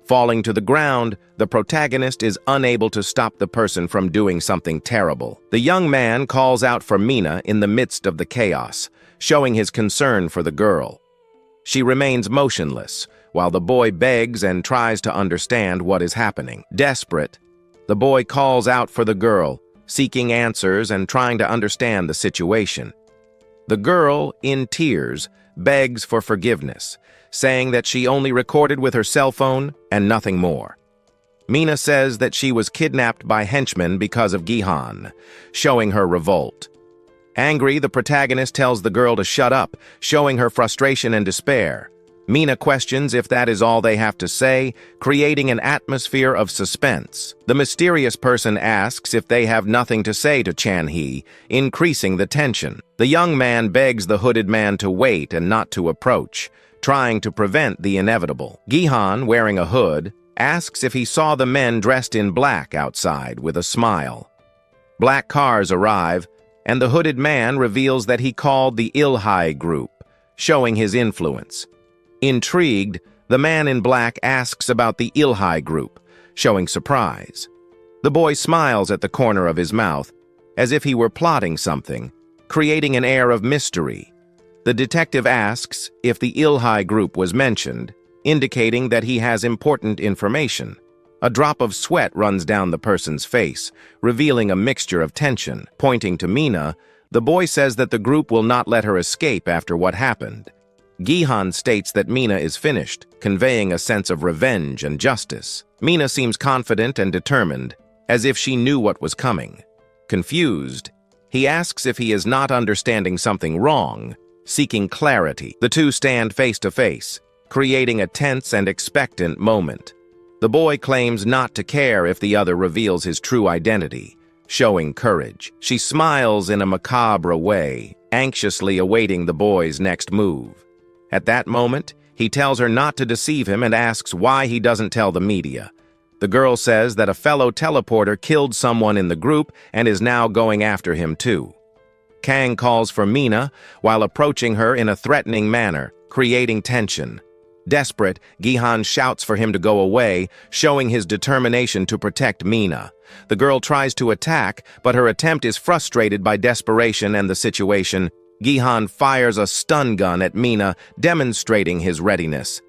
Falling to the ground, the protagonist is unable to stop the person from doing something terrible. The young man calls out for Mina in the midst of the chaos, showing his concern for the girl. She remains motionless, while the boy begs and tries to understand what is happening. Desperate, the boy calls out for the girl, seeking answers and trying to understand the situation. The girl, in tears, begs for forgiveness, saying that she only recorded with her cell phone and nothing more. Mina says that she was kidnapped by henchmen because of Gihan, showing her revolt. Angry, the protagonist tells the girl to shut up, showing her frustration and despair. Mina questions if that is all they have to say, creating an atmosphere of suspense. The mysterious person asks if they have nothing to say to Chan-hee, increasing the tension. The young man begs the hooded man to wait and not to approach, trying to prevent the inevitable. Gihan, wearing a hood, asks if he saw the men dressed in black outside with a smile. Black cars arrive, and the hooded man reveals that he called the Il-Hai group, showing his influence. Intrigued, the man in black asks about the Il-Hai group, showing surprise. The boy smiles at the corner of his mouth, as if he were plotting something, creating an air of mystery. The detective asks if the Ilhai group was mentioned, indicating that he has important information. A drop of sweat runs down the person's face, revealing a mixture of tension. Pointing to Mina, the boy says that the group will not let her escape after what happened. Gihan states that Mina is finished, conveying a sense of revenge and justice. Mina seems confident and determined, as if she knew what was coming. Confused, he asks if he is not understanding something wrong, seeking clarity. The two stand face to face, creating a tense and expectant moment. The boy claims not to care if the other reveals his true identity, showing courage. She smiles in a macabre way, anxiously awaiting the boy's next move. At that moment, he tells her not to deceive him and asks why he doesn't tell the media. The girl says that a fellow teleporter killed someone in the group and is now going after him too. Kang calls for Mina while approaching her in a threatening manner, creating tension. Desperate, Gihan shouts for him to go away, showing his determination to protect Mina. The girl tries to attack, but her attempt is frustrated by desperation and the situation. Gihan fires a stun gun at Mina, demonstrating his readiness.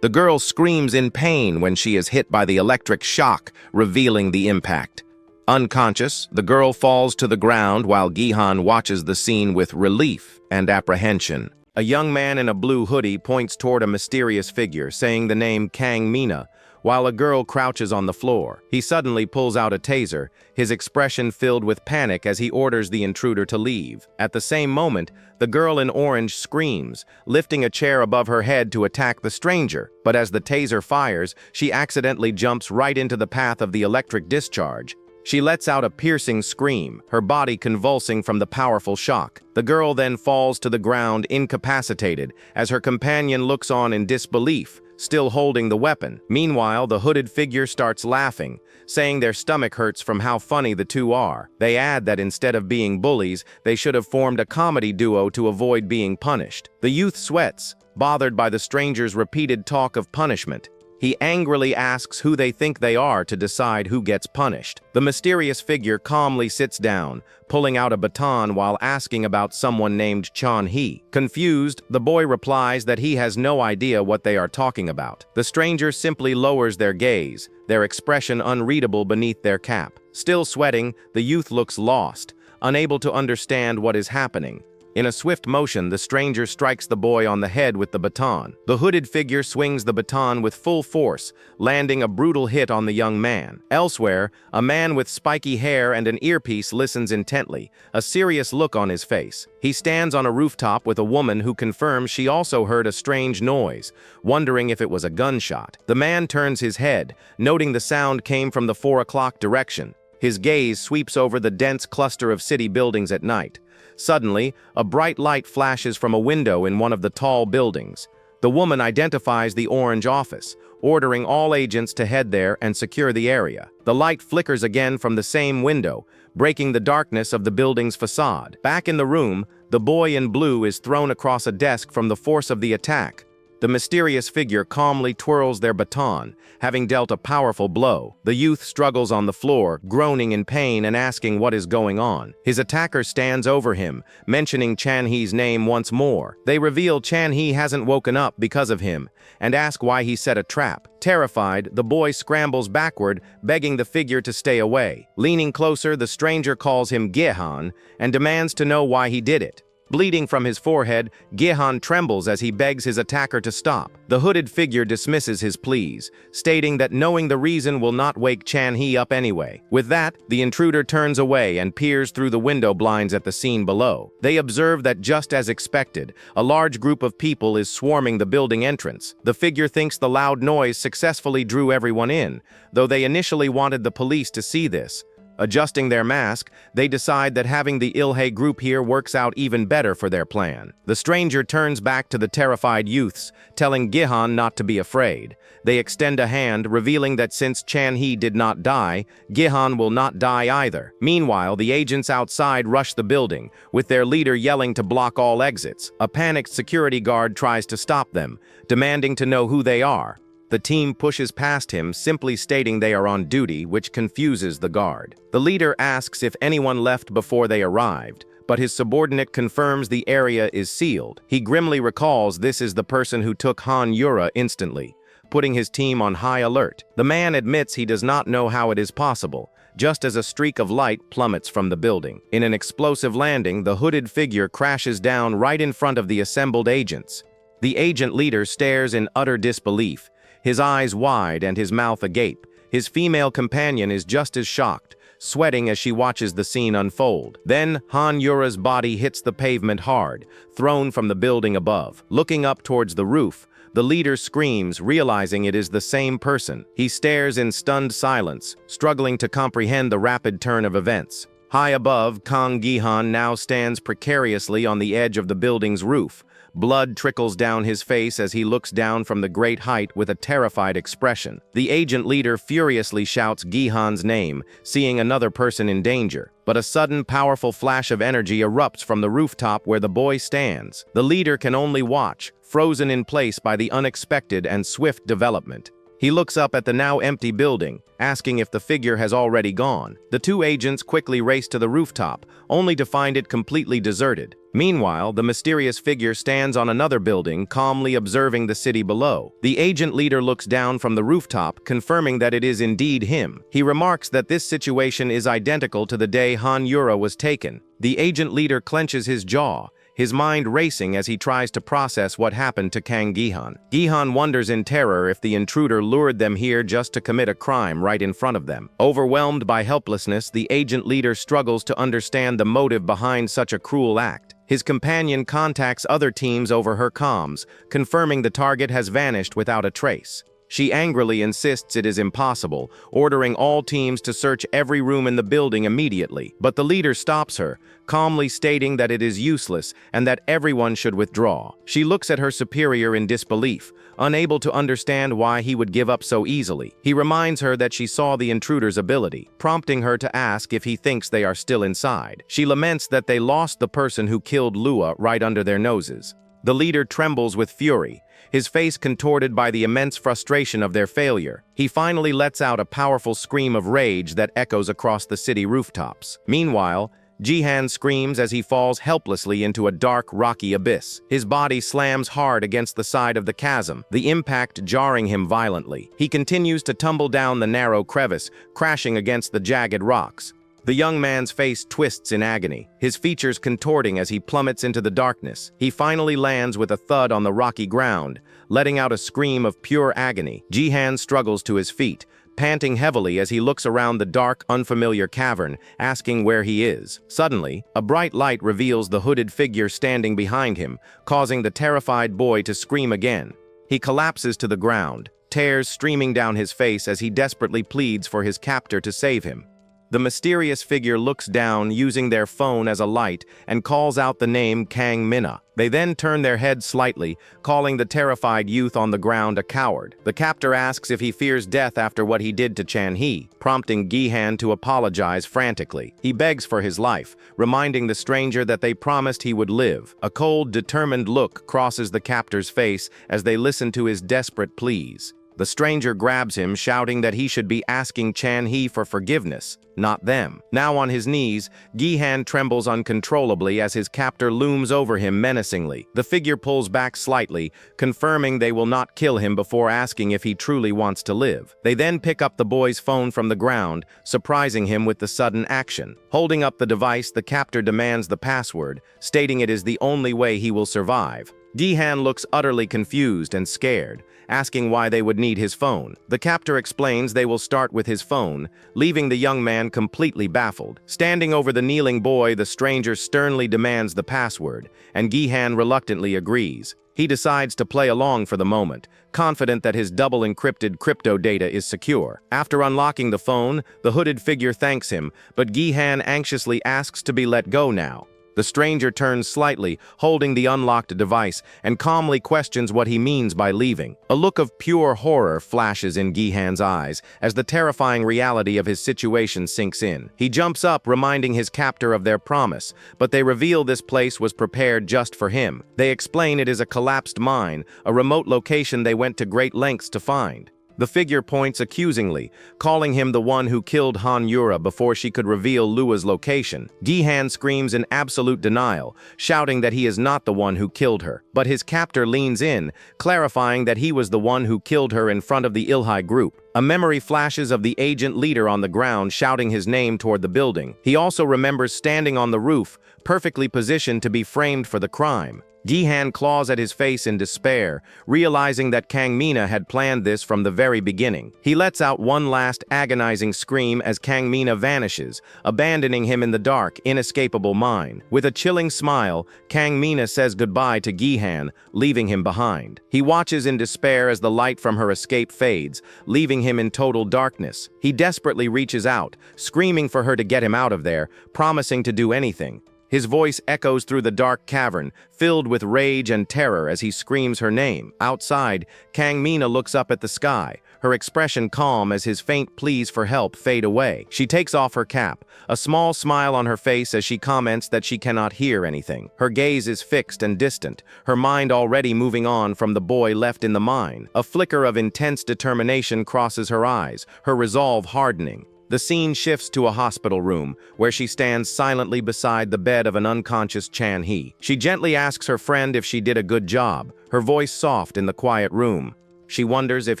The girl screams in pain when she is hit by the electric shock, revealing the impact. Unconscious, the girl falls to the ground while Gihan watches the scene with relief and apprehension. A young man in a blue hoodie points toward a mysterious figure, saying the name Kang Mina, while a girl crouches on the floor. He suddenly pulls out a taser, his expression filled with panic as he orders the intruder to leave. At the same moment, the girl in orange screams, lifting a chair above her head to attack the stranger. But as the taser fires, she accidentally jumps right into the path of the electric discharge. She lets out a piercing scream, her body convulsing from the powerful shock. The girl then falls to the ground incapacitated, as her companion looks on in disbelief, still holding the weapon. Meanwhile, the hooded figure starts laughing, saying their stomach hurts from how funny the two are. They add that instead of being bullies, they should have formed a comedy duo to avoid being punished. The youth sweats, bothered by the stranger's repeated talk of punishment. He angrily asks who they think they are to decide who gets punished. The mysterious figure calmly sits down, pulling out a baton while asking about someone named Chan-hee. Confused, the boy replies that he has no idea what they are talking about. The stranger simply lowers their gaze, their expression unreadable beneath their cap. Still sweating, the youth looks lost, unable to understand what is happening. In a swift motion, the stranger strikes the boy on the head with the baton. The hooded figure swings the baton with full force, landing a brutal hit on the young man. Elsewhere, a man with spiky hair and an earpiece listens intently, a serious look on his face. He stands on a rooftop with a woman who confirms she also heard a strange noise, wondering if it was a gunshot. The man turns his head, noting the sound came from the 4 o'clock direction. His gaze sweeps over the dense cluster of city buildings at night. Suddenly, a bright light flashes from a window in one of the tall buildings. The woman identifies the orange office, ordering all agents to head there and secure the area. The light flickers again from the same window, breaking the darkness of the building's facade. Back in the room, the boy in blue is thrown across a desk from the force of the attack. The mysterious figure calmly twirls their baton, having dealt a powerful blow. The youth struggles on the floor, groaning in pain and asking what is going on. His attacker stands over him, mentioning Chan-hee's name once more. They reveal Chan-hee hasn't woken up because of him, and ask why he set a trap. Terrified, the boy scrambles backward, begging the figure to stay away. Leaning closer, the stranger calls him Gihan and demands to know why he did it. Bleeding from his forehead, Gihan trembles as he begs his attacker to stop. The hooded figure dismisses his pleas, stating that knowing the reason will not wake Chan-hee up anyway. With that, the intruder turns away and peers through the window blinds at the scene below. They observe that just as expected, a large group of people is swarming the building entrance. The figure thinks the loud noise successfully drew everyone in, though they initially wanted the police to see this. Adjusting their mask, they decide that having the Ilhai group here works out even better for their plan. The stranger turns back to the terrified youths, telling Gihan not to be afraid. They extend a hand, revealing that since Chan-hee did not die, Gihan will not die either. Meanwhile, the agents outside rush the building, with their leader yelling to block all exits. A panicked security guard tries to stop them, demanding to know who they are. The team pushes past him, simply stating they are on duty, which confuses the guard. The leader asks if anyone left before they arrived, but his subordinate confirms the area is sealed. He grimly recalls this is the person who took Han Yura instantly, putting his team on high alert. The man admits he does not know how it is possible, just as a streak of light plummets from the building. In an explosive landing, the hooded figure crashes down right in front of the assembled agents. The agent leader stares in utter disbelief, his eyes wide and his mouth agape. His female companion is just as shocked, sweating as she watches the scene unfold. Then, Han Yura's body hits the pavement hard, thrown from the building above. Looking up towards the roof, the leader screams, realizing it is the same person. He stares in stunned silence, struggling to comprehend the rapid turn of events. High above, Kang Gihan now stands precariously on the edge of the building's roof. Blood trickles down his face as he looks down from the great height with a terrified expression. The agent leader furiously shouts Gihan's name, seeing another person in danger. But a sudden, powerful flash of energy erupts from the rooftop where the boy stands. The leader can only watch, frozen in place by the unexpected and swift development. He looks up at the now empty building, asking if the figure has already gone. The two agents quickly race to the rooftop, only to find it completely deserted. Meanwhile, the mysterious figure stands on another building, calmly observing the city below. The agent leader looks down from the rooftop, confirming that it is indeed him. He remarks that this situation is identical to the day Han Yura was taken. The agent leader clenches his jaw, his mind racing as he tries to process what happened to Kang Gihan. Gihan wonders in terror if the intruder lured them here just to commit a crime right in front of them. Overwhelmed by helplessness, the agent leader struggles to understand the motive behind such a cruel act. His companion contacts other teams over her comms, confirming the target has vanished without a trace. She angrily insists it is impossible, ordering all teams to search every room in the building immediately. But the leader stops her, calmly stating that it is useless and that everyone should withdraw. She looks at her superior in disbelief, unable to understand why he would give up so easily. He reminds her that she saw the intruder's ability, prompting her to ask if he thinks they are still inside. She laments that they lost the person who killed Lua right under their noses. The leader trembles with fury, his face contorted by the immense frustration of their failure. He finally lets out a powerful scream of rage that echoes across the city rooftops. Meanwhile, Jihan screams as he falls helplessly into a dark, rocky abyss. His body slams hard against the side of the chasm, the impact jarring him violently. He continues to tumble down the narrow crevice, crashing against the jagged rocks. The young man's face twists in agony, his features contorting as he plummets into the darkness. He finally lands with a thud on the rocky ground, letting out a scream of pure agony. Jihan struggles to his feet, panting heavily as he looks around the dark, unfamiliar cavern, asking where he is. Suddenly, a bright light reveals the hooded figure standing behind him, causing the terrified boy to scream again. He collapses to the ground, tears streaming down his face as he desperately pleads for his captor to save him. The mysterious figure looks down, using their phone as a light, and calls out the name Kang Minna. They then turn their heads slightly, calling the terrified youth on the ground a coward. The captor asks if he fears death after what he did to Chan-hee, prompting Gihan to apologize frantically. He begs for his life, reminding the stranger that they promised he would live. A cold, determined look crosses the captor's face as they listen to his desperate pleas. The stranger grabs him, shouting that he should be asking Chan-hee for forgiveness, not them. Now on his knees, Gihan trembles uncontrollably as his captor looms over him menacingly. The figure pulls back slightly, confirming they will not kill him before asking if he truly wants to live. They then pick up the boy's phone from the ground, surprising him with the sudden action. Holding up the device, the captor demands the password, stating it is the only way he will survive. Gihan looks utterly confused and scared, asking why they would need his phone. The captor explains they will start with his phone, leaving the young man completely baffled. Standing over the kneeling boy, the stranger sternly demands the password, and Gihan reluctantly agrees. He decides to play along for the moment, confident that his double-encrypted crypto data is secure. After unlocking the phone, the hooded figure thanks him, but Gihan anxiously asks to be let go now. The stranger turns slightly, holding the unlocked device, and calmly questions what he means by leaving. A look of pure horror flashes in Gihan's eyes as the terrifying reality of his situation sinks in. He jumps up, reminding his captor of their promise, but they reveal this place was prepared just for him. They explain it is a collapsed mine, a remote location they went to great lengths to find. The figure points accusingly, calling him the one who killed Han Yura before she could reveal Lua's location. Gihan screams in absolute denial, shouting that he is not the one who killed her. But his captor leans in, clarifying that he was the one who killed her in front of the Ilhai group. A memory flashes of the agent leader on the ground shouting his name toward the building. He also remembers standing on the roof, perfectly positioned to be framed for the crime. Gihan claws at his face in despair, realizing that Kang Mina had planned this from the very beginning. He lets out one last agonizing scream as Kang Mina vanishes, abandoning him in the dark, inescapable mine. With a chilling smile, Kang Mina says goodbye to Gihan, leaving him behind. He watches in despair as the light from her escape fades, leaving him in total darkness. He desperately reaches out, screaming for her to get him out of there, promising to do anything. His voice echoes through the dark cavern, filled with rage and terror as he screams her name. Outside, Kang Mina looks up at the sky, her expression calm as his faint pleas for help fade away. She takes off her cap, a small smile on her face as she comments that she cannot hear anything. Her gaze is fixed and distant, her mind already moving on from the boy left in the mine. A flicker of intense determination crosses her eyes, her resolve hardening. The scene shifts to a hospital room, where she stands silently beside the bed of an unconscious Chan-hee. She gently asks her friend if she did a good job, her voice soft in the quiet room. She wonders if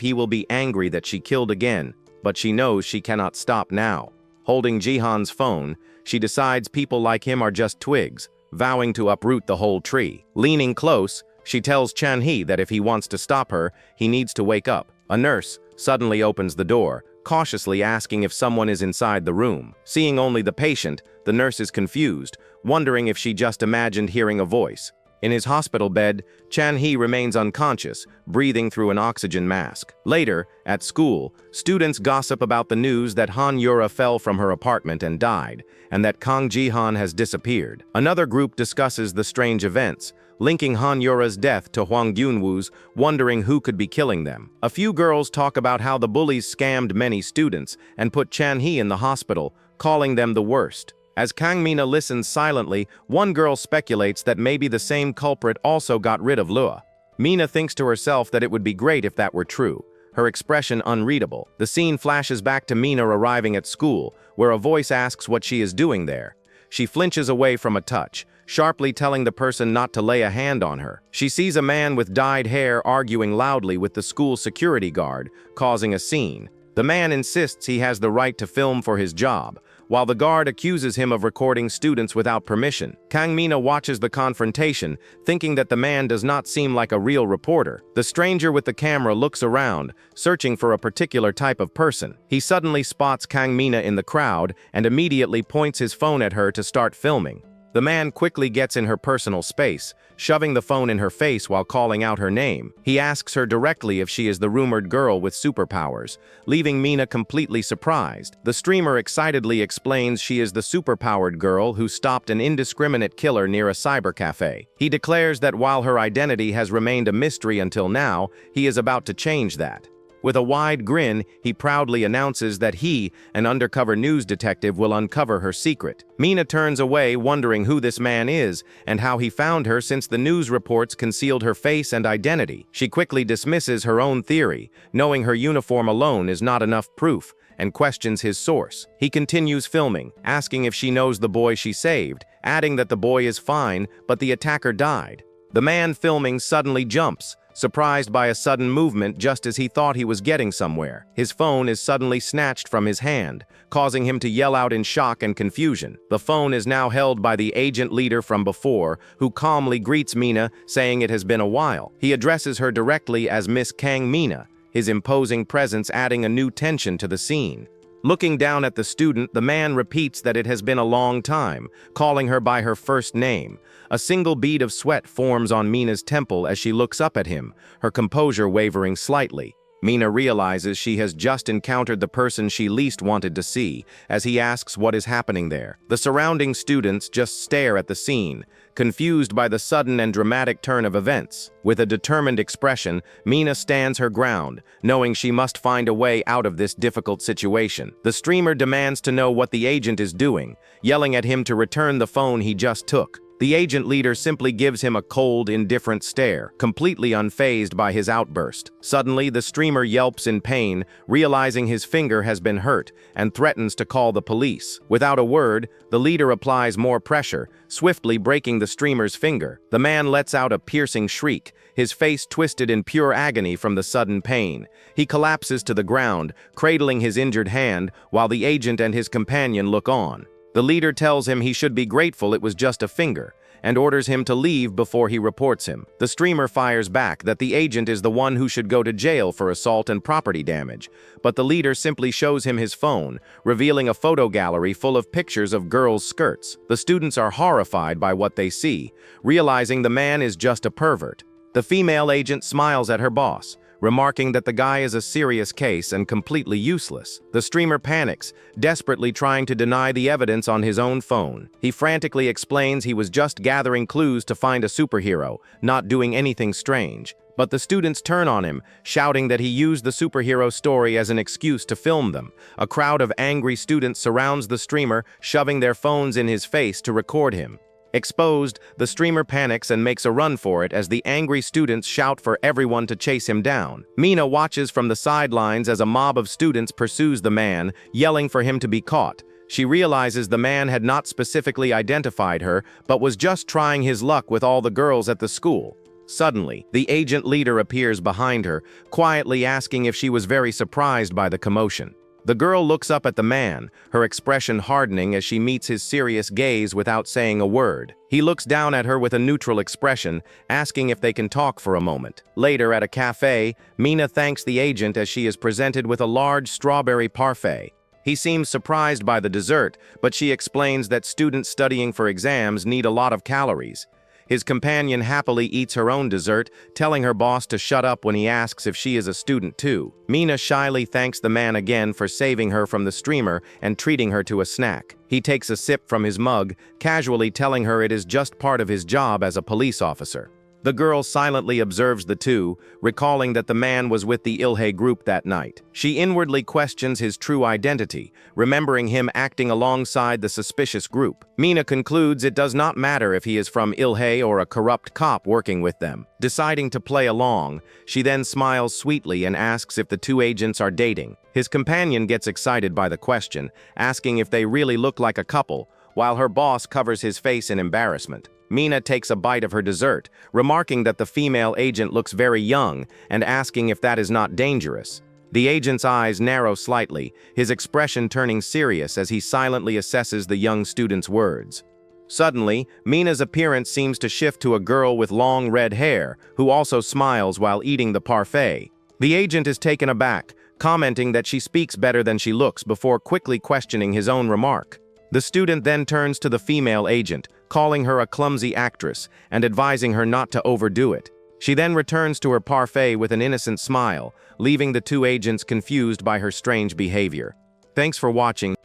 he will be angry that she killed again, but she knows she cannot stop now. Holding Jihan's phone, she decides people like him are just twigs, vowing to uproot the whole tree. Leaning close, she tells Chan-hee that if he wants to stop her, he needs to wake up. A nurse suddenly opens the door, cautiously asking if someone is inside the room. Seeing only the patient, the nurse is confused, wondering if she just imagined hearing a voice. In his hospital bed, Chan-hee remains unconscious, breathing through an oxygen mask. Later, at school, students gossip about the news that Han Yura fell from her apartment and died, and that Kang Ji-han has disappeared. Another group discusses the strange events, linking Han Yura's death to Hwang Gyunwoo's, wondering who could be killing them. A few girls talk about how the bullies scammed many students and put Chan-hee in the hospital, calling them the worst. As Kang Mina listens silently, one girl speculates that maybe the same culprit also got rid of Lua. Mina thinks to herself that it would be great if that were true, her expression unreadable. The scene flashes back to Mina arriving at school, where a voice asks what she is doing there. She flinches away from a touch, sharply telling the person not to lay a hand on her. She sees a man with dyed hair arguing loudly with the school security guard, causing a scene. The man insists he has the right to film for his job, while the guard accuses him of recording students without permission. Kang Mina watches the confrontation, thinking that the man does not seem like a real reporter. The stranger with the camera looks around, searching for a particular type of person. He suddenly spots Kang Mina in the crowd and immediately points his phone at her to start filming. The man quickly gets in her personal space, shoving the phone in her face while calling out her name. He asks her directly if she is the rumored girl with superpowers, leaving Mina completely surprised. The streamer excitedly explains she is the superpowered girl who stopped an indiscriminate killer near a cyber cafe. He declares that while her identity has remained a mystery until now, he is about to change that. With a wide grin, he proudly announces that he, an undercover news detective, will uncover her secret. Mina turns away, wondering who this man is and how he found her since the news reports concealed her face and identity. She quickly dismisses her own theory, knowing her uniform alone is not enough proof, and questions his source. He continues filming, asking if she knows the boy she saved, adding that the boy is fine, but the attacker died. The man filming suddenly jumps, surprised by a sudden movement just as he thought he was getting somewhere. His phone is suddenly snatched from his hand, causing him to yell out in shock and confusion. The phone is now held by the agent leader from before, who calmly greets Mina, saying it has been a while. He addresses her directly as Miss Kang Mina, his imposing presence adding a new tension to the scene. Looking down at the student, the man repeats that it has been a long time, calling her by her first name. A single bead of sweat forms on Mina's temple as she looks up at him, her composure wavering slightly. Mina realizes she has just encountered the person she least wanted to see, as he asks what is happening there. The surrounding students just stare at the scene, confused by the sudden and dramatic turn of events. With a determined expression, Mina stands her ground, knowing she must find a way out of this difficult situation. The streamer demands to know what the agent is doing, yelling at him to return the phone he just took. The agent leader simply gives him a cold, indifferent stare, completely unfazed by his outburst. Suddenly, the streamer yelps in pain, realizing his finger has been hurt, and threatens to call the police. Without a word, the leader applies more pressure, swiftly breaking the streamer's finger. The man lets out a piercing shriek, his face twisted in pure agony from the sudden pain. He collapses to the ground, cradling his injured hand, while the agent and his companion look on. The leader tells him he should be grateful it was just a finger, and orders him to leave before he reports him. The streamer fires back that the agent is the one who should go to jail for assault and property damage, but the leader simply shows him his phone, revealing a photo gallery full of pictures of girls' skirts. The students are horrified by what they see, realizing the man is just a pervert. The female agent smiles at her boss, remarking that the guy is a serious case and completely useless. The streamer panics, desperately trying to deny the evidence on his own phone. He frantically explains he was just gathering clues to find a superhero, not doing anything strange. But the students turn on him, shouting that he used the superhero story as an excuse to film them. A crowd of angry students surrounds the streamer, shoving their phones in his face to record him. Exposed, the streamer panics and makes a run for it as the angry students shout for everyone to chase him down. Mina watches from the sidelines as a mob of students pursues the man, yelling for him to be caught. She realizes the man had not specifically identified her, but was just trying his luck with all the girls at the school. Suddenly, the agent leader appears behind her, quietly asking if she was very surprised by the commotion. The girl looks up at the man, her expression hardening as she meets his serious gaze without saying a word. He looks down at her with a neutral expression, asking if they can talk for a moment. Later, at a cafe, Mina thanks the agent as she is presented with a large strawberry parfait. He seems surprised by the dessert, but she explains that students studying for exams need a lot of calories. His companion happily eats her own dessert, telling her boss to shut up when he asks if she is a student too. Mina shyly thanks the man again for saving her from the streamer and treating her to a snack. He takes a sip from his mug, casually telling her it is just part of his job as a police officer. The girl silently observes the two, recalling that the man was with the Ilhe group that night. She inwardly questions his true identity, remembering him acting alongside the suspicious group. Mina concludes it does not matter if he is from Ilhe or a corrupt cop working with them. Deciding to play along, she then smiles sweetly and asks if the two agents are dating. His companion gets excited by the question, asking if they really look like a couple, while her boss covers his face in embarrassment. Mina takes a bite of her dessert, remarking that the female agent looks very young and asking if that is not dangerous. The agent's eyes narrow slightly, his expression turning serious as he silently assesses the young student's words. Suddenly, Mina's appearance seems to shift to a girl with long red hair, who also smiles while eating the parfait. The agent is taken aback, commenting that she speaks better than she looks before quickly questioning his own remark. The student then turns to the female agent, calling her a clumsy actress and advising her not to overdo it. She then returns to her parfait with an innocent smile, leaving the two agents confused by her strange behavior. Thanks for watching.